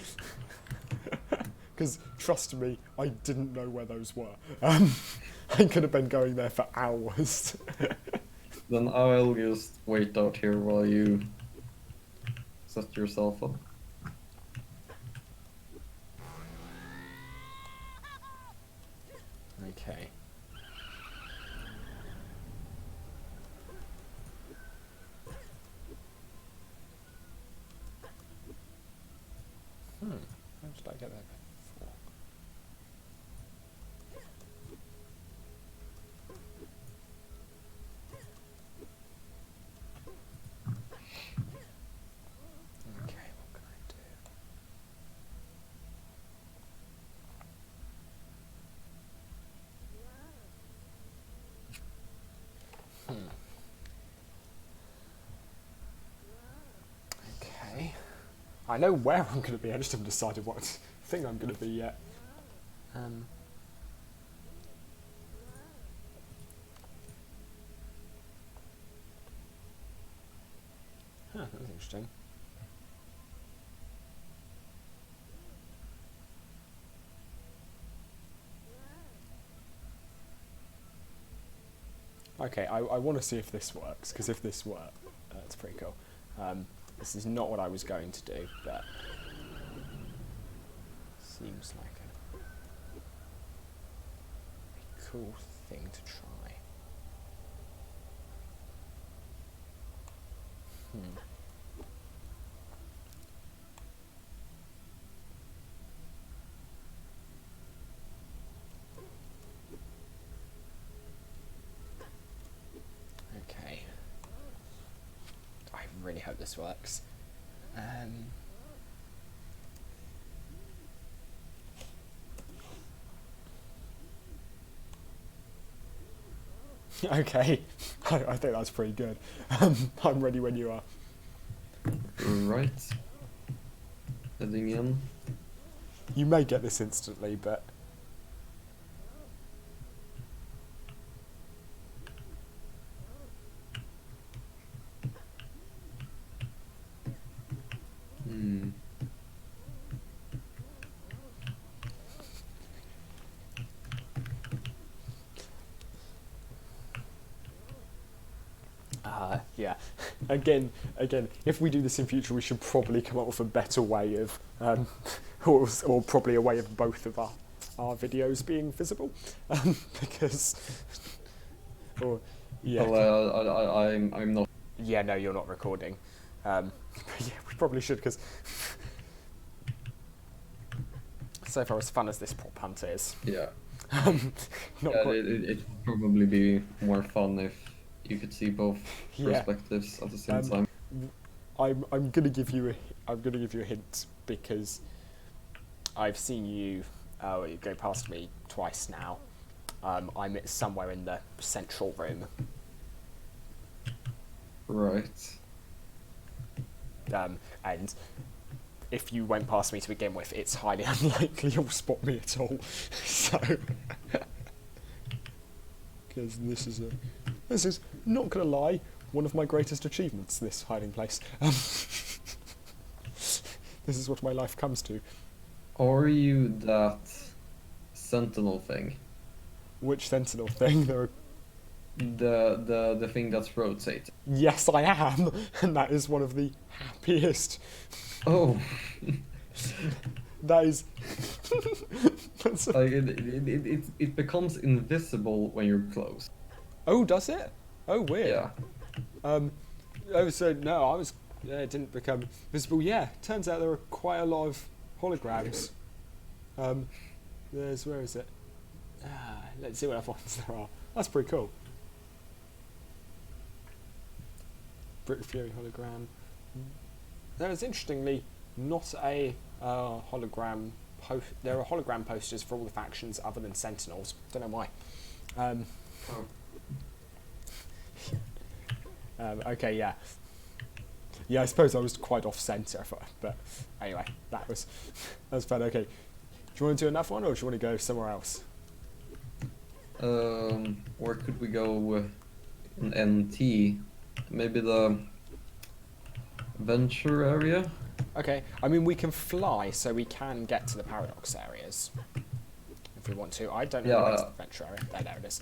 Because, trust me, I didn't know where those were. I could have been going there for hours. Then I'll just wait out here while you set yourself up. Okay. How did I get there before? Okay, what can I do? Okay. I know where I'm going to be, I just haven't decided what thing I'm going to be yet. That's interesting. Okay, I want to see if this works, because if this works, that's pretty cool. This is not what I was going to do, but seems like a cool thing to try. Okay. I really hope this works. Okay, I think that's pretty good. I'm ready when you are. Right. Heading in. You may get this instantly, but... Yeah. Again, if we do this in future, we should probably come up with a better way of, or probably a way of both of our videos being visible, because, or yeah. Well, I'm not. Yeah, no, you're not recording. But yeah, we probably should, because so far as fun as this prop hunt is, Yeah. not Yeah, quite. it'd probably be more fun if you could see both Yeah. perspectives at the same time. I'm gonna give you a hint, because I've seen you go past me twice now. I'm somewhere in the central room. Right. And if you went past me to begin with, it's highly unlikely you'll spot me at all. So, because this is not gonna lie, one of my greatest achievements. This hiding place. This is what my life comes to. Are you that sentinel thing? Which sentinel thing? There are The thing that's rotating. Yes, I am, and that is one of the happiest. Oh. That is. That's Like it becomes invisible when you're close. Oh, does it? Oh, weird. Yeah. Oh, so no, I was. Yeah, it didn't become visible. Yeah, turns out there are quite a lot of holograms. There's where is it? Let's see what other ones there are. That's pretty cool. Brick Fury hologram. There is interestingly not a hologram. There are hologram posters for all the factions other than Sentinels. Don't know why. Okay, yeah. Yeah, I suppose I was quite off centre, but anyway, that was fun. Okay, do you want to do another one, or do you want to go somewhere else? Where could we go in NT? Maybe the venture area? Okay, I mean we can fly, so we can get to the paradox areas if we want to. I don't know where's the venture area. There it is.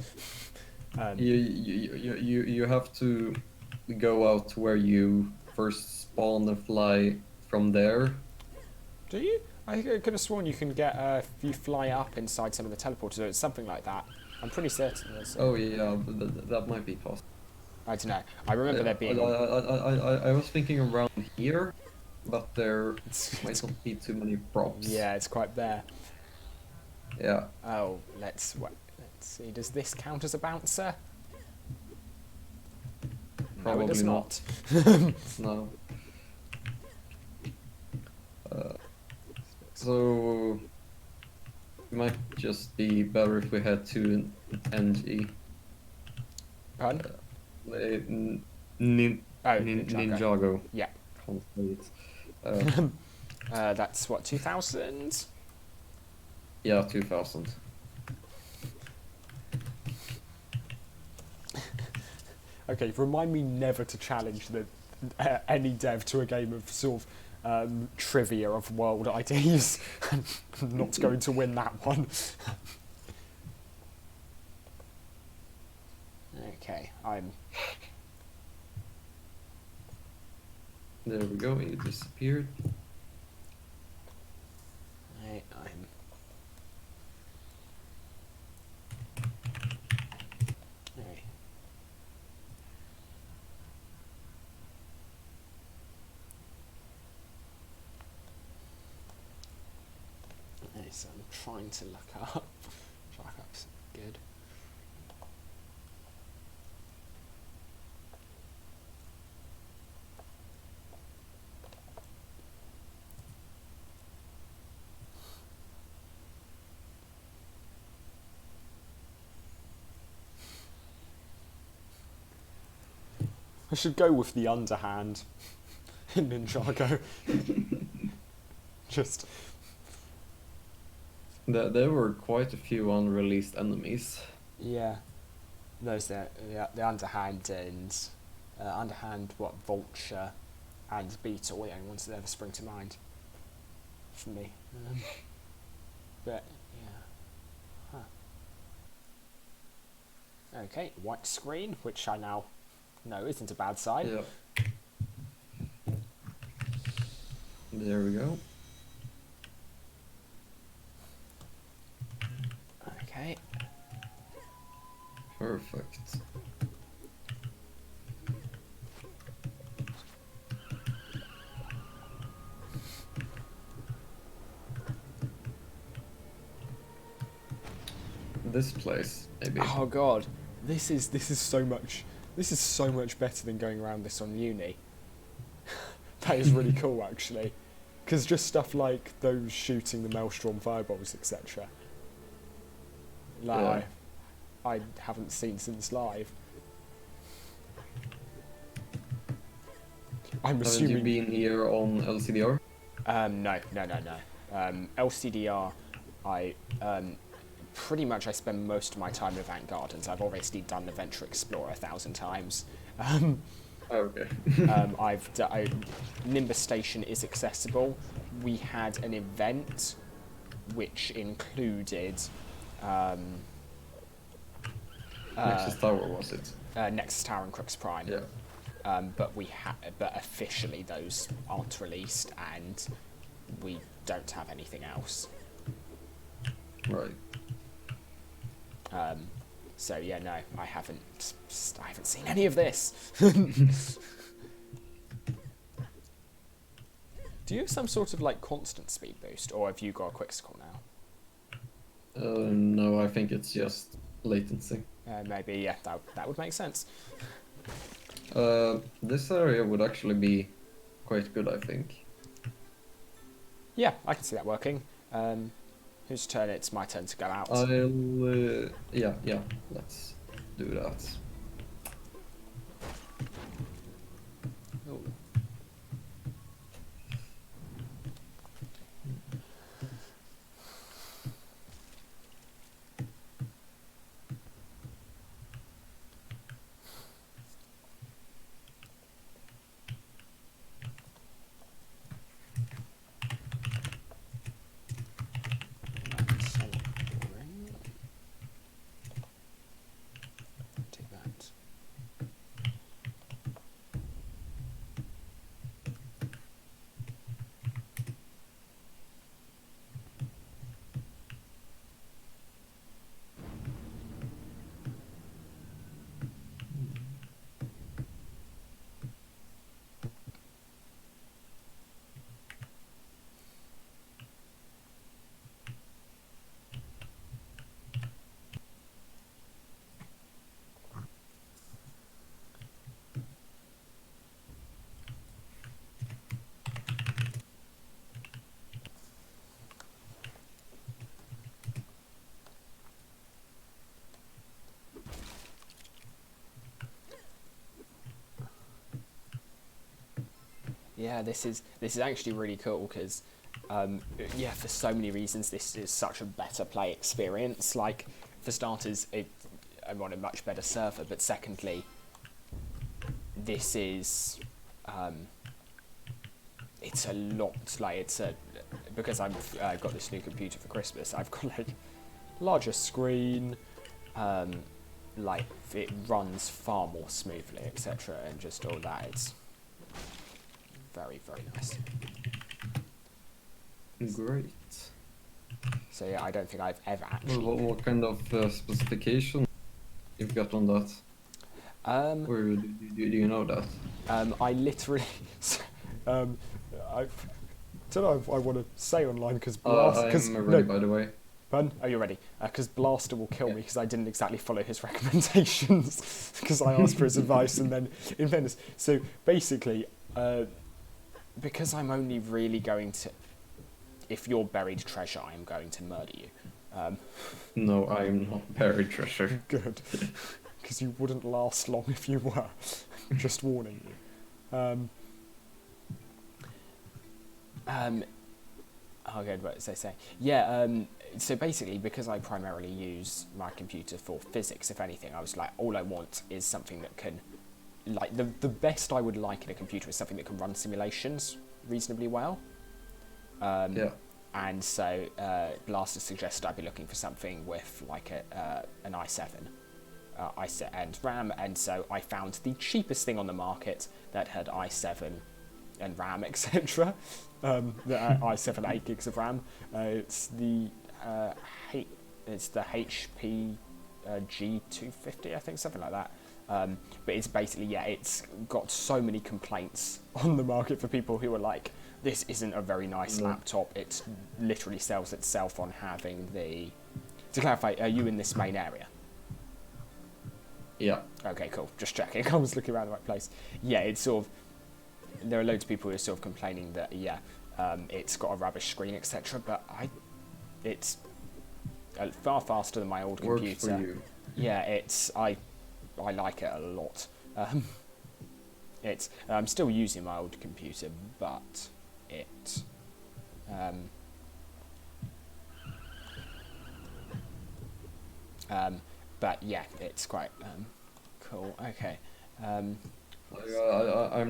You have to go out where you first spawn and fly from there. Do you? I could have sworn you can get if you fly up inside some of the teleporters. Or it's something like that. I'm pretty certain. Oh yeah, that might be possible. I don't know. I remember there being. I was thinking around here, but there might not be too many props. Yeah, it's quite bare. Yeah. Oh, let's see. Does this count as a bouncer? Probably no, it does not. No. So it might just be better if we head to NG. Pardon? Ninjago. Yeah. Can't say it. That's what, 2000? Yeah, 2000. Okay, remind me never to challenge any dev to a game of sort of trivia of world IDs. I'm not going to win that one. Okay, I'm... There we go, you disappeared. I'm... Okay. Okay, so I'm trying to look up. Look up's good. I should go with the underhand in Ninjago. Just... There were quite a few unreleased enemies. Yeah. Those there, the underhand and... underhand, vulture and beetle, the only ones that ever spring to mind. For me. But, yeah. Huh. Okay, white screen, which I now... No, isn't a bad sign. Yeah. There we go. Okay. Perfect. This place, maybe. Oh god, this is so much better than going around this on uni. That is really cool, actually, because just stuff like those shooting the maelstrom fireballs, etc. Like I haven't seen since live. I'm assuming. Haven't you been here on LCDR? No. LCDR, pretty much I spend most of my time in Avant Gardens. I've obviously done Adventure Explorer 1,000 times. Okay. Nimbus Station is accessible. We had an event which included Nexus Tower, was it? Nexus Tower and Crux Prime. Yeah. But but officially those aren't released, and we don't have anything else. Right. So yeah, no, I haven't seen any of this. Do you have some sort of like constant speed boost, or have you got a quick scroll now? No, I think it's just latency. Maybe, yeah, that would make sense. This area would actually be quite good, I think. Yeah, I can see that working. Whose turn? It's my turn to go out. Yeah, let's do that. Ooh. That's boring. Take that. Yeah, this is actually really cool because, yeah, for so many reasons, this is such a better play experience. Like, for starters, I'm on a much better server, but secondly, this is, it's a lot, like, because I've got this new computer for Christmas, I've got, like, larger screen, like, it runs far more smoothly, etc., and just all that. It's very, very nice. Great. So yeah, I don't think I've ever actually... Well, what kind of specification you've got on that? Or do you know that? I literally... I don't know if I want to say online because I'm ready, by the way. Pardon? Oh, you're ready. Because Blaster will kill me because I didn't exactly follow his recommendations because I asked for his advice and then in fairness. So basically, because I'm only really going to... If you're buried treasure, I am going to murder you. No, I am not buried treasure. Good. Because you wouldn't last long if you were. Just warning you. Oh, good, what did I say? Yeah, so basically, because I primarily use my computer for physics, if anything, I was like, all I want is something that can... Like, the best I would like in a computer is something that can run simulations reasonably well. Yeah. And so Blaster suggested I be looking for something with like an i7 and RAM, and so I found the cheapest thing on the market that had i7 and RAM, etc. The i7 8 gigs of RAM. It's the HP G250, I think, something like that. But it's basically, yeah, it's got so many complaints on the market for people who are like, this isn't a very nice laptop. It literally sells itself on having the... To clarify, are you in this main area? Yeah. Okay, cool. Just checking. I was looking around the right place. Yeah, it's sort of... There are loads of people who are sort of complaining that, yeah, it's got a rubbish screen, etc. But it's far faster than my old computer. Works for you. Yeah, I like it a lot. I'm still using my old computer, but it but yeah, it's quite cool. Okay. I'm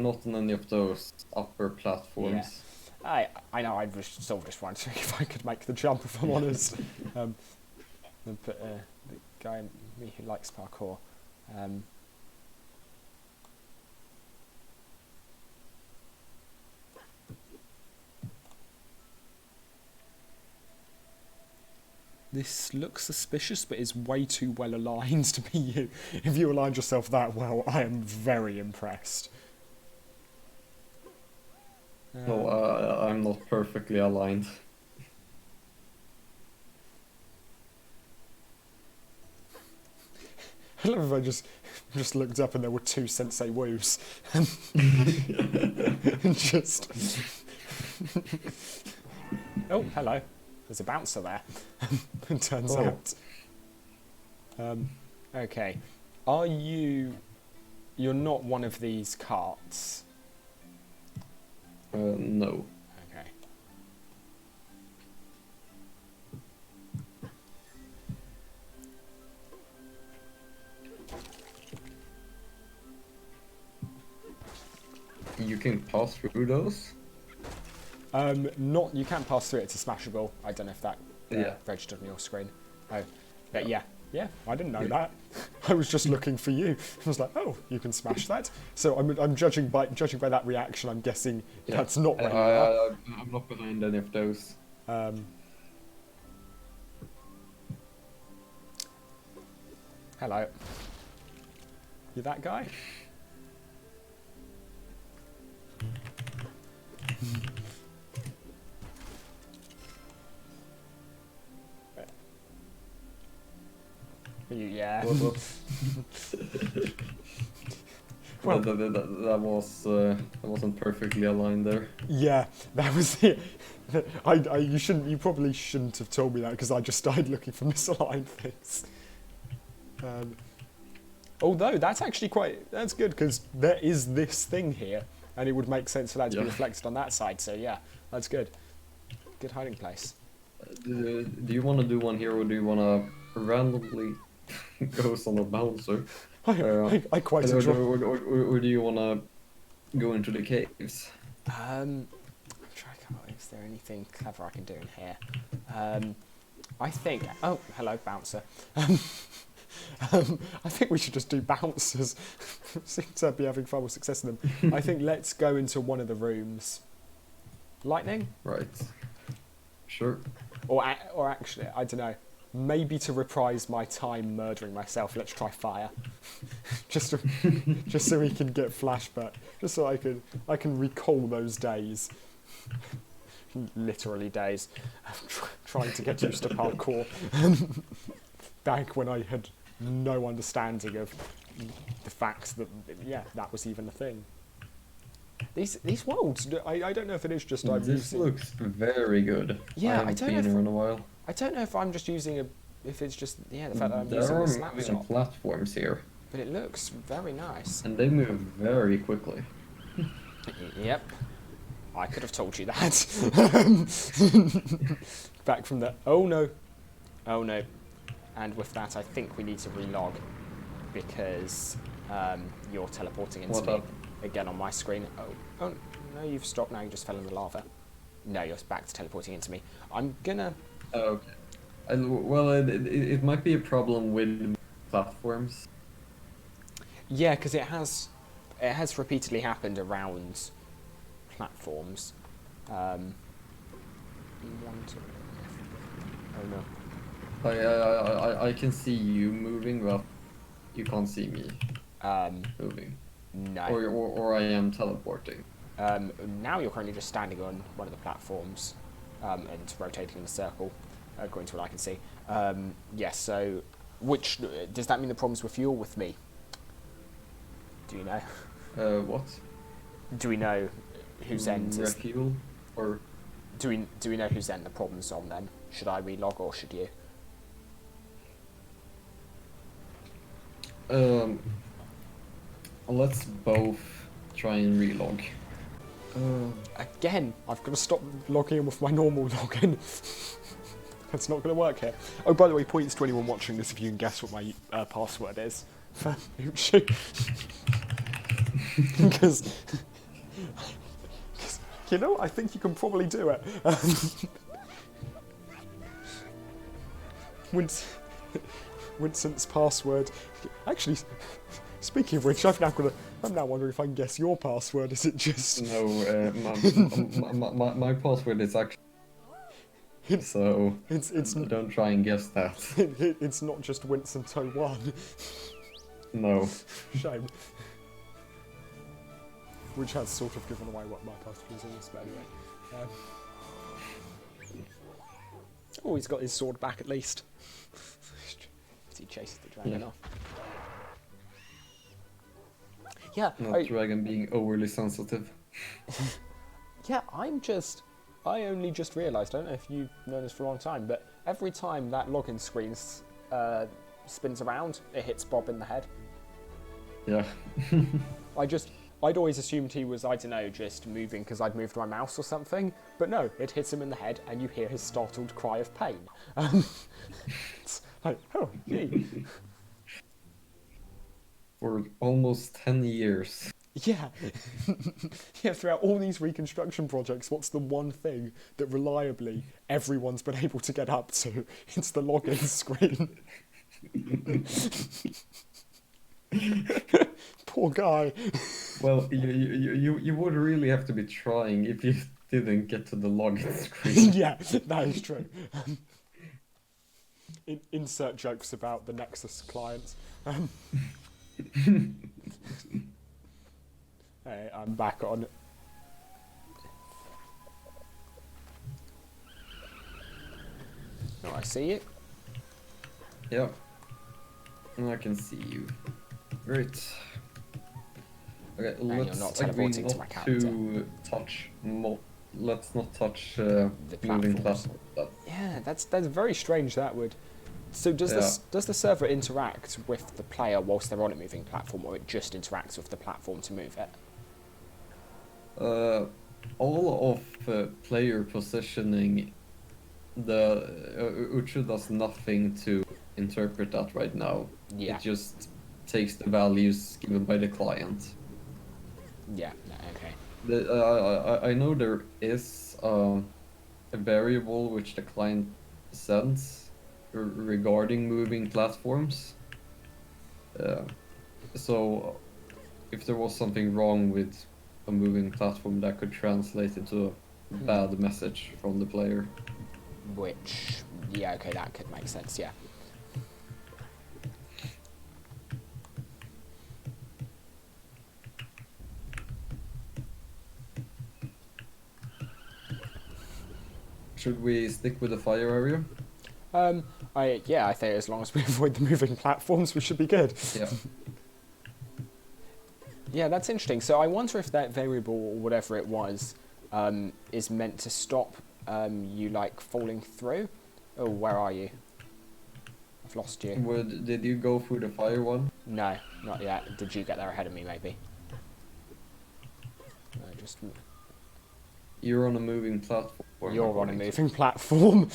not on any of those upper platforms. Yeah. I know. I was sort of just wondering if I could make the jump, if I'm honest. and put the guy, me who likes parkour. This looks suspicious, but is way too well aligned to be you. If you aligned yourself that well, I am very impressed. No, I'm not perfectly aligned. I love if I just looked up and there were 2 Sensei Woos. And just... Oh, hello. There's a bouncer there. It turns out. Okay. Are you... You're not one of these carts? No. Okay. You can pass through those? Not... You can't pass through it. It's smashable. I don't know if that Yeah. registered on your screen. Oh, but yeah. Yeah, I didn't know that. I was just looking for you. I was like, oh, you can smash that. So I'm judging by that reaction. I'm guessing that's not where you are. I'm not behind any of those. Hello. You that guy? Yeah. Well, that wasn't perfectly aligned there. Yeah, that was it. You probably shouldn't have told me that because I just started looking for misaligned things. Although that's actually that's good because there is this thing here, and it would make sense for that to be reflected on that side. So yeah, that's good. Good hiding place. Do you want to do one here, or do you want to randomly go on a bouncer? I quite enjoy. Or do you want to go into the caves? I'm trying to come up. Is there anything clever I can do in here? I think. Oh, hello, bouncer. I think we should just do bouncers. Seem to be having far more success in them. I think let's go into one of the rooms. Lightning? Right. Sure. Or actually, I don't know. Maybe to reprise my time murdering myself, let's try fire. just so we can get flashback. Just so I can recall those days. Literally days. Trying to get used to parkour. Back when I had no understanding of the fact that, yeah, that was even a thing. These worlds, I don't know if it is just I'm This using... looks very good. Yeah, I haven't been here in a while. I don't know if I'm just using if it's just, the fact that I'm There using are a snapshot. moving platforms here, But it looks very nice. and they move very quickly. Yep. I could have told you that. Back from the... Oh no. Oh no. And with that, I think we need to relog because you're teleporting into me again on my screen. Oh, no, you've stopped now. You just fell in the lava. No, you're back to teleporting into me. I'm gonna... Okay. Well, it might be a problem with platforms. Yeah, because it has repeatedly happened around platforms. Oh no. I can see you moving, but you can't see me moving. No. Or I am teleporting. Now you're currently just standing on one of the platforms and rotating in a circle, according to what I can see. Yes, so which does that mean the problem's with you or with me? Do you know? What? Do we know whose end is... Refuel? Or... Do we know whose end the problem's on then? Should I relog or should you? Let's both try and relog. Again, I've got to stop logging in with my normal login. That's not going to work here. Oh, by the way, points to anyone watching this if you can guess what my password is for Uchu. Because, you know, I think you can probably do it. Vincent's password. Actually, speaking of which, I'm now wondering if I can guess your password. Is it just? No, my password is actually. So It's don't try and guess that. it's not just Vincent01. No. Shame. Which has sort of given away what my password is, but anyway. Oh, he's got his sword back at least. He chases the dragon off. Yeah, Not dragon being overly sensitive. yeah, I only just realised, I don't know if you've known this for a long time, but every time that login screen spins around, it hits Bob in the head. Yeah. I'd always assumed he was, I don't know, just moving because I'd moved my mouse or something, but no, it hits him in the head and you hear his startled cry of pain. It's like, oh, gee. For almost 10 years. Yeah. Yeah, throughout all these reconstruction projects, what's the one thing that reliably everyone's been able to get up to? It's the login screen. Poor guy. Well, you would really have to be trying if you didn't get to the login screen. Yeah, that is true. Insert jokes about the Nexus clients. Hey, I'm back on. Oh, I see it. Yeah. And I can see you. Great. Okay, you're let's not agree teleporting to not my character. to touch. Let's not touch The moving platforms. platforms. Yeah, that's very strange. That would. So does the server interact with the player whilst they're on a moving platform, or it just interacts with the platform to move it? All of player positioning, the Uchu does nothing to interpret that right now. Yeah. It just takes the values given by the client. Yeah. No, okay. I know there is a variable which the client sends regarding moving platforms. So if there was something wrong with a moving platform, that could translate into a bad message from the player. Which, yeah, okay, that could make sense. Yeah. Should we stick with the fire area? I think as long as we avoid the moving platforms, we should be good. Yeah. Yeah, that's interesting. So I wonder if that variable or whatever it was is meant to stop you like falling through. Oh, where are you? I've lost you. Did you go through the fire one? No, not yet. Did you get there ahead of me, maybe? No, just... You're on a moving platform. You're on a moving platform.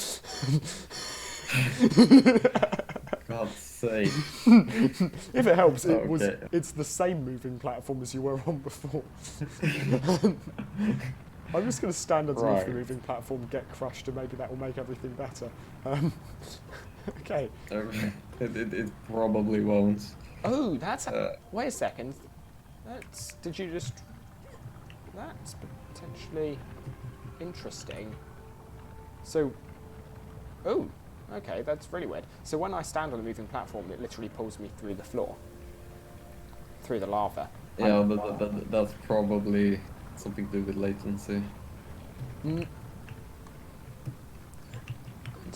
God's sake. If it helps, Okay. it's the same moving platform as you were on before. I'm just going to stand underneath the moving platform, get crushed, and maybe that will make everything better. Okay. It probably won't. Oh, that's... wait a second. Did you just... That's potentially interesting. So... Oh, okay, that's really weird. So when I stand on a moving platform, it literally pulls me through the floor. Through the lava. Yeah, but that's probably something to do with latency. I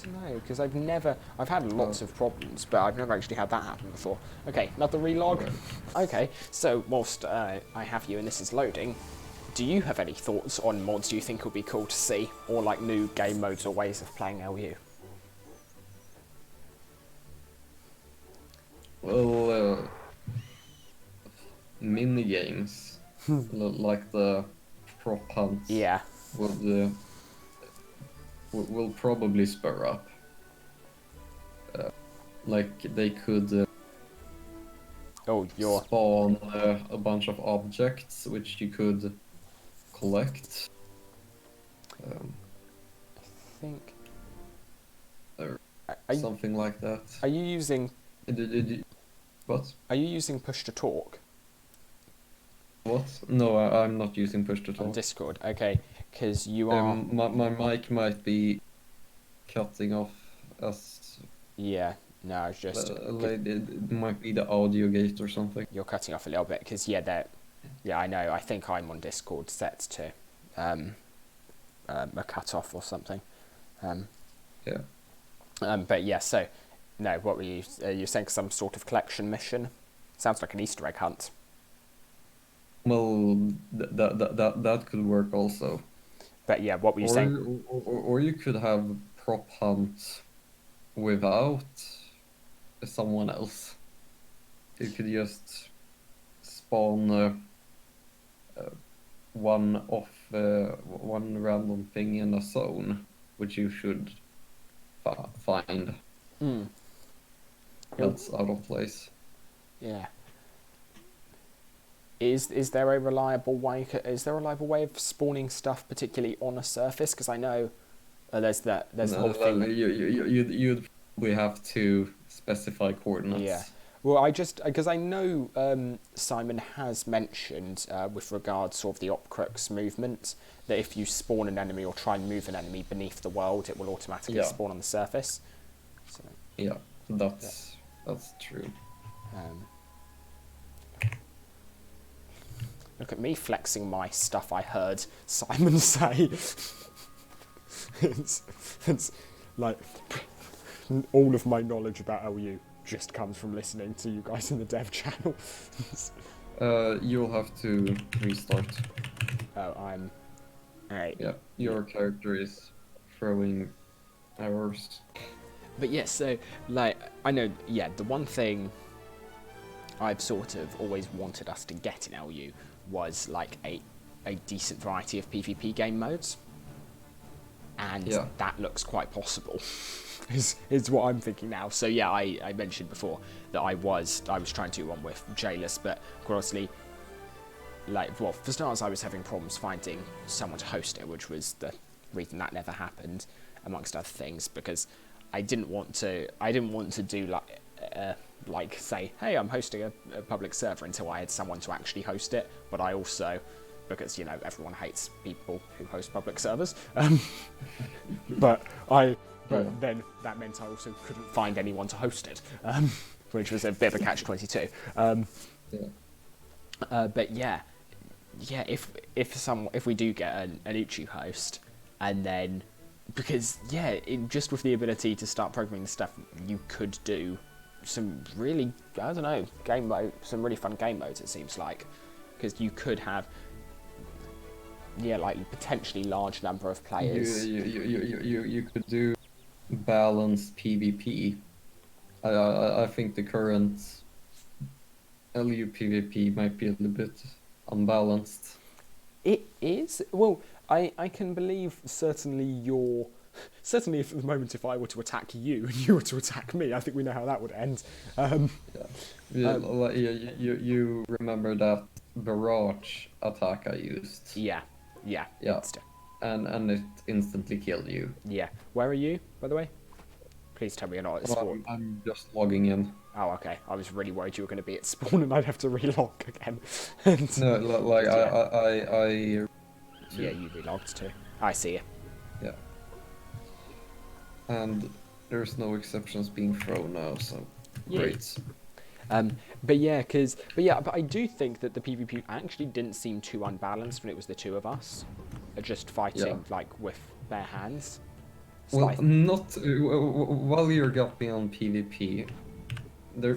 don't know, because I've had lots of problems, but I've never actually had that happen before. Okay, another relog. Right. Okay, so whilst I have you and this is loading, do you have any thoughts on mods you think would be cool to see, or like new game modes or ways of playing LU? Well, mini games like the prop hunt. Yeah. Will probably spur up. Like they could spawn a bunch of objects which you could collect. I think something like that. Are you using What? Are you using push to talk What? No, I'm not using push to on talk. Discord? Okay, because you are. My mic might be cutting off as Yeah. No, it's just like it might be the audio gate or something. you're cutting off a little bit because yeah, I know. I think I'm on Discord set to a cut off or something. Yeah. But yeah, so no, what were you? You're saying some sort of collection mission? Sounds like an Easter egg hunt. Well, that could work also. But yeah, what were you saying? Or you could have prop hunt without someone else. You could just spawn one random thing in a zone, which you should find. Mm. That's out of place. Yeah. Is there a reliable way? Is there a reliable way of spawning stuff, particularly on a surface? Because I know there's the whole thing. You'd probably have to specify coordinates. Yeah. Well, because I know Simon has mentioned with regards sort of the Opcrux movement that if you spawn an enemy or try and move an enemy beneath the world, it will automatically spawn on the surface. So, yeah, that's true. Look at me flexing my stuff I heard Simon say. it's like all of my knowledge about LU just comes from listening to you guys in the dev channel. You'll have to restart. Oh, I'm... Alright. Yeah, your character is throwing errors. But yes, so, like, I know, yeah, the one thing I've sort of always wanted us to get in LU was, like, a decent variety of PvP game modes. And that looks quite possible. is what I'm thinking now. So yeah, I mentioned before that I was trying to do one with Jailus, but honestly, like, well, for starters, I was having problems finding someone to host it, which was the reason that never happened, amongst other things, because I didn't want to do like say, hey, I'm hosting a public server until I had someone to actually host it, but I also, because, you know, everyone hates people who host public servers, but then that meant I also couldn't find anyone to host it, which was a bit of a catch-22. But yeah, if we do get an Uchu host, and then, because just with the ability to start programming stuff, you could do some really, I don't know, some really fun game modes, it seems like, because you could have like potentially large number of players. You could do balanced PvP. I think the current LU PvP might be a little bit unbalanced. It is? Well, I can believe certainly if at the moment if I were to attack you and you were to attack me, I think we know how that would end. You remember that barrage attack I used? Yeah. And it instantly killed you. Yeah. Where are you, by the way? Please tell me you're not at spawn. I'm just logging in. Oh, okay. I was really worried you were going to be at spawn and I'd have to relog again. No, like I. Yeah, you relogged too. I see you. Yeah. And there's no exceptions being thrown now, so great. But I do think that the PvP actually didn't seem too unbalanced when it was the two of us, just fighting like with bare hands. Well, not while you're getting on PvP.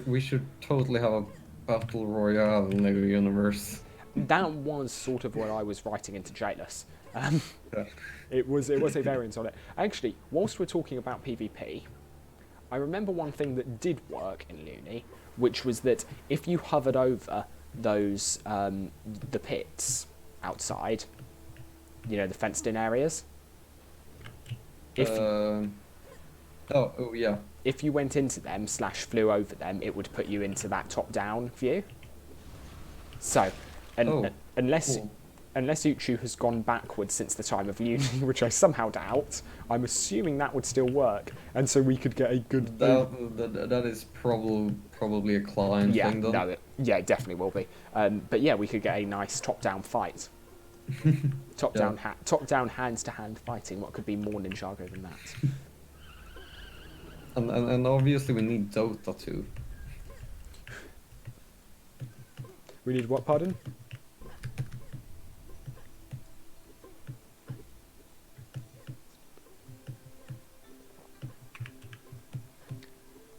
We should totally have a battle royale in the universe. That was sort of what I was writing into Jailus. It was a variant on it. Actually, whilst we're talking about PvP, I remember one thing that did work in Looney, which was that if you hovered over those the pits outside, you know, the fenced-in areas. If you went into them / flew over them, it would put you into that top-down view. So, unless unless Uchu has gone backwards since the time of uni, which I somehow doubt, I'm assuming that would still work, and so we could get a good. That is probably a client Yeah, thing, though. no, it definitely will be. But yeah, we could get a nice top-down fight. Top-down, top-down, hands-to-hand fighting. What could be more Ninjago than that? And obviously we need Dota too. We need what? Pardon?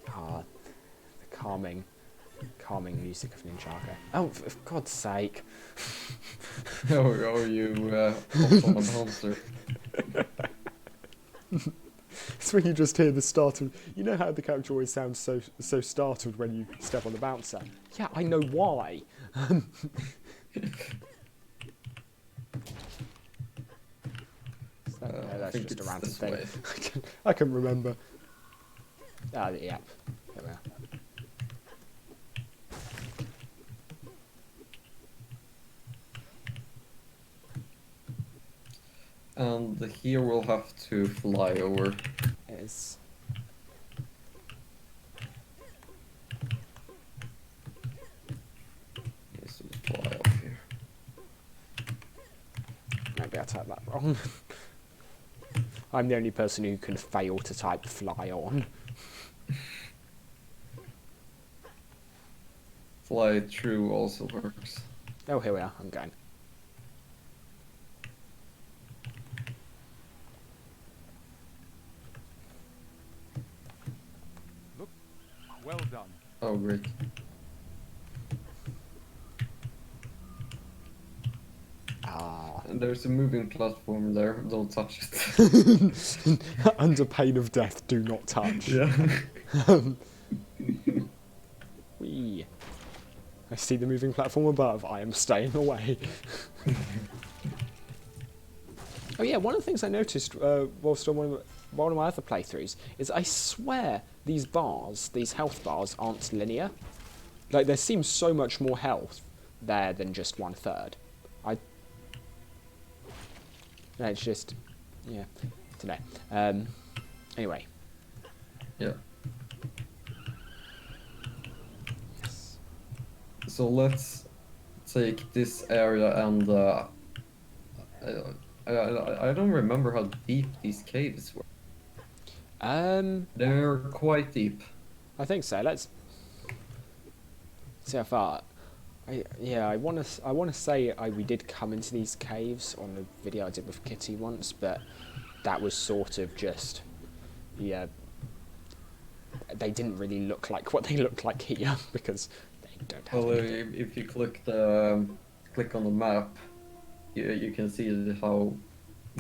Ah, the calming music of Ninjago. Oh, for God's sake! you Ottoman hamster. It's when you just hear the start of. You know how the character always sounds so startled when you step on the bouncer. Yeah, I know why. No, that's just a random thing. I can remember. Ah, yep. There we are. And here we'll have to fly over. Is Yes, we'll fly up here. maybe I typed that wrong. I'm the only person who can fail to type fly on. Fly through also works. Oh, here we are. I'm going. Look, well done. Oh, great. Ah. And there's a moving platform there. Don't touch it. Under pain of death, do not touch. Yeah. Whee. I see the moving platform above. I am staying away. Oh yeah, one of the things I noticed whilst on one of my other playthroughs is I swear these bars, these health bars, aren't linear. Like there seems so much more health there than just 1/3. No, it's just, yeah, dunno. Anyway. Yeah. Yes. So let's take this area and I don't remember how deep these caves were. They're quite deep. I think so. Let's see how far. I want to say we did come into these caves on the video I did with Kitty once, but that was sort of just, yeah, they didn't really look like what they look like here because they don't have. Well, if you click on the map, you can see how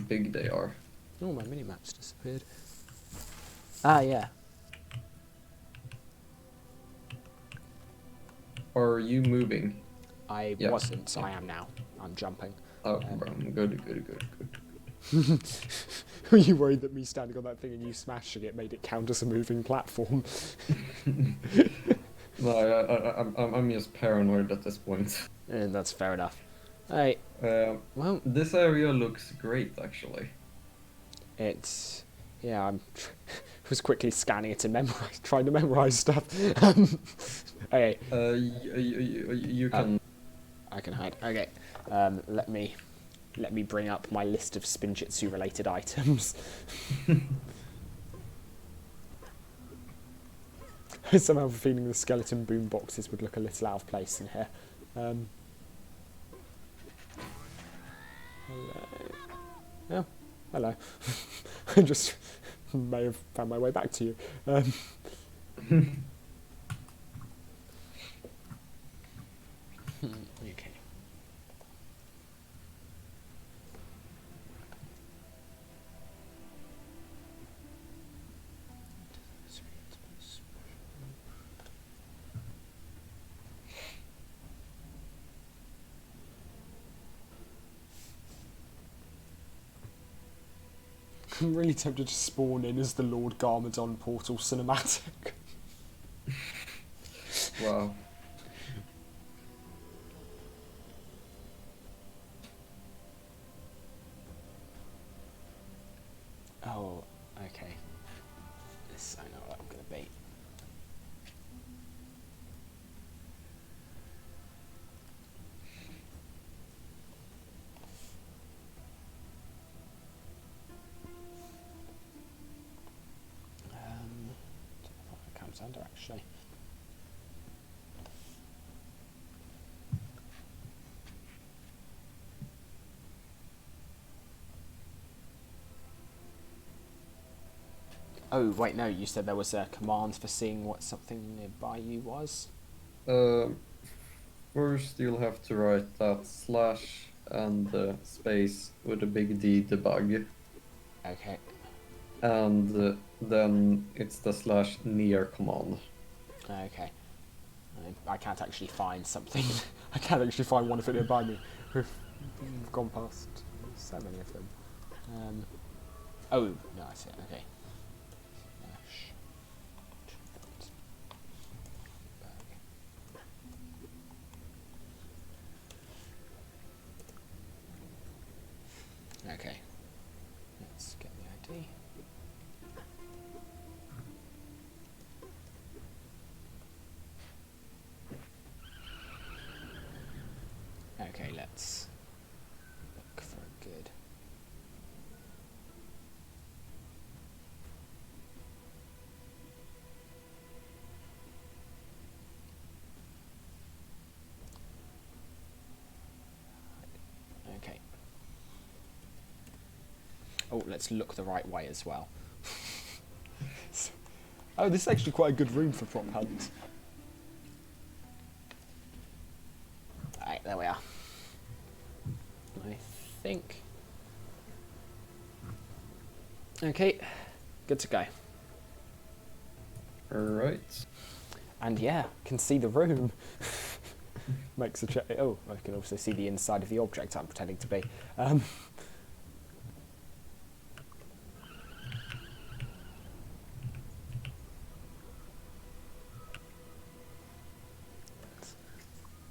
big they are. Oh, my mini-map's disappeared. Ah, yeah. Are you moving? I Yeah. wasn't, so I am now. I'm jumping. Oh, good. Were you worried that me standing on that thing and you smashing it made it count as a moving platform? No, I'm just paranoid at this point. And that's fair enough. Hey, well, This area looks great, actually. it's... Yeah, I was quickly scanning it and trying to memorize stuff. Okay. You can. I can hide. Okay. Let me bring up my list of Spinjitzu related items. I somehow have a feeling the skeleton boom boxes would look a little out of place in here. Hello. Oh, hello. I just may have found my way back to you. Okay. I'm really tempted to spawn in as the Lord Garmadon portal cinematic. Wow. Oh, okay. This, I know what I'm gonna be. Don't know what it comes under actually. Oh, wait, no, you said there was a command for seeing what something nearby you was? First, you'll have to write that slash and space with a big D debug. Okay. And then it's the slash near command. Okay. I can't actually find something. I can't actually find one of it nearby me. We've gone past so many of them. Oh, no, I see it. Okay. Slash. Okay. Let's get the ID. Okay, let's look for a good. Okay. Oh, let's look the right way as well. Oh, this is actually quite a good room for prop hunt. Alright, there we are. I think. Okay, good to go. Alright. And yeah, can see the room. Makes a check. Oh, I can also see the inside of the object I'm pretending to be.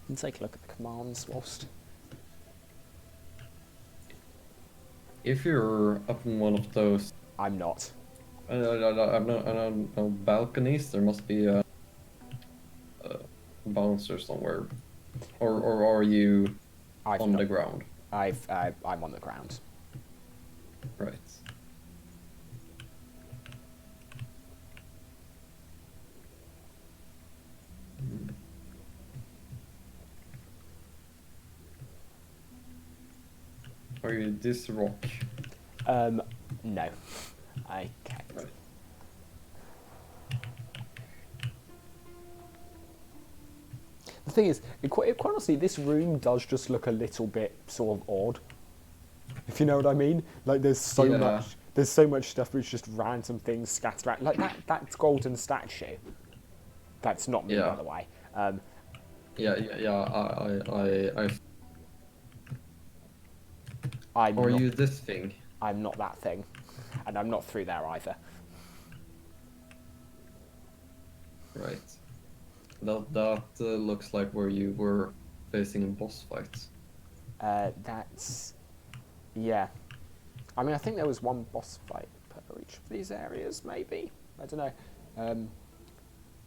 Let's take a look at the commands whilst. If you're up in one of those I'm not. I don't know, balconies, there must be a bouncer somewhere. Or are you on the ground? I'm on the ground. Right. Are you this rock? No. I can't. Right. The thing is, quite honestly, this room does just look a little bit sort of odd. If you know what I mean? Like, there's so much stuff which just random things scattered around. Like that golden statue. That's not me, by the way. Are you this thing? I'm not that thing, and I'm not through there either. Right. That looks like where you were facing a boss fight. Yeah. I mean, I think there was one boss fight per each of these areas, maybe. I don't know.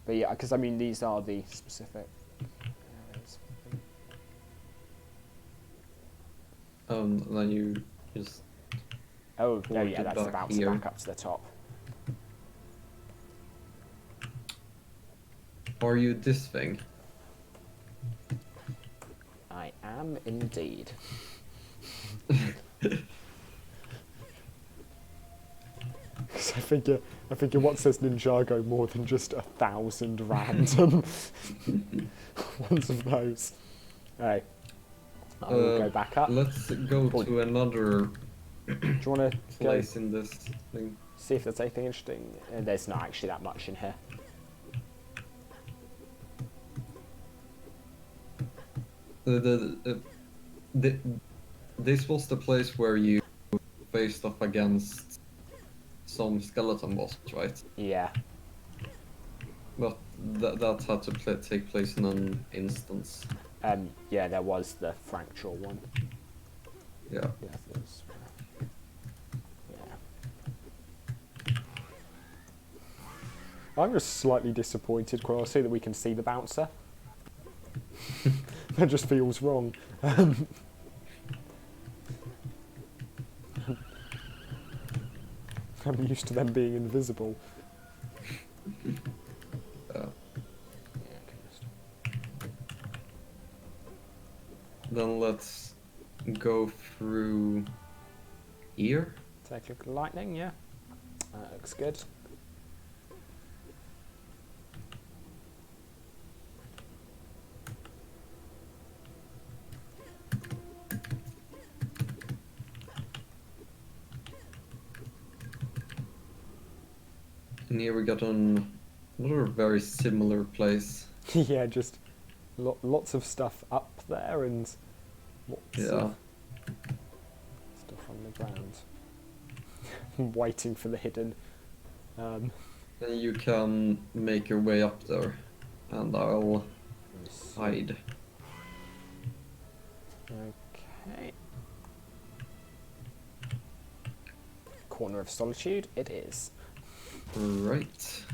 But yeah, because I mean, these are the specific areas. Then you just. Oh yeah, that's the bounce here. back up to the top. Are you this thing? I am indeed. Because I figure what says Ninjago more than just 1,000 random ones of those. Right. I will go back up. Let's go to another Do you want to place in this thing. See if there's anything interesting? There's not actually that much in here. This was the place where you faced off against some skeleton boss, right? Yeah. But that had to take place in an instance. Yeah, there was the fractal one. Yeah. Yeah. I'm just slightly disappointed, Quill. I see that we can see the bouncer. That just feels wrong. I'm used to them being invisible. Then let's go through here. Take a look at lightning, yeah. That looks good. And here we got another very similar place. Yeah, just lots of stuff up there and lots of stuff on the ground. Waiting for the hidden. And you can make your way up there, and I'll hide. Okay. Corner of Solitude, it is. Right.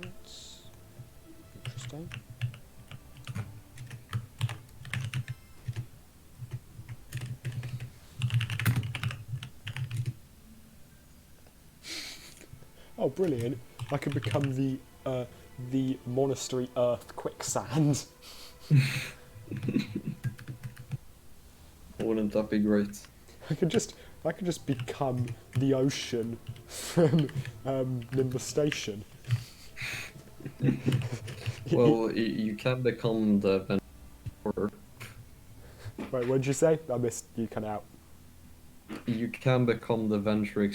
That's interesting. Oh, brilliant! I can become the monastery earth quicksand. Wouldn't that be great? I could just become the ocean from Nimbus Station. Well, you can become the vendor. Wait, what did you say? I missed you. Cut out. You can become the venture.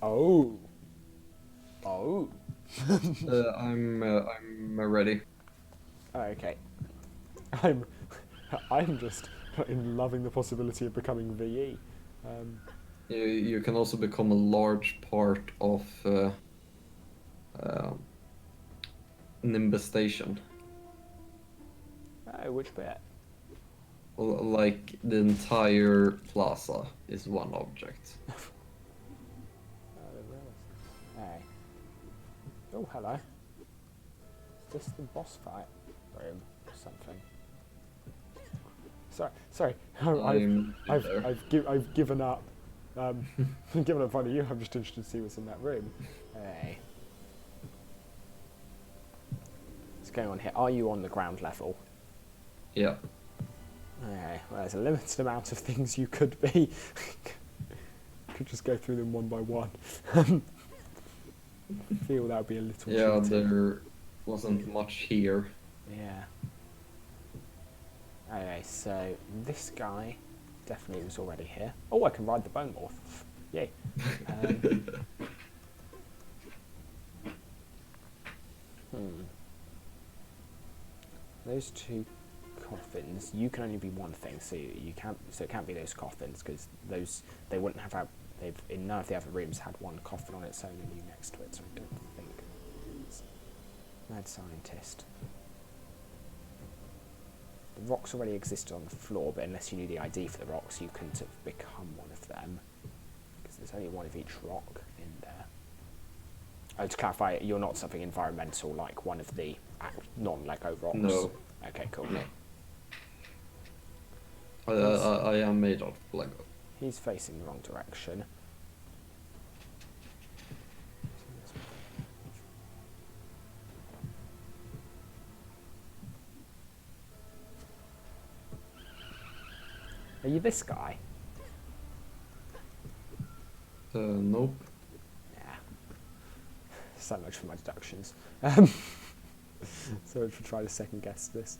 Oh. Oh. I'm ready. Okay. I'm just loving the possibility of becoming VE. You can also become a large part of Nimbus Station. Oh, which bit? Like the entire plaza is one object. Hey. Oh, hello. Is this the boss fight room or something? Sorry. I've given up. I've given up finding you. I'm just interested to see what's in that room. Hey. What's going on here? Are you on the ground level? Yeah. Okay. Well, there's a limited amount of things you could be. Could just go through them one by one. I feel that would be a little Yeah, cheating. there wasn't much here. Yeah. Okay, so this guy definitely was already here. Oh, I can ride the bone morph. Yay. Those two coffins, you can only be one thing, so you can't. So it can't be those coffins because they wouldn't have. They've in none of the other rooms had one coffin on its own and you next to it. So I don't think it's mad scientist. The rocks already existed on the floor, but unless you knew the ID for the rocks, you couldn't have become one of them because there's only one of each rock in there. Oh, to clarify, you're not something environmental like one of the non-Lego rocks. No. Okay, cool. No. I am made of Lego. He's facing the wrong direction. Are you this guy? Nope. Yeah. So much for my deductions. So for trying to second guess this.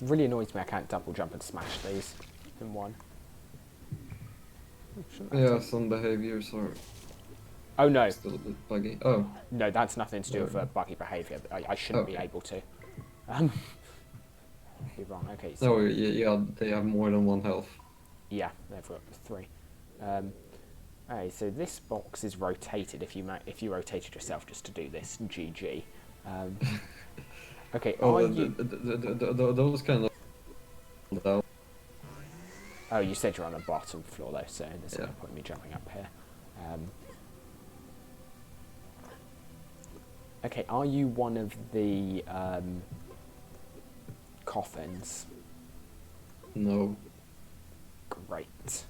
Really annoys me I can't double jump and smash these in one. Shouldn't I Yeah, take- some behaviors are Oh no, still a bit buggy. Oh, no, that's nothing to do with Sorry. buggy behaviour. I shouldn't be Okay. able to. Um, be wrong. Okay, so no, yeah, they have more than one health. yeah, they've got 3. Okay, so this box is rotated. If you rotated yourself just to do this, GG. Okay, Oh, are you? those kind of down. Oh, you said you're on the bottom floor though, so there's no Yeah. point in me jumping up here. Okay, are you one of the coffins? No. Great.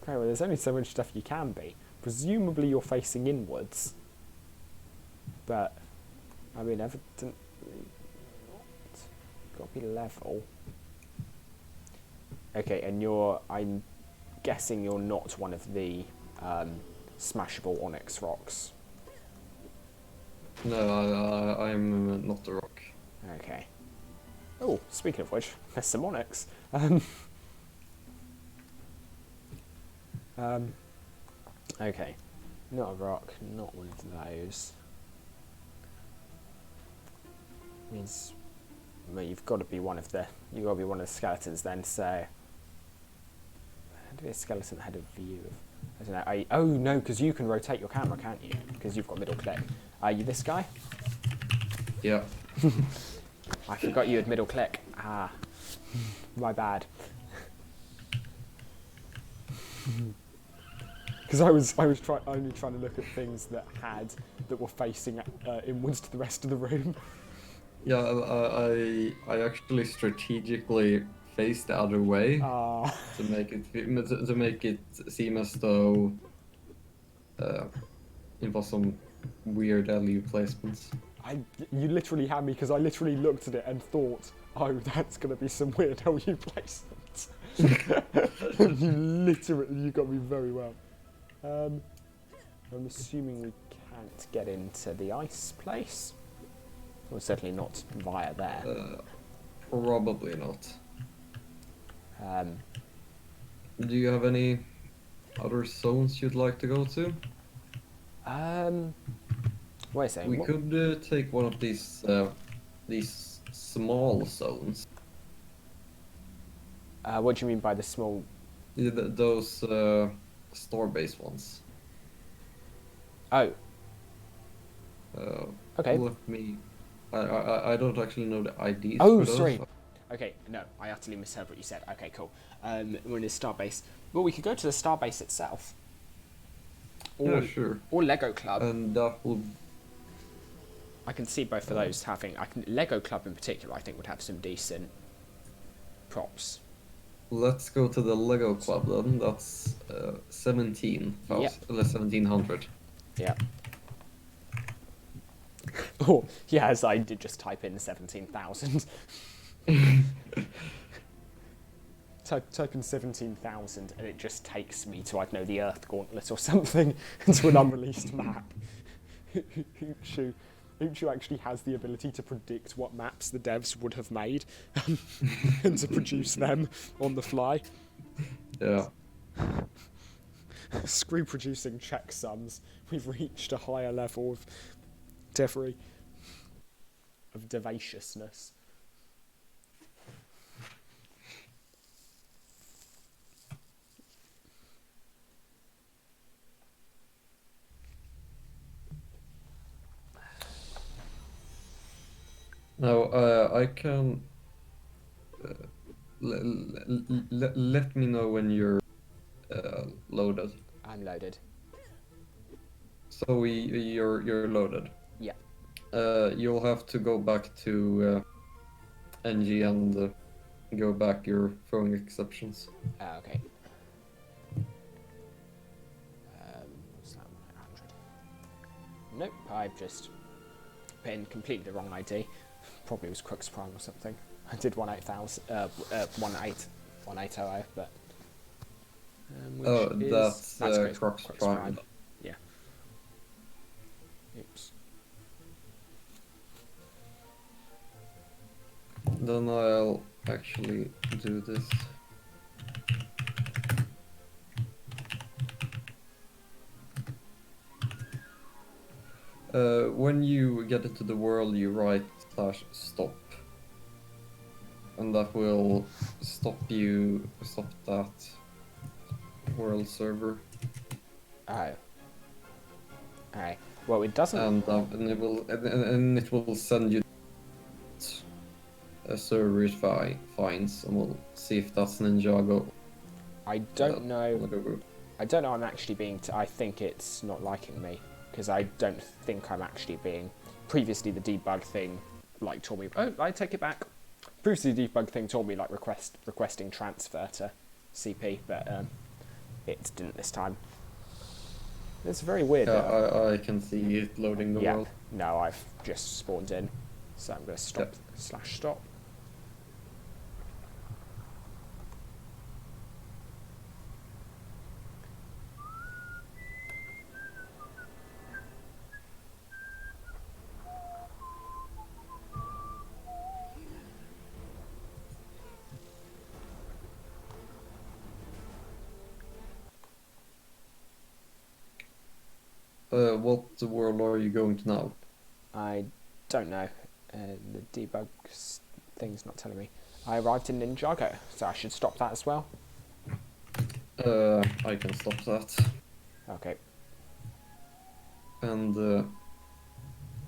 Okay, well there's only so much stuff you can be. Presumably you're facing inwards. But, I mean, evidently not. Got to be level. Okay, and I'm guessing you're not one of the smashable onyx rocks. No, I'm not the rock. Okay. Oh, speaking of which, there's some onyx. Okay. Not a rock, not one of those. Means, well, you've got to be one of the skeletons then. So, how do a skeleton had a view of? I don't know. Oh no, because you can rotate your camera, can't you? Because you've got middle click. Are you this guy? Yeah. I forgot you had middle click. Ah, my bad. Because I was only trying to look at things that were facing inwards to the rest of the room. Yeah, I actually strategically faced the other way Ah. to make it seem as though it was some weird LU placements. You literally had me because I literally looked at it and thought, oh, that's going to be some weird LU placement. You got me very well. I'm assuming we can't get into the ice place. Well, certainly not via there. Probably not. Um, Do you have any other zones you'd like to go to? wait a second. We could take one of these small zones. What do you mean by the small? Yeah, those store-based ones. Oh, okay. Let me. I don't actually know the IDs. Oh, for those. sorry. Okay, no, I utterly misheard what you said. Okay, cool. We're in the starbase. Well, we could go to the starbase itself. Yeah, sure. Or Lego Club. And that will. I can see both of those having. Lego Club in particular, I think, would have some decent props. Let's go to the Lego Club then. That's 17,000. Yep. 1700. Yeah. Oh, yes, I did just type in 17,000. Type in 17,000 and it just takes me to, I don't know, the Earth Gauntlet or something, to an unreleased map. Uchu actually has the ability to predict what maps the devs would have made and to produce them on the fly. Yeah. Screw producing checksums. We've reached a higher level of devery, of devaciousness. Now, I can. Let me know when you're loaded. I'm loaded. So you're loaded. Yeah. You'll have to go back to NG and go back your throwing exceptions. Okay. What's that? 100. Nope, I've just put in completely the wrong ID. Probably was Crux Prime or something. I did 1800, but. Which that's Crux Crux Prime. Yeah. Oops. Then I'll actually do this. When you get into the world, you write /stop. And that will stop that world server. Oh. Alright. Well, it doesn't. And it will send you a server it finds, and we'll see if that's Ninjago. I don't know. Whatever. I don't know. I'm actually being. I think it's not liking me because I don't think I'm actually being. Previously, the debug thing like told me. Oh, I take it back. Previously, the debug thing told me like requesting transfer to CP, but it didn't this time. It's very weird. Yeah, I can see it loading the world. No, I've just spawned in, so I'm going to stop /stop. What world are you going to now? I don't know. The debug thing's not telling me. I arrived in Ninjago, so I should stop that as well. I can stop that. Okay. And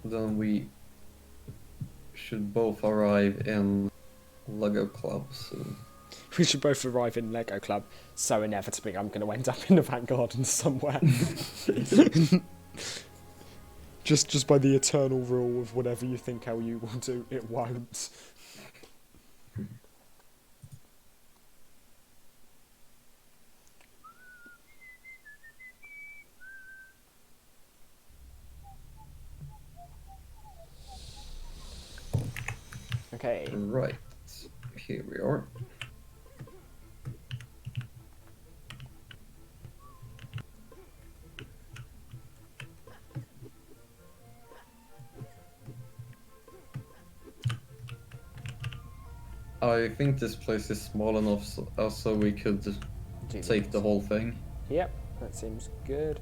then we should both arrive in Lego Club soon. We should both arrive in Lego Club, so inevitably I'm going to end up in the Vanguard somewhere. just by the eternal rule of whatever you think how you will do, it won't. Okay. Right, here we are. I think this place is small enough so we could take the whole thing. Yep, that seems good.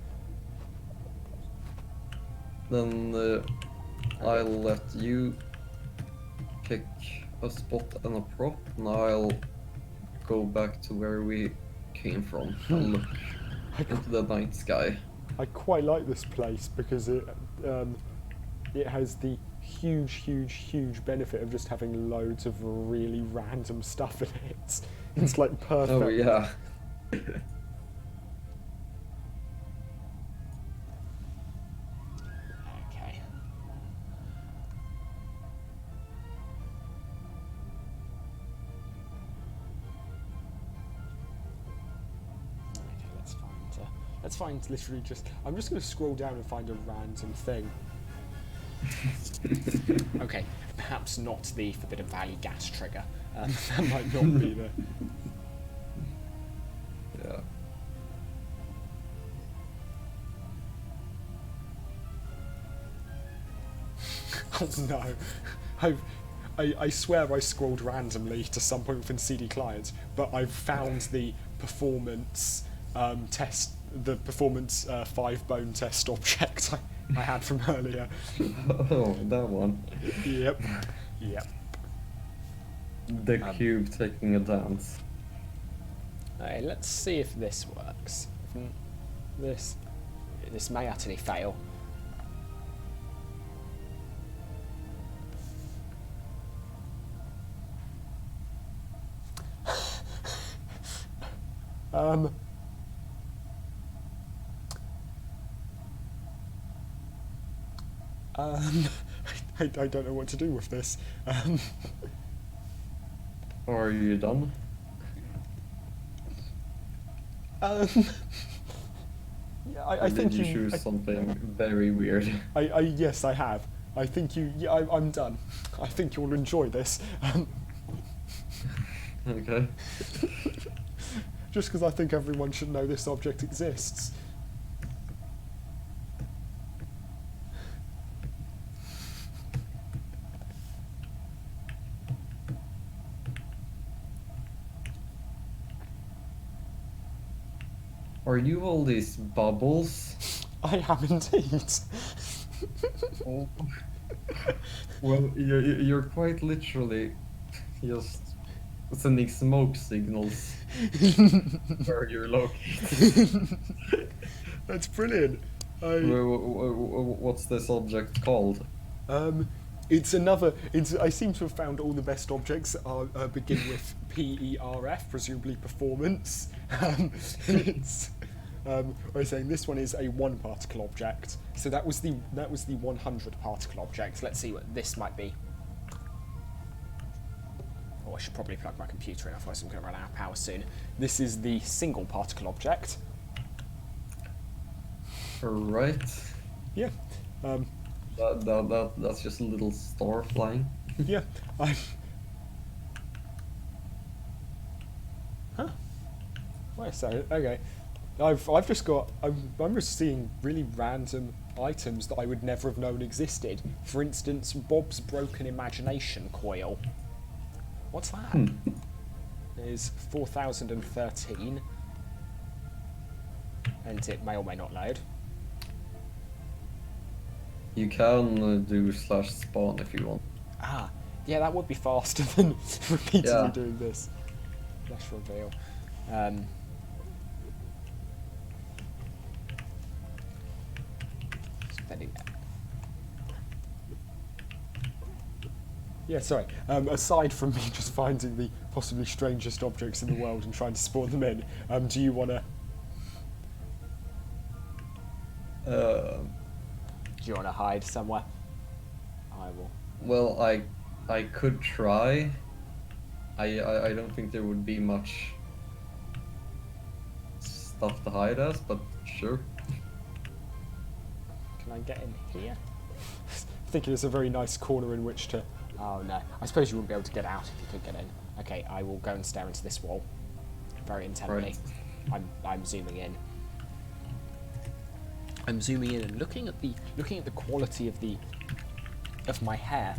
Then I'll let you pick a spot and a prop, and I'll go back to where we came from and look into the night sky. I quite like this place because it has the huge benefit of just having loads of really random stuff in it. It's like perfect. Oh yeah. Okay. Let's find literally just. I'm just going to scroll down and find a random thing. Okay, perhaps not the Forbidden Valley gas trigger. That might not be the. Yeah. Oh no. I swear I scrolled randomly to some point within CD client, but I've found the performance test, the performance 5-bone test object I had from earlier. Oh, that one. Yep. Yep. The cube taking a dance. Alright, let's see if this works. This may utterly fail. I don't know what to do with this. Are you done? Yeah, I think you choose something very weird. Yes, I have. I think you. Yeah, I'm done. I think you'll enjoy this. Okay. Just because I think everyone should know this object exists. Are you all these bubbles? I am indeed. Oh. Well, you're quite literally just sending smoke signals where you're located. That's brilliant. What's this object called? Um, it's another. I seem to have found all the best objects are begin with PERF, presumably performance. It's. I was saying this one is a 1 particle object. So that was the 100 particle object. Let's see what this might be. Oh, I should probably plug my computer in, otherwise I'm going to run out of power soon. This is the single particle object. Right. Yeah. That's just a little star flying. Yeah. Huh? Wait, so okay. I've just got. I'm just seeing really random items that I would never have known existed. For instance, Bob's broken imagination coil. What's that? Is 4013, and it may or may not load. You can do /spawn if you want. Ah, yeah, that would be faster than repeatedly Yeah. doing this. Flash reveal. Yeah, sorry. Aside from me just finding the possibly strangest objects in the world and trying to spawn them in, do you want to... Do you want to hide somewhere? I will. Well, I could try. I don't think there would be much stuff to hide as, but sure. Can I get in here? Thinking it's a very nice corner in which to... Oh no, I suppose you wouldn't be able to get out if you could get in. Okay, I will go and stare into this wall very intently. Right. I'm zooming in. I'm zooming in and looking at the quality of my hair.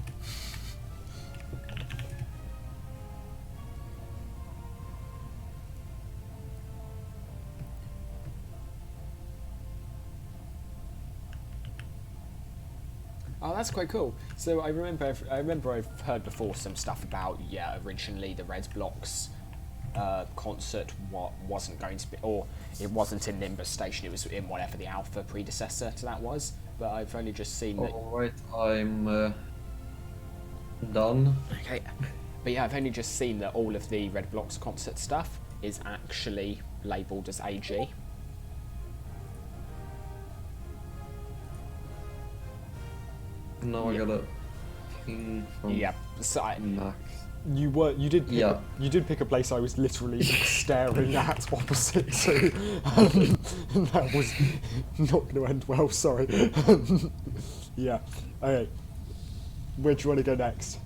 Oh, that's quite cool. So I remember I've heard before some stuff about, yeah, originally the Red Blocks concert wasn't going to be, or it wasn't in Nimbus Station, it was in whatever the alpha predecessor to that was, but I've only just seen that... Alright, I'm done. Okay, but yeah, I've only just seen that all of the Red Blocks concert stuff is actually labelled as AG. Now Yeah. I got a ping from Yeah, so Max. you did pick a place I was literally staring at opposite to. That was not going to end well. Sorry. Yeah. Okay. Where do you want to go next?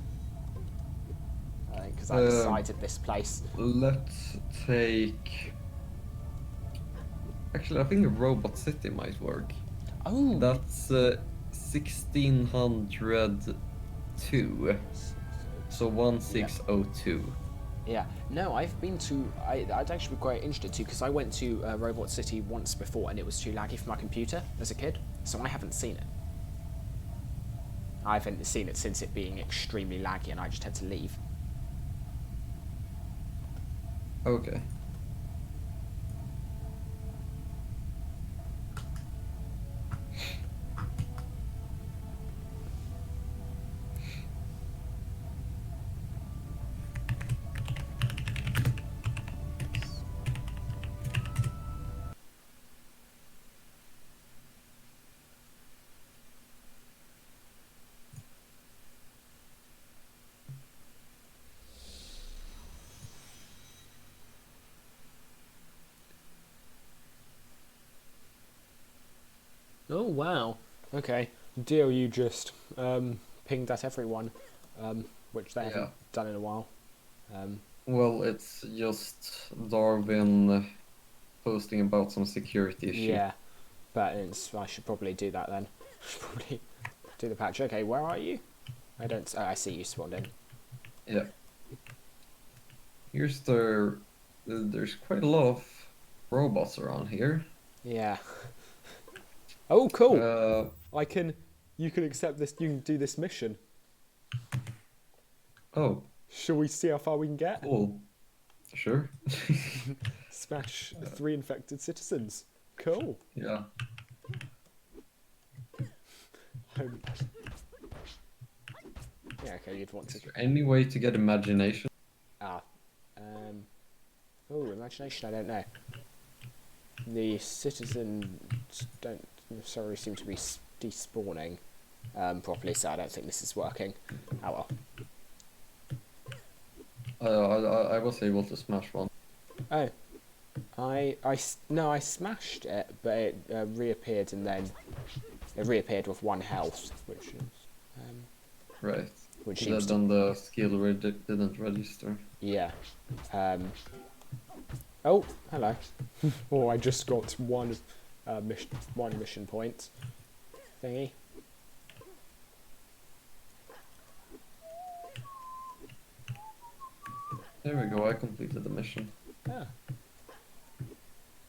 Because I decided this place. Let's take. Actually, I think Robot City might work. Oh. That's 1602. So 1602. Yeah. No, I've been to. I'd actually be quite interested too, because I went to Robot City once before, and it was too laggy for my computer as a kid, so I haven't seen it. I haven't seen it since it being extremely laggy, and I just had to leave. Okay. Oh wow. Okay. DLU just pinged at everyone, which they haven't done in a while. Well, it's just Darwin posting about some security issue. Yeah, but I should probably do that then. Probably do the patch. Okay, where are you? I don't. Oh, I see you spawned in. Yeah. Here's there's quite a lot of robots around here. Yeah. Oh, cool. Uh, You can accept this. You can do this mission. oh, Shall we see how far we can get? cool. Sure. Smash 3 infected citizens. Cool. Yeah. Yeah, okay, you'd want to. Is there any way to get imagination? Ah. Oh, imagination, I don't know. The citizens don't necessarily seem to be despawning properly, so I don't think this is working. Oh well. I was able to smash one. Oh. No, I smashed it, but it reappeared, and then it reappeared with 1 health, which is Right. which So seems that to, then the skill didn't register. yeah. Oh, hello. Oh, I just got one mission point thingy. There we go. I completed the mission. Ah.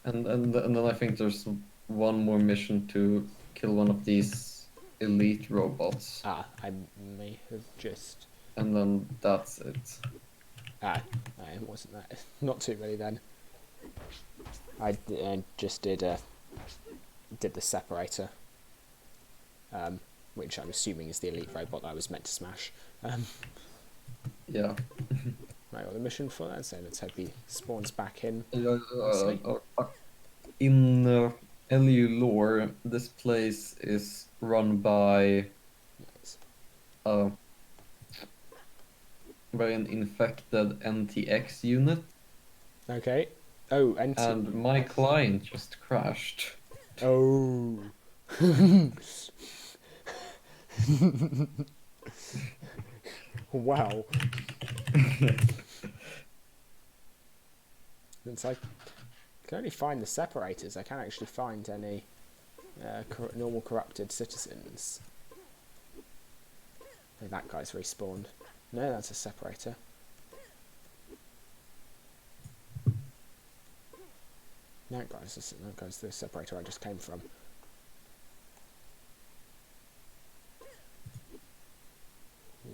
And then I think there's one more mission to kill one of these elite robots, Ah, I may have just. and then that's it. Ah, no, it wasn't that. Not too many then. I just did the separator, which I'm assuming is the elite robot that I was meant to smash. Yeah. Right, well, the mission for that, so let's hope he spawns back in. In LU lore, this place is run by an infected NTX unit, Okay. Oh, and my client just crashed. Oh. Wow. Since I can only find the separators, I can't actually find any normal corrupted citizens. Oh, that guy's respawned. No, that's a separator. That guy's the separator I just came from.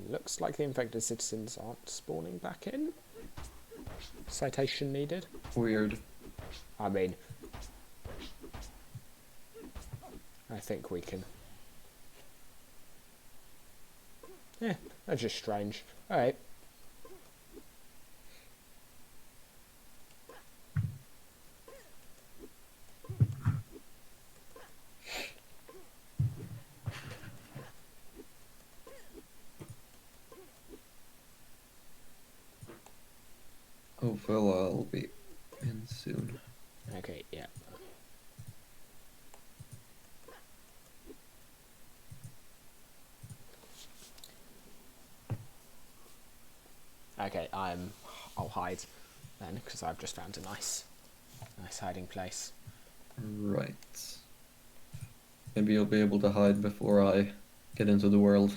Looks like the infected citizens aren't spawning back in. Citation needed. Weird. I mean, I think we can. Yeah, that's just strange. Alright. Oh, well, I'll be in soon. Okay, yeah. Okay, I'll hide then, because I've just found a nice hiding place. Right. Maybe you'll be able to hide before I get into the world.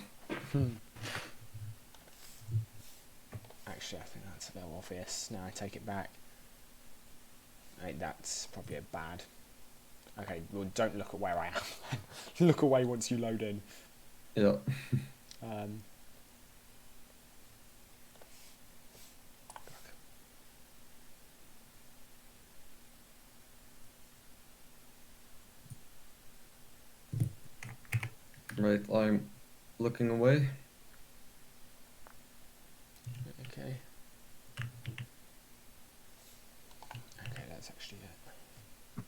Actually, I think that's a little obvious. Now I take it back. That's probably a bad. Okay, well, don't look at where I am. Look away once you load in. Yeah. Right, I'm looking away. Okay. Okay, that's actually it.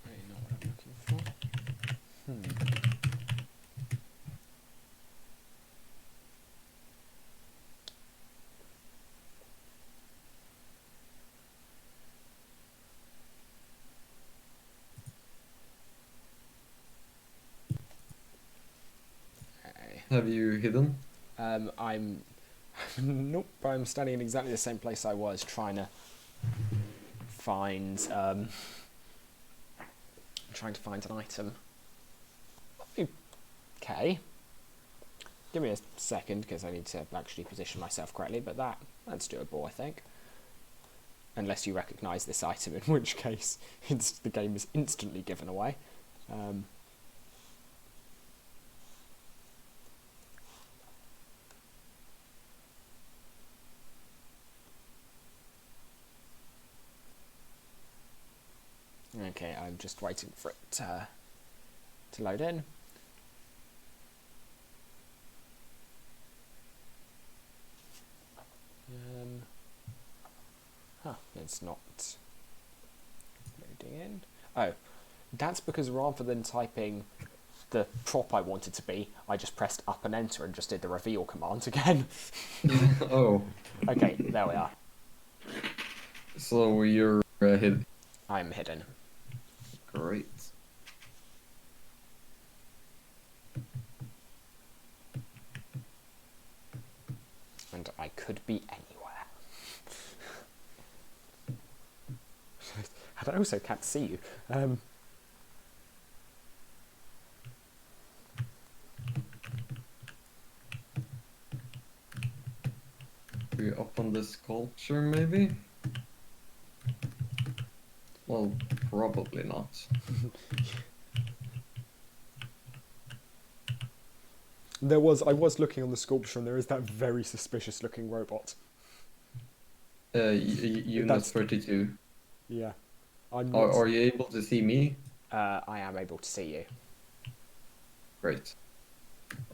Really not what I'm looking for. Okay. Have you hidden? I'm Nope, I'm standing in exactly the same place I was, trying to find an item. Okay. Give me a second, because I need to actually position myself correctly, but that's doable, I think. Unless you recognise this item, in which case the game is instantly given away. Okay, I'm just waiting for it to load in. It's not loading in. Oh, that's because rather than typing the prop I wanted to be, I just pressed up and enter and just did the reveal command again. Oh. Okay, there we are. So you're hidden. I'm hidden. Great. And I could be anywhere. And I also can't see you. Are you up on this sculpture, maybe? Well, probably not. I was looking on the sculpture, and there is that very suspicious-looking robot. Unit That's- 32. Yeah. I'm not, Are you able to see me? I am able to see you. Great.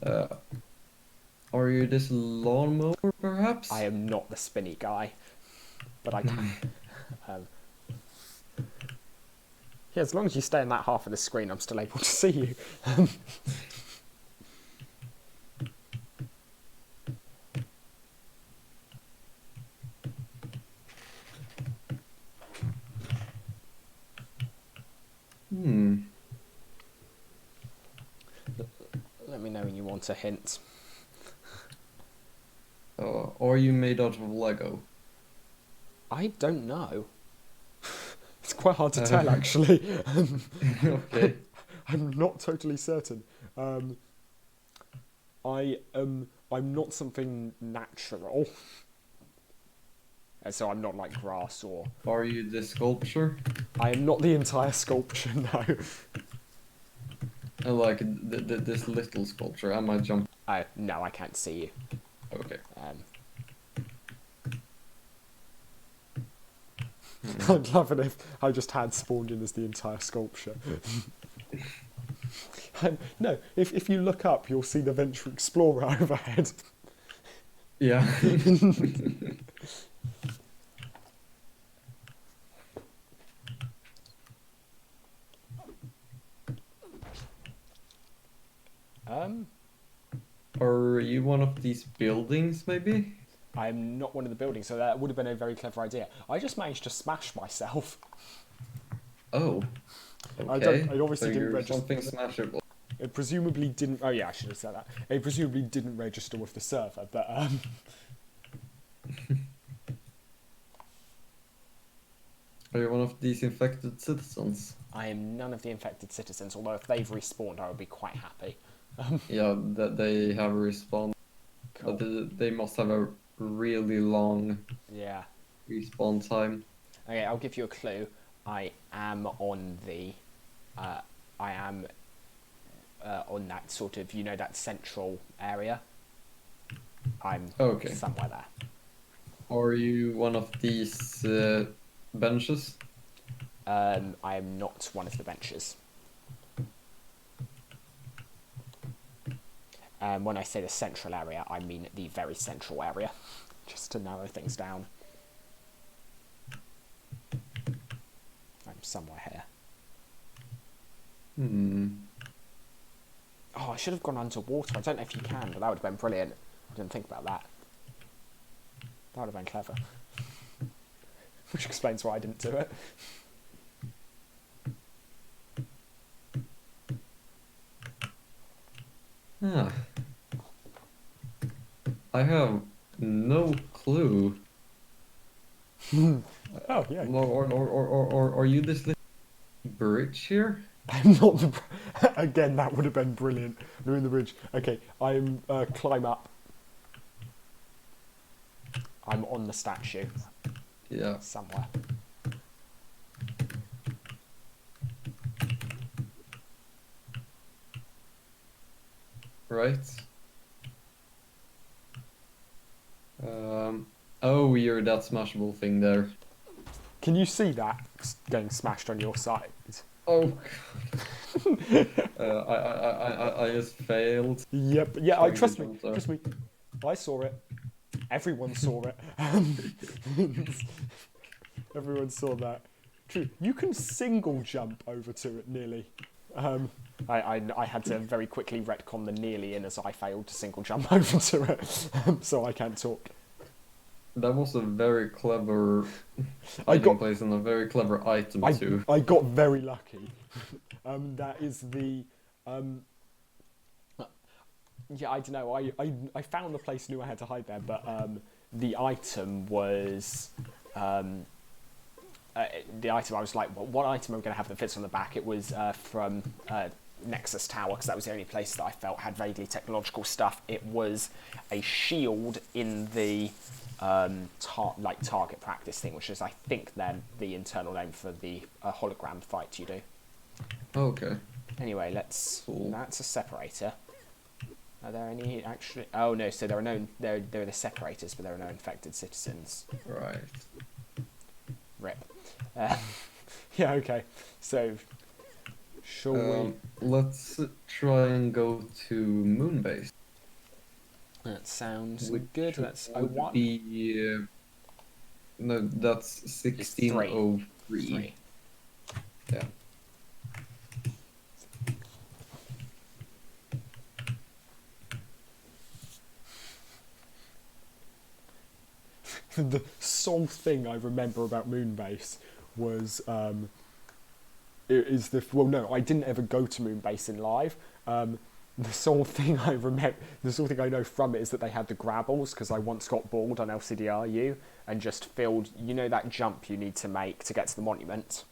Are you this lawnmower, perhaps? I am not the spinny guy, but I can. Yeah, as long as you stay in that half of the screen, I'm still able to see you. Let me know when you want a hint. Are you made out of Lego? I don't know. It's quite hard to tell, actually. Okay. I'm not totally certain. I'm not something natural. So I'm not like grass or... Are you the sculpture? I am not the entire sculpture, no. Like this little sculpture. Am I jumping? Oh, no, I can't see you. Okay. I'd love it if I just had spawned in as the entire sculpture. No, if you look up, you'll see the Venture Explorer overhead. Yeah. Are you one of these buildings, maybe? I'm not one of the buildings, so that would have been a very clever idea. I just managed to smash myself. Oh. I Okay. obviously So didn't you're register. something smashable. It presumably didn't. Oh yeah, I should have said that. It presumably didn't register with the server, but Are you one of these infected citizens? I am none of the infected citizens. Although if they've respawned, I would be quite happy. Yeah, that they have respawned. Cool. But they must have a really long Yeah. respawn time. Okay, I'll give you a clue. I am on the. On that sort of, that central area. I'm Okay. somewhere there. Are you one of these benches? I am not one of the benches. When I say the central area, I mean the very central area, just to narrow things down. I'm somewhere here. Oh, I should have gone underwater. I don't know if you can, but that would have been brilliant. I didn't think about that. That would have been clever. Which explains why I didn't do it. Ah. I have no clue. Oh, yeah. Or are you this little bridge here? I'm not the... Again, that would have been brilliant. They're in the bridge. Okay, I'm... climb up. I'm on the statue. Yeah. Somewhere. Right. Oh, you're that smashable thing there. Can you see that getting smashed on your side? Oh. I just failed. Yep. Yeah. Trying to Trust me. jump there. Trust me. I saw it. Everyone saw it. Everyone saw that. True. You can single jump over to it nearly. I had to very quickly retcon the nearly in as I failed to single jump over to it, so I can't talk. That was a very clever I hiding place and a very clever item too. I got very lucky. That is the... yeah, I don't know. I found the place, knew I had to hide there, but the item was... the item, I was like, well, what item am I going to have that fits on the back? It was from Nexus Tower, because that was the only place that I felt had vaguely technological stuff. It was a shield in the target practice thing, which is, I think, then the internal name for the hologram fight you do. Okay. Anyway, let's... Cool. That's a separator. Are there any actually... Oh, no, so there are no... There are the separators, but there are no infected citizens. Right. Rip. Yeah, okay. So, shall we... Let's try and go to Moonbase. That sounds Which good. That's would 01. be, no, that's 1603. Three. Yeah. The sole thing I remember about Moonbase was... is the... Well, no, I didn't ever go to Moonbase in live. The sole thing I remember, the sole thing I know from it is that they had the grabbles, because I once got bored on LCDRU and just filled, you know, that jump you need to make to get to the monument,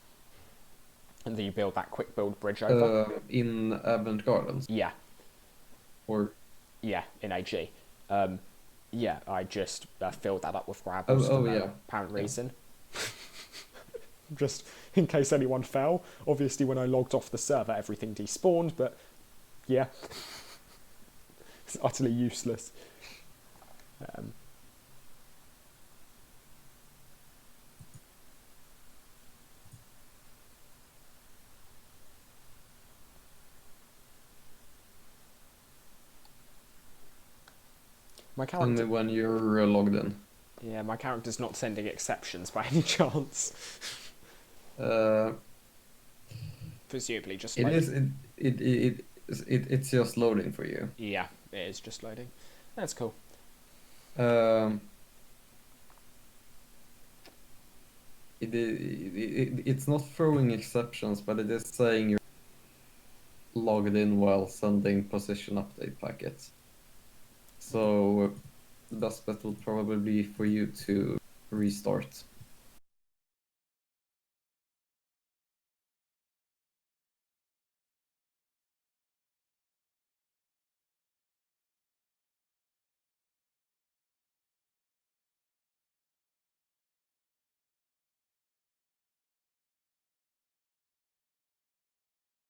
and then you build that quick build bridge over. In Avant Gardens? Yeah, Or... yeah, in AG. Yeah, I just filled that up with grabbles for no apparent reason. Just in case anyone fell. Obviously, when I logged off the server, everything despawned, but yeah. It's utterly useless. My character... Only when you're logged in. Yeah, my character's not sending exceptions by any chance. Presumably just It like... is. It's just loading for you. Yeah, it is just loading. That's cool. It's not throwing exceptions, but it is saying you're logged in while sending position update packets. So the best bet would probably be for you to restart.